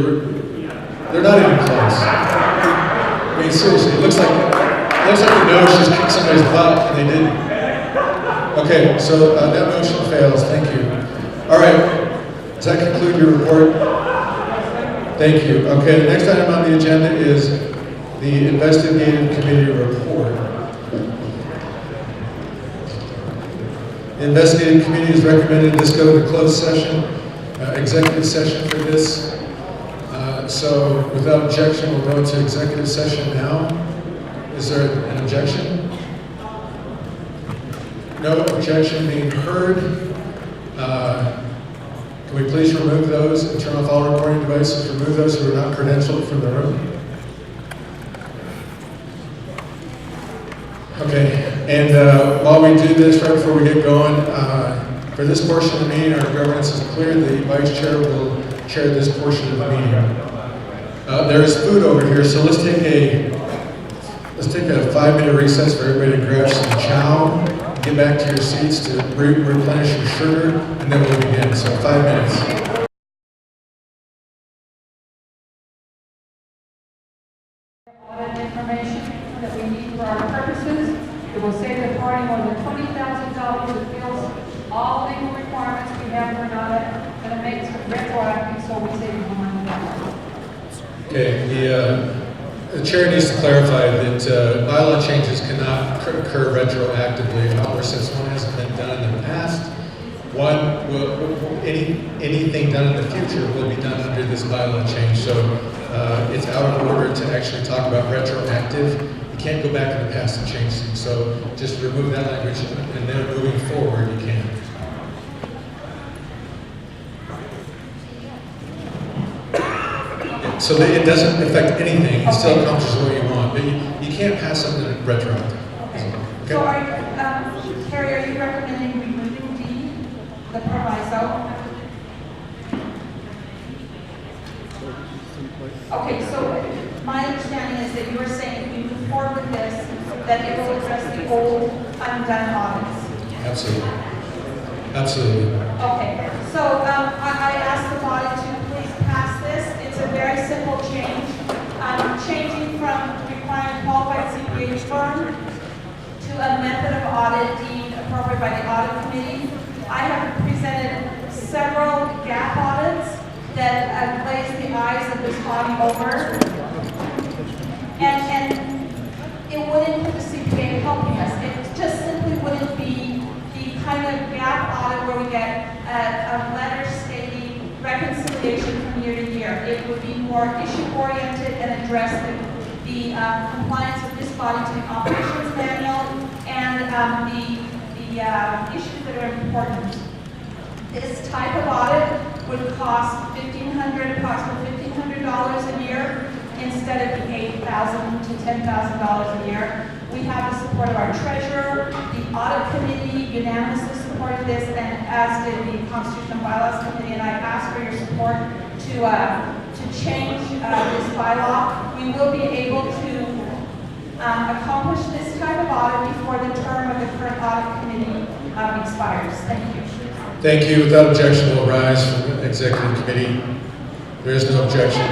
They're not even close. I mean, seriously, it looks like the nose just kicked somebody's butt, and they didn't. Okay, so that motion fails. Thank you. All right. Does that conclude your report? Thank you. Okay, the next item on the agenda is the investigative committee report. The investigative committee has recommended this go to closed session, executive session for this. So without objection, we'll go into executive session now. Is there an objection? No objection being heard. Can we please remove those and turn off all recording devices? Remove those who are not credentialed from the room. Okay, and while we do this, right before we get going, for this portion of the meeting, our governance is clear. The vice chair will chair this portion of the meeting. There is food over here, so let's take a 5-minute recess for everybody to grab some chow, get back to your seats to replenish your sugar, and then we'll begin. So 5 minutes. Audit information that we need for our purposes. It will save the party more than $20,000. It fills all legal requirements we have for an audit, and it makes it retroactive, so we save money that way. Okay, the chair needs to clarify that bylaw changes cannot occur retroactively. However, since one hasn't been done in the past, anything done in the future will be done under this bylaw change. So it's out of order to actually talk about retroactive. You can't go back in the past and change things. So just remove that language, and then moving forward, you can. So that it doesn't affect anything, it still accomplishes what you want, but you can't pass something retroactive. So are you, Carrie, are you recommending removing D, the proviso? Okay, so my understanding is that you were saying if we move forward with this, that it will address the old undone audits. Absolutely. Absolutely. Okay, so I asked the body to please pass this. It's a very simple change. Changing from requiring qualified CPA firm to a method of audit deemed appropriate by the audit committee. I have presented several gap audits that glaze the eyes of this body over. And it wouldn't put the CPA helping us. It just simply wouldn't be the kind of gap audit where we get a letter stating reconciliation from year to year. It would be more issue-oriented and address the compliance of this body to the operations manual and the issues that are important. This type of audit would cost approximately $1,500 a year instead of the $8,000 to $10,000 a year. We have the support of our treasurer, the audit committee unanimously supported this, and as did the Constitutional Bylaws Committee, and I ask for your support to change this bylaw. We will be able to accomplish this type of audit before the term of the current audit committee expires. Thank you. Thank you. Without objection, will rise from the executive committee. There is no objection.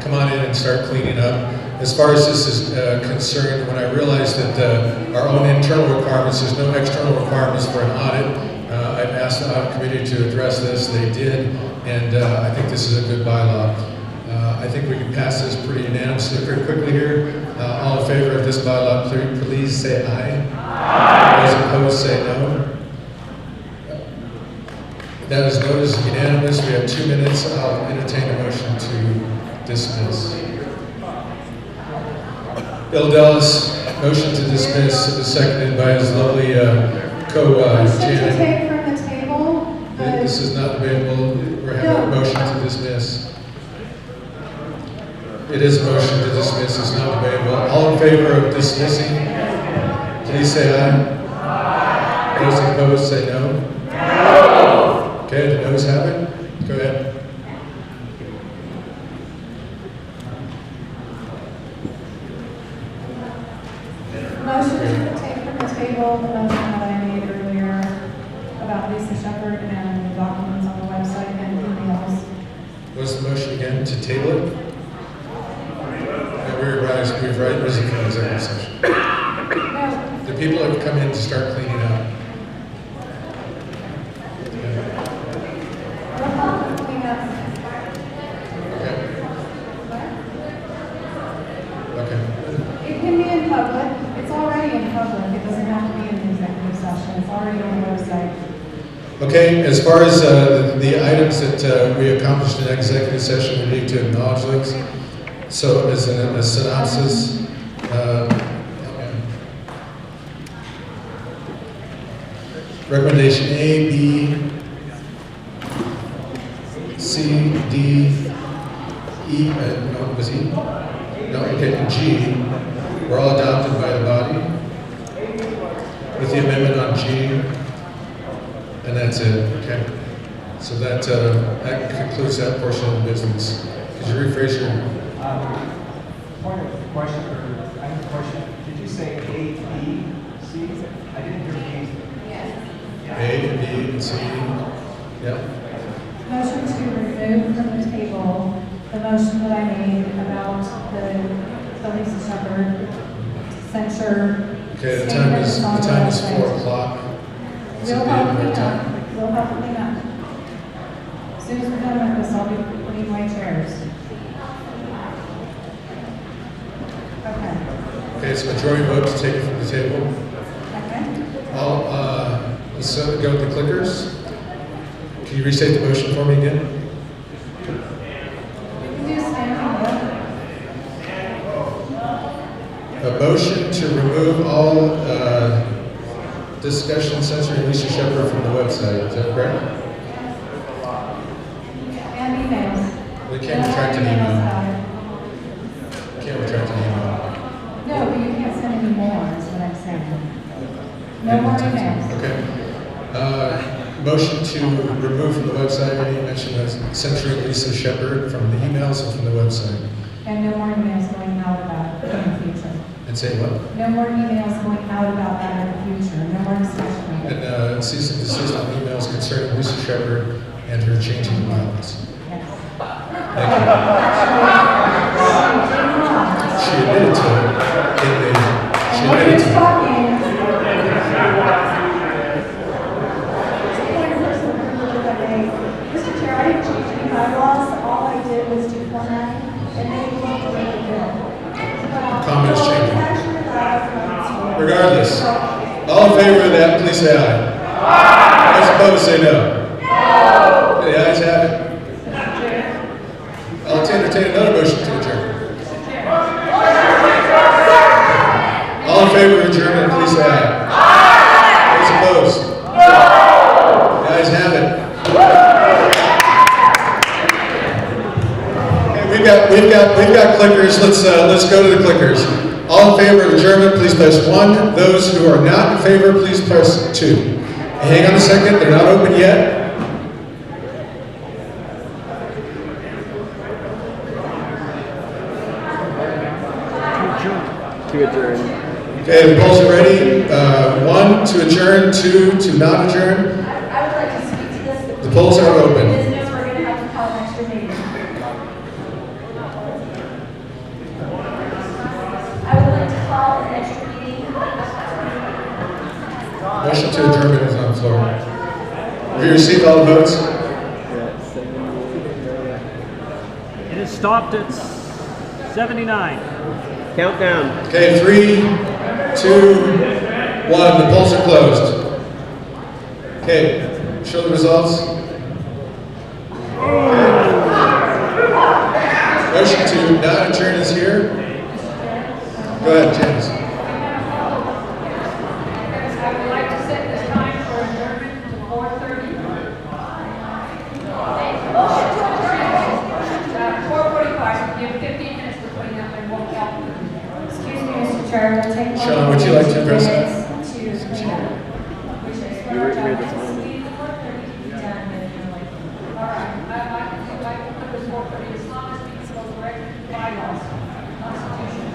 Come on in and start cleaning up. As far as this is concerned, when I realized that our own internal requirements, there's no external requirements for an audit, I've asked the audit committee to address this. They did, and I think this is a good bylaw. I think we can pass this pretty unanimously, pretty quickly here. All in favor of this bylaw, please say aye. Aye. Those opposed, say no. That is noted as unanimous. We have 2 minutes. I'll entertain a motion to dismiss. Bill Dallas, motion to dismiss, is seconded by his lovely Motion to Janet. take from the table. This is not available. We're having a motion to dismiss. It is a motion to dismiss. It's not available. All in favor of dismissing, please say aye. Those opposed, say no. No. Okay, the noes have it. Go ahead. Motion to take from the table the motion that I made earlier about Lisa Shepherd and the documents on the website and emails. What's the motion again? To table it? We've risen from executive session. No. The people have come in to start cleaning up. It can be in public. It's already in public. It doesn't have to be in the executive session. It's already on the website. Okay, as far as the items that we accomplished in executive session, we need to acknowledge those. So as a synopsis, recommendation A, B, C, D, E, no, was E? No, okay, and G were all adopted by the body with the amendment on G, and that's it, okay? So that concludes that portion of the business. Could you rephrase your... Point of question, or I have a question. Did you say A, B, C? I didn't hear B. Yes. A, B, and C. Yep. Motion to remove from the table the motion that I made about the Lisa Shepherd censure. Okay, the time is 4 o'clock. We'll help clean up. We'll help clean up. As soon as we're done with this, I'll be putting my chairs. Okay, it's a majority vote to take it from the table. Okay. Let's go with the clickers. Can you restate the motion for me again? A motion to remove all discussion censoring Lisa Shepherd from the website. Is that correct? And emails. We can't retract an email. No more emails. Okay. Motion to remove from the website any mention of Century Lisa Shepherd from the emails and from the website. And no more emails going out about it in the future. And say what? No more emails going out about that in the future. No more discussion. And cease and desist on emails concerning Lisa Shepherd and her changing the bylaws. Thank you. She admitted to it. She admitted to it. Mr. Chair, I didn't change any bylaws. All I did was do formatting and then look at the bill. Comments changing. Regardless, all in favor of that, please say aye. Aye. Those opposed, say no. No. The ayes have it. I'll entertain another motion to adjourn. All in favor of adjournment, please say aye. Aye. Those opposed? No. The ayes have it. Okay, we've got clickers. Let's go to the clickers. All in favor of adjournment, please press 1. Those who are not in favor, please press 2. Hang on a second, they're not open yet. To adjourn. Okay, the polls are ready. 1 to adjourn, 2 to not adjourn. I would like to speak to this. The polls are open. Business, we're going to have to call an extra meeting. I would like to call an extra meeting. Motion to adjournment is on the floor. Have you received all the votes? It is stopped at 79. Countdown. Okay, 3, 2, 1. The polls are closed. Okay, show the results. Motion to not adjourn is here. Go ahead, James. I would like to set this time for adjournment to 4:30. 4:45, give 15 minutes between them and we'll help. Excuse me, Mr. Chair, we'll take Sean, would you like to address that? to clean up. Which is You were here this done. morning. All right, I can put this 4:30 as long as we go correct bylaws, constitution.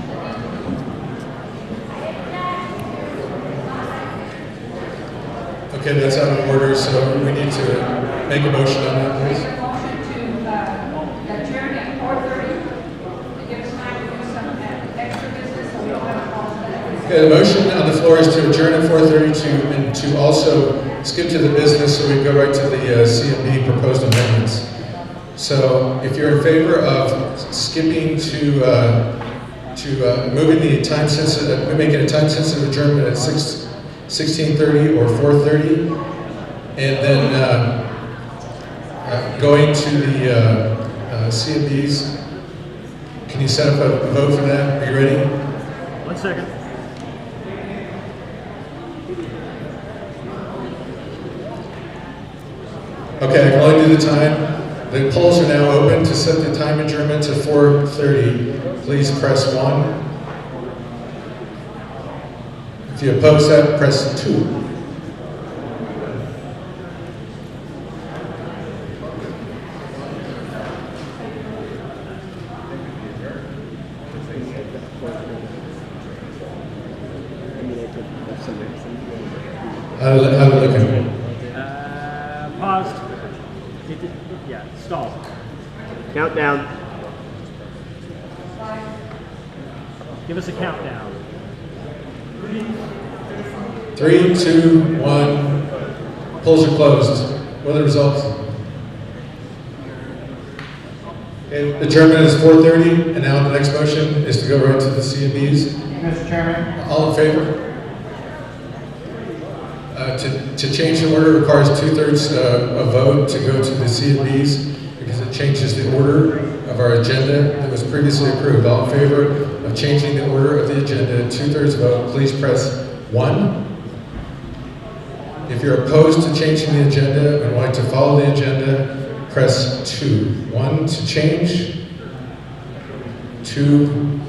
Okay, that's out of order, so we need to make a motion on that, please. Motion to adjourn at 4:30 to give us time to do some extra business so we don't have to call it. Okay, the motion on the floor is to adjourn at 4:30 and to also skip to the business so we go right to the CMB proposed amendments. So if you're in favor of skipping to moving the time sensitive, making a time sensitive adjournment at 16:30 or 4:30, and then going to the CMBs, can you set up a vote for that? Are you ready? 1 second. Okay, I can only do the time. The polls are now open. To set the time adjournment to 4:30, please press 1. If you oppose that, press 2. How did it look? Paused. Yeah, stalled. Countdown. Give us a countdown. 3, 2, 1. Polls are closed. What are the results? Okay, adjournment is 4:30, and now the next motion is to go right to the CMBs. Mr. Chairman? All in favor? To change the order requires 2/3 a vote to go to the CMBs because it changes the order of our agenda that was previously approved. All in favor of changing the order of the agenda, 2/3 vote, please press 1. If you're opposed to changing the agenda and want to follow the agenda, press 2. 1 to change, 2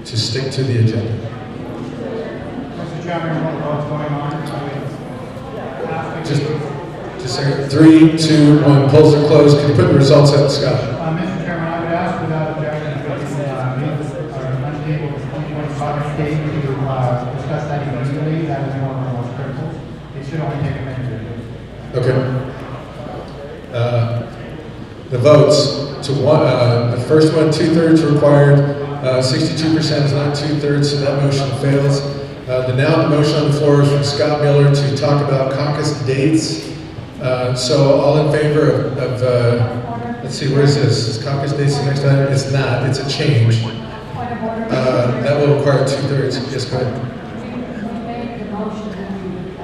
to stick to the agenda. Mr. Chairman, while the vote's going on, Just a second. 3, 2, 1. Polls are closed. Can you put the results up, Scott? Mr. Chairman, I would ask without objection that the unable 2025 date to discuss that immediately. That is one of our most critical. It should only take a minute. Okay. The votes to one, the first one, 2/3 required. 62% is not 2/3, so that motion fails. The motion on the floor is from Scott Miller to talk about caucus dates. So all in favor of let's see, where is this? Is caucus dates the next item? It's not. It's a change. That will require 2/3. Yes, go ahead. We made the motion that we would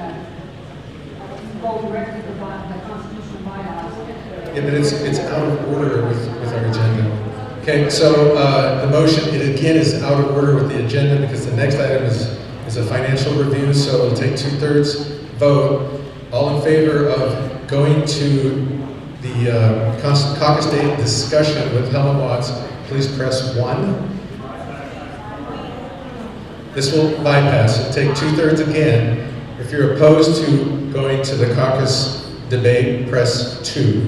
go directly to the constitutional bylaws. Yeah, but it's out of order with our agenda. Okay, so the motion, it again is out of order with the agenda because the next item is a financial review, so it'll take 2/3 vote. All in favor of going to the caucus date discussion with Helen Watts, please press 1. This will bypass. It'll take 2/3 again. If you're opposed to going to the caucus debate, press 2.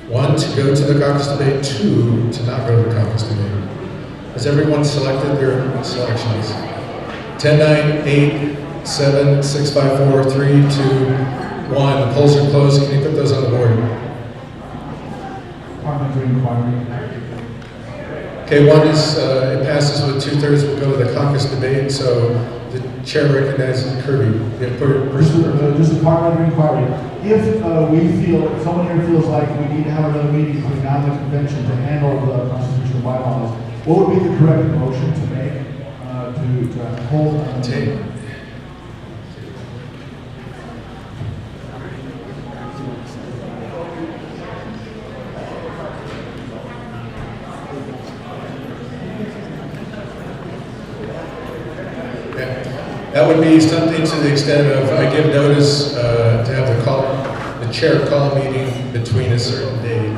1 to go to the caucus debate, 2 to not go to the caucus debate. Has everyone selected their selections? 10, 9, 8, 7, 6, 5, 4, 3, 2, 1. The polls are closed. Can you put those on the board? Parliamentary inquiry. Okay, one is, it passes with 2/3. We'll go to the caucus debate. So the chair recognizes Kirby. Yeah, Just a parliamentary inquiry. If if someone here feels like we need to have another meeting between now and the convention to handle the constitutional bylaws, what would be the correct motion to make to hold? That would be something to the extent of I give notice to have the chair call a meeting between a certain date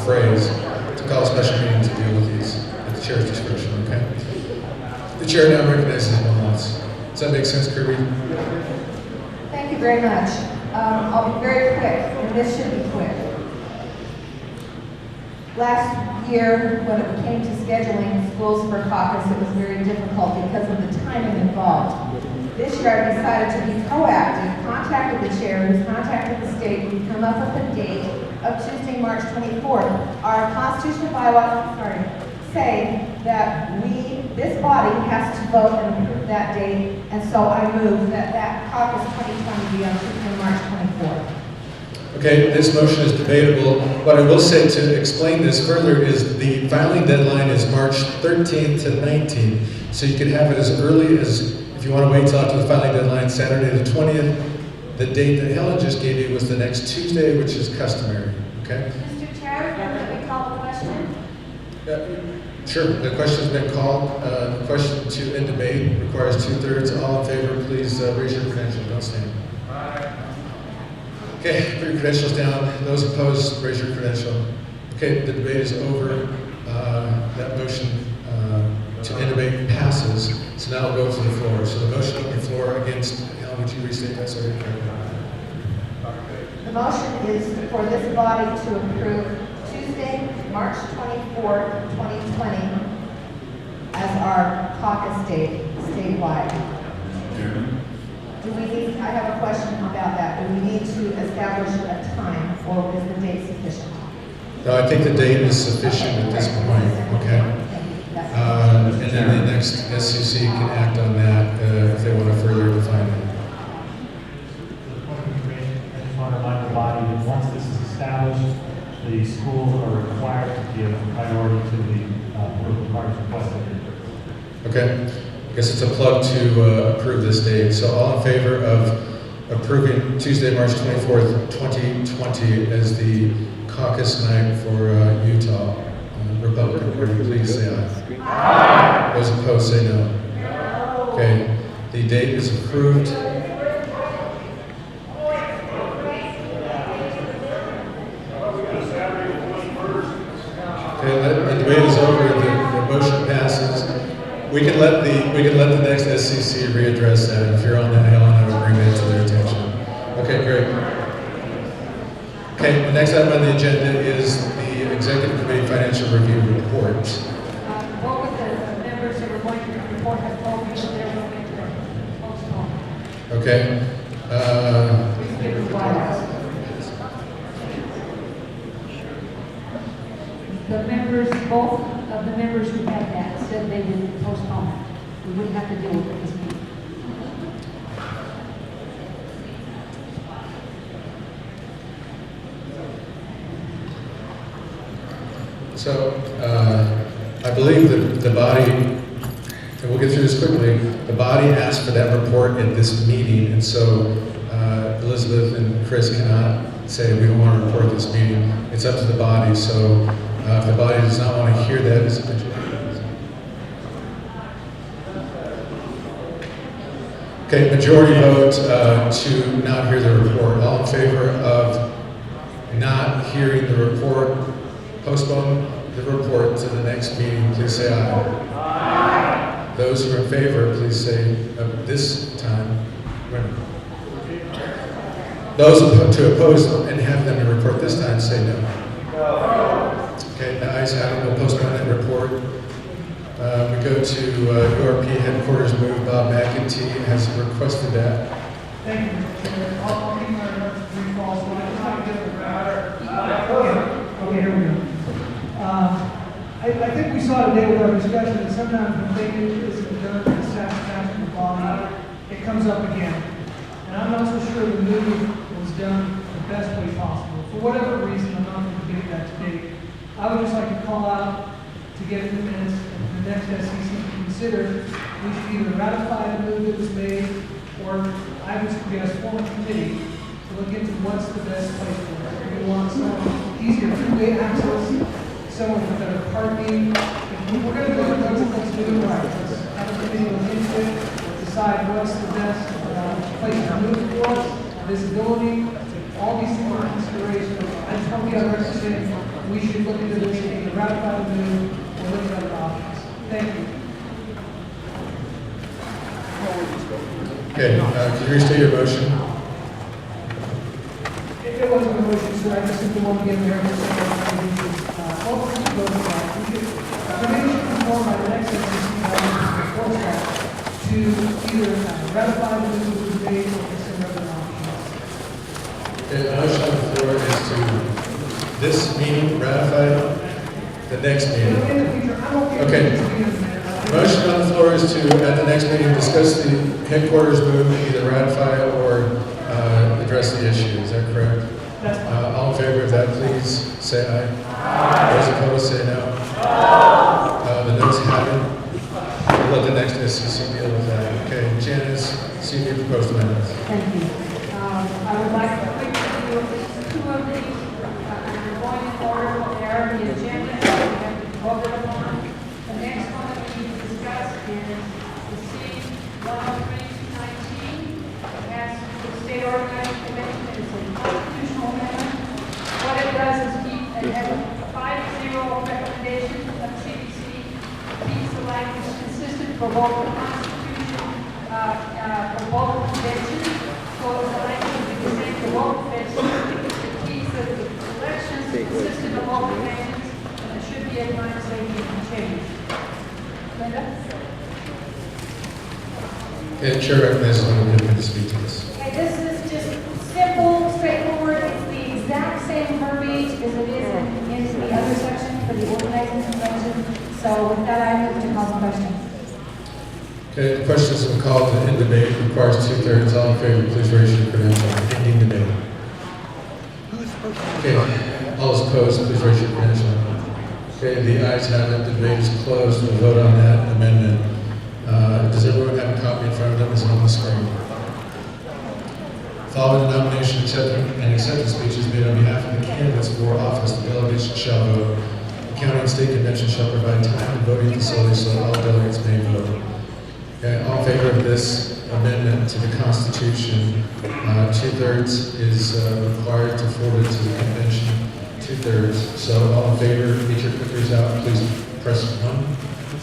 phrase to call a special meeting to deal with these at the chair's discretion. Okay. The chair now recognizes one else. Does that make sense, Kirby? Thank you very much. I'll be very quick, and this should be quick. Last year, when it came to scheduling schools for caucus, it was very difficult because of the timing involved. This year, I decided to be proactive, contacted the chair, who's contacted the state, we come up with a date of Tuesday, March 24th. Our constitutional bylaws, say that this body has to vote and approve that date, and so I move that caucus 2020 be on Tuesday, March 24th. Okay, this motion is debatable. What I will say to explain this further is the filing deadline is March 13th to 19th. So you can have it as early as, if you want to wait till after the filing deadline, Saturday the 20th. The date that Helen just gave you was the next Tuesday, which is customary, okay? Mr. Chair, can we call the question? Sure, the question's been called. The question to end debate requires 2/3. All in favor, please raise your credential. Don't stand. Okay, put your credentials down. Those opposed, raise your credential. Okay, the debate is over. That motion to end debate passes. So now we'll go to the floor. So the motion on the floor against, Helen, would you restate that? Sorry. The motion is for this body to approve Tuesday, March 24th, 2020 as our caucus date statewide. I have a question about that. Do we need to establish a time, or is the date sufficient? No, I think the date is sufficient at this point, okay? And then the next SCC can act on that if they want to further define it. I just want to remind the body that once this is established, the schools are required to give priority to the political parties requested. Okay. I guess it's a plug to approve this date. So all in favor of approving Tuesday, March 24th, 2020 as the caucus night for Utah Republican Party, please say aye. Aye. Those opposed say no. Okay. The date is approved. Okay, the debate is over. The motion passes. We can let the next SCC readdress that. If you're on that, Helen, I would bring that to their attention. Okay, great. Okay, the next item on the agenda is the Executive Committee Financial Review Report. What with the members that were going to report have told me that they're going to postpone. Okay. The members, both of the members who had that said they would postpone it. We wouldn't have to deal with it this meeting. So, I believe that the body, and we'll get through this quickly, the body asked for that report at this meeting, and so Elizabeth and Chris cannot say we don't want to report this meeting. It's up to the body, so if the body does not want to hear that, is it? Okay, majority vote to not hear the report. All in favor of not hearing the report, postpone the report to the next meeting, please say aye. Aye. Those who are in favor, please say this time. Those to oppose and have them to report this time, say no. Okay, the ayes have it. We'll postpone that report. We go to URP headquarters move. Bob McEntee has requested that. Thank you, Mr. Chair. I'll keep my remarks brief also. I just want to get the matter. Okay, here we go. I think we saw today with our discussion that sometimes when thinking isn't done to the satisfaction of the body, it comes up again. And I'm not so sure the move was done the best way possible. For whatever reason, I'm not going to debate that today. I would just like to call out to get in the minutes and for the next SEC to consider, we should either ratify the move that was made, or I would suggest form a committee to look into what's the best place for us. Do we want some easier two-way access, someone with better parking? If we're going to do it, let's do it right. Let's have a committee look into it, decide what's the best place to move for us, visibility, all these things are considerations. I just want to be on record saying we should look into this, either ratify the move or look at other options. Thank you. Okay, can you restate your motion? It wasn't a motion, sir. I just simply want to get there. Hopefully, go to that. The committee should conform by the next SEC to either ratify the move that was made or consider other options. Okay, the motion on the floor is to this meeting ratify the next meeting. Okay. The motion on the floor is to, at the next meeting, discuss the headquarters move, either ratify or address the issue. Is that correct? All in favor of that, please say aye. Aye. Those opposed, say no. The noes have it. We'll let the next SEC deal with that. Okay, Janice, senior proposed amendments. Thank you. I would like to quickly do two of these. I'm going in order. They are the agenda that we have to vote upon. The next one that we need to discuss is the C-103-219. It has the state organizing convention. It's a constitutional amendment. What it does is it has a 5-0 recommendation of CBC. Keeps the language consistent for both the Constitution, for both conventions. So the language will be the same for both conventions. It keeps the elections consistent of both conventions, and there should be a time saving change. Linda? Okay, Chair recognizes Linda Pittman to speak to this. Okay, this is just simple, straightforward. It's the exact same verbiage as it is in the other section for the organizing convention. So with that, I move to call the question. Okay, the question has been called in debate. Requires 2/3. All in favor, please raise your credential. Ending debate. Okay, all is opposed, please raise your credential. Okay, the ayes have it. The debate is closed. We'll vote on that amendment. Does everyone have a copy in front of them? Is it on the screen? Following the nomination and acceptance speeches made on behalf of the candidates for office, the delegates shall vote. The county and state convention shall provide time and voting facilities so all delegates may vote. Okay, all in favor of this amendment to the Constitution, 2/3 is required to forward it to the convention. 2/3. So all in favor, get your clickers out. Please press 1.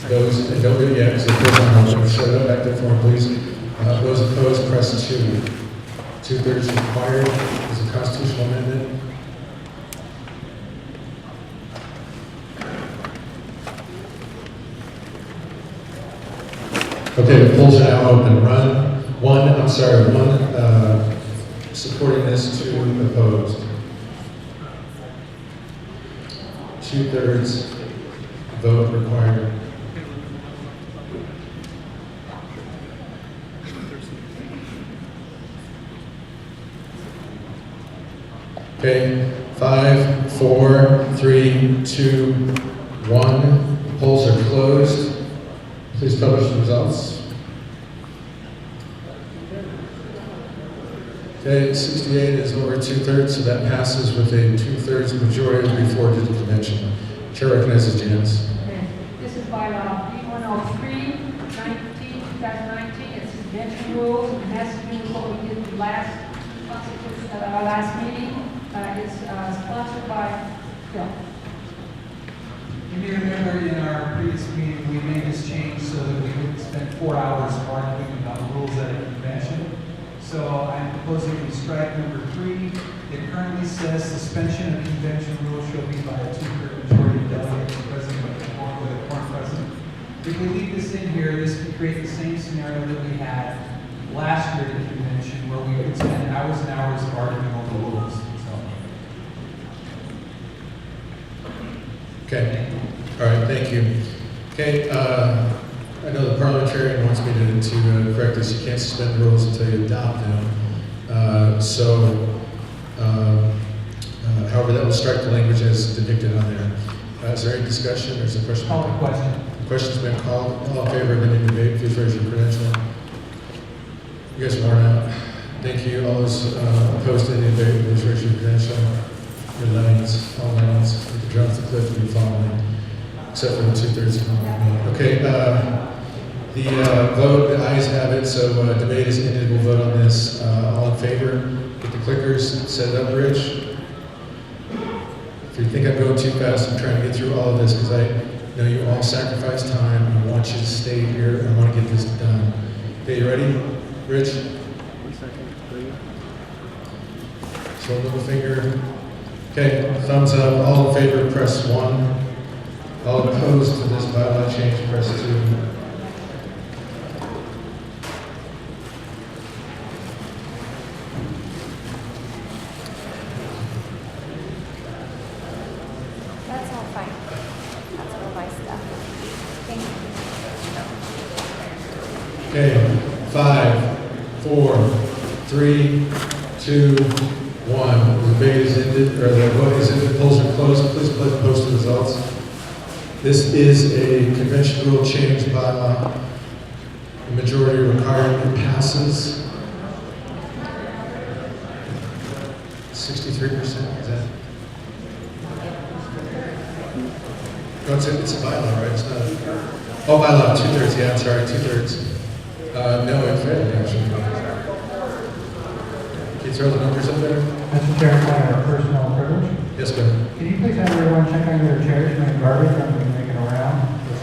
Those, and don't do it yet, because it goes on, so show that back there for me, please. Those opposed, press 2. 2/3 required is a constitutional amendment. Okay, the polls are now open. One supporting this, 2 opposed. 2/3 vote required. Okay, 5, 4, 3, 2, 1. Polls are closed. Please publish the results. Okay, 68 is over 2/3, so that passes with a 2/3 majority to be forwarded to the convention. Chair recognizes Janice. This is by B-103, 2019. It's convention rules, and it has to do with what we did our last meeting. It's sponsored by Phil. You may remember in our previous meeting, we made this change so that we wouldn't spend 4 hours arguing about the rules at a convention. So I'm proposing we strike number 3. It currently says suspension of convention rules shall be by a 2/3 majority of delegates present with a quorum present. If we leave this in here, this could create the same scenario that we had last year at the convention, where we could spend hours and hours arguing over rules. Okay, all right, thank you. Okay, I know the parliamentarian wants me to correct this. You can't suspend the rules until you adopt them. However, that will strike the language as depicted on there. Is there any discussion or is there a question? Call the question. The question's been called. All in favor of ending debate, please raise your credential. You guys are worn out. Thank you. All those opposed to ending debate, please raise your credential. Your lanes, all lanes, with the drums, the cliff, and the following, except for the 2/3 of the Okay, the vote, the ayes have it, so debate is ended. We'll vote on this. All in favor, get the clickers set up, Rich. If you think I'm going too fast, I'm trying to get through all of this because I know you all sacrifice time. I want you to stay here. I want to get this done. Okay, you ready? Rich? 1 second, please. So little finger. Okay, thumbs up. All in favor, press 1. All opposed to this bylaw change, press 2. That's all fine. That's all my stuff. Thank you. Okay, 5, 4, 3, 2, 1. The debate is ended, or the vote is ended. Polls are closed. Please post the results. This is a convention rule change bylaw. The majority required. It passes. 63%. Is that? No, it's a bylaw, right? It's not. Oh, bylaw 2/3. Yeah, I'm sorry, 2/3. No, it failed actually. Can you throw the numbers up there? Mr. Chair, I have a personal privilege. Yes, ma'am. Can you please have everyone check under their chairs, make garbage, and make it around?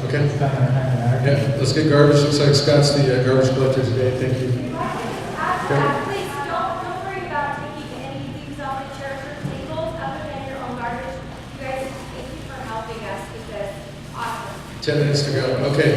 Okay. It's done in a timely manner. Yeah, let's get garbage. Looks like Scott's the garbage collector today. Thank you. Please don't worry about taking any things off the chairs or tables other than your own garbage. You guys, thank you for helping us with this. Awesome. 10 minutes to go. Okay,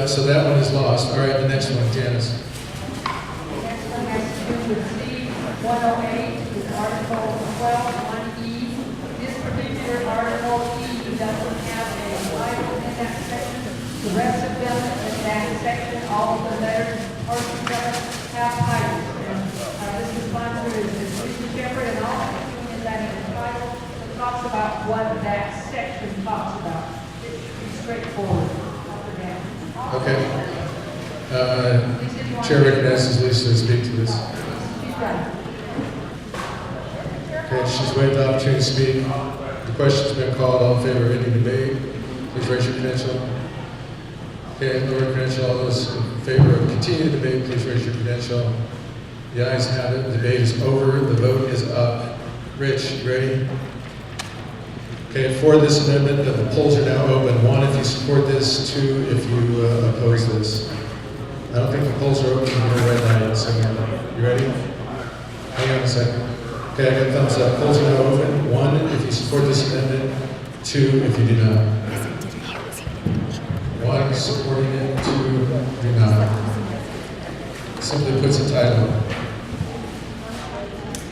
so that one is lost. All right, the next one, Janice. The next one has to do with C 108, is Article 12(1)E. This particular Article E doesn't have a title in that section. The rest of them in that section, all of the letters, portions of it, have titles. And this responsive is Mr. Shepherd, and all it's doing is adding a title that talks about what that section talks about. It should be straightforward, up or down. Okay. Chair recognizes Lisa to speak to this. Okay, she's waived the opportunity to speak. The question's been called. All in favor of ending debate, please raise your credential. Okay, lower credential. All those in favor of continuing the debate, please raise your credential. The ayes have it. The debate is over. The vote is up. Rich, you ready? Okay, for this amendment, the polls are now open. 1 if you support this, 2 if you oppose this. I don't think the polls are open here right now yet, so you ready? Hang on a second. Okay, I got thumbs up. Polls are now open. 1 if you support this amendment, 2 if you do not. 1 supporting it, 2 do not. Simply puts entitled.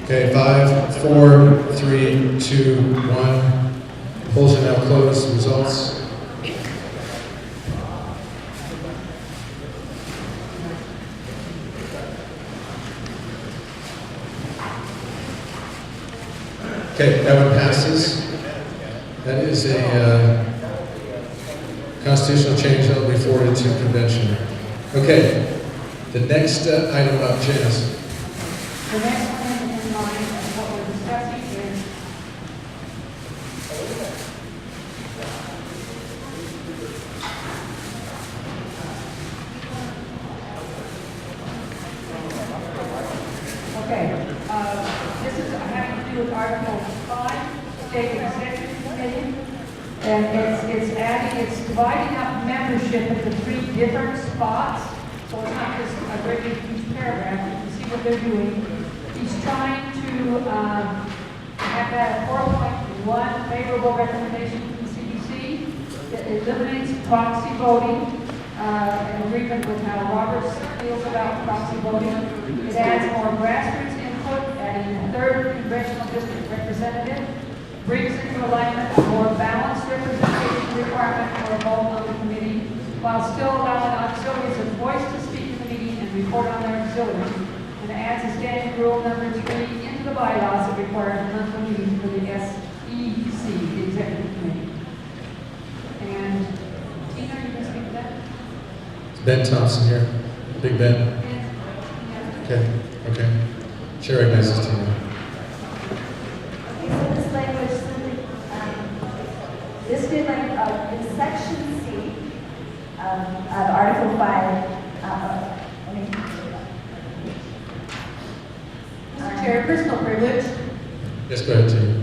Okay, 5, 4, 3, 2, 1. Polls are now closed. Results. Okay, that one passes. That is a constitutional change that will be forwarded to convention. Okay, the next item up, Janice. The next one in line of what we're discussing is this is having to do with Article 5, State Executive Committee. And it's dividing up membership into 3 different spots. So it's not just a very huge paragraph. You can see what they're doing. He's trying to have that 4.1 favorable recommendation from the CDC. It eliminates proxy voting, in agreement with how Roberts feels about proxy voting. It adds more grassroots input, adding a 3rd congressional district representative, brings into alignment a more balanced representation requirement for a vote on the committee, while still allowing auxiliaries a voice to speak in the meeting and report on their auxiliary, and adds a standing rule number 3 into the bylaws that require monthly meetings for the SEC, the Executive Committee. And Tina, you can speak to that? Is Ben Thompson here? Big Ben? Okay, okay. Chair recognizes Tina. Okay, so this language simply, this did like in section C of Article 5, Mr. Chair, personal privilege. Yes, go ahead, Tina.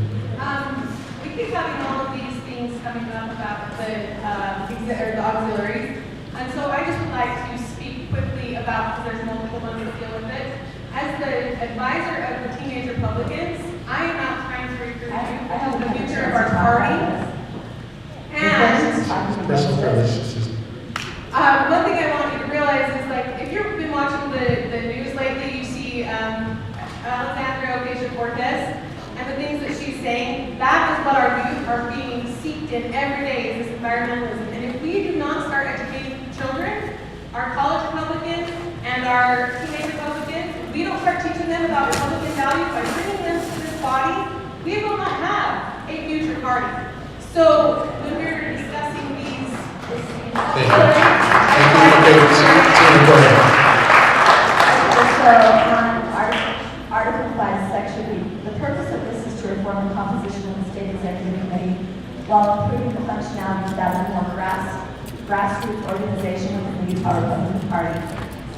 We keep having all of these things coming up about the auxiliaries. And so I just would like to speak quickly about, because there's multiple ones that deal with it. As the advisor of the Teenage Republicans, I am not trying to recruit you to the future of our party. And Personal privilege. one thing I want you to realize is, like, if you've been watching the news lately, you see Alexandria Ocasio-Cortez and the things that she's saying. That is what our youth are being seeped in every day, is this environmentalism. And if we do not start educating children, our college Republicans and our teenage Republicans, if we don't start teaching them about Republican values by bringing them to this body, we will not have a future party. So when we're discussing these, So on Article 5, Section B, the purpose of this is to reform the composition of the State Executive Committee while improving the functionality of that more grassroots organization within the Utah Republican Party,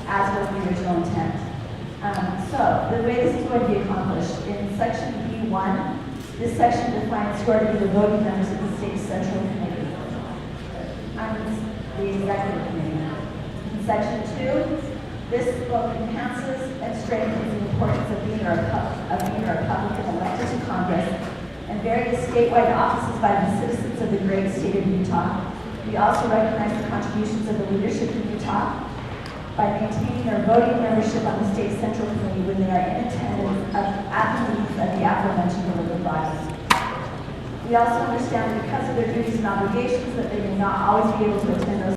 as was the original intent. So the way this is going to be accomplished, in Section B1, this section defines who are to be the voting members of the State Central Committee, the Executive Committee. In Section 2, this book enhances and strengthens the importance of being a Republican elected to Congress and various statewide offices by the citizens of the great state of Utah. We also recognize the contributions of the leadership in Utah by maintaining their voting membership on the State Central Committee when they are in attendance at the meetings of the aforementioned delivered bodies. We also understand that because of their duties and obligations that they may not always be able to attend those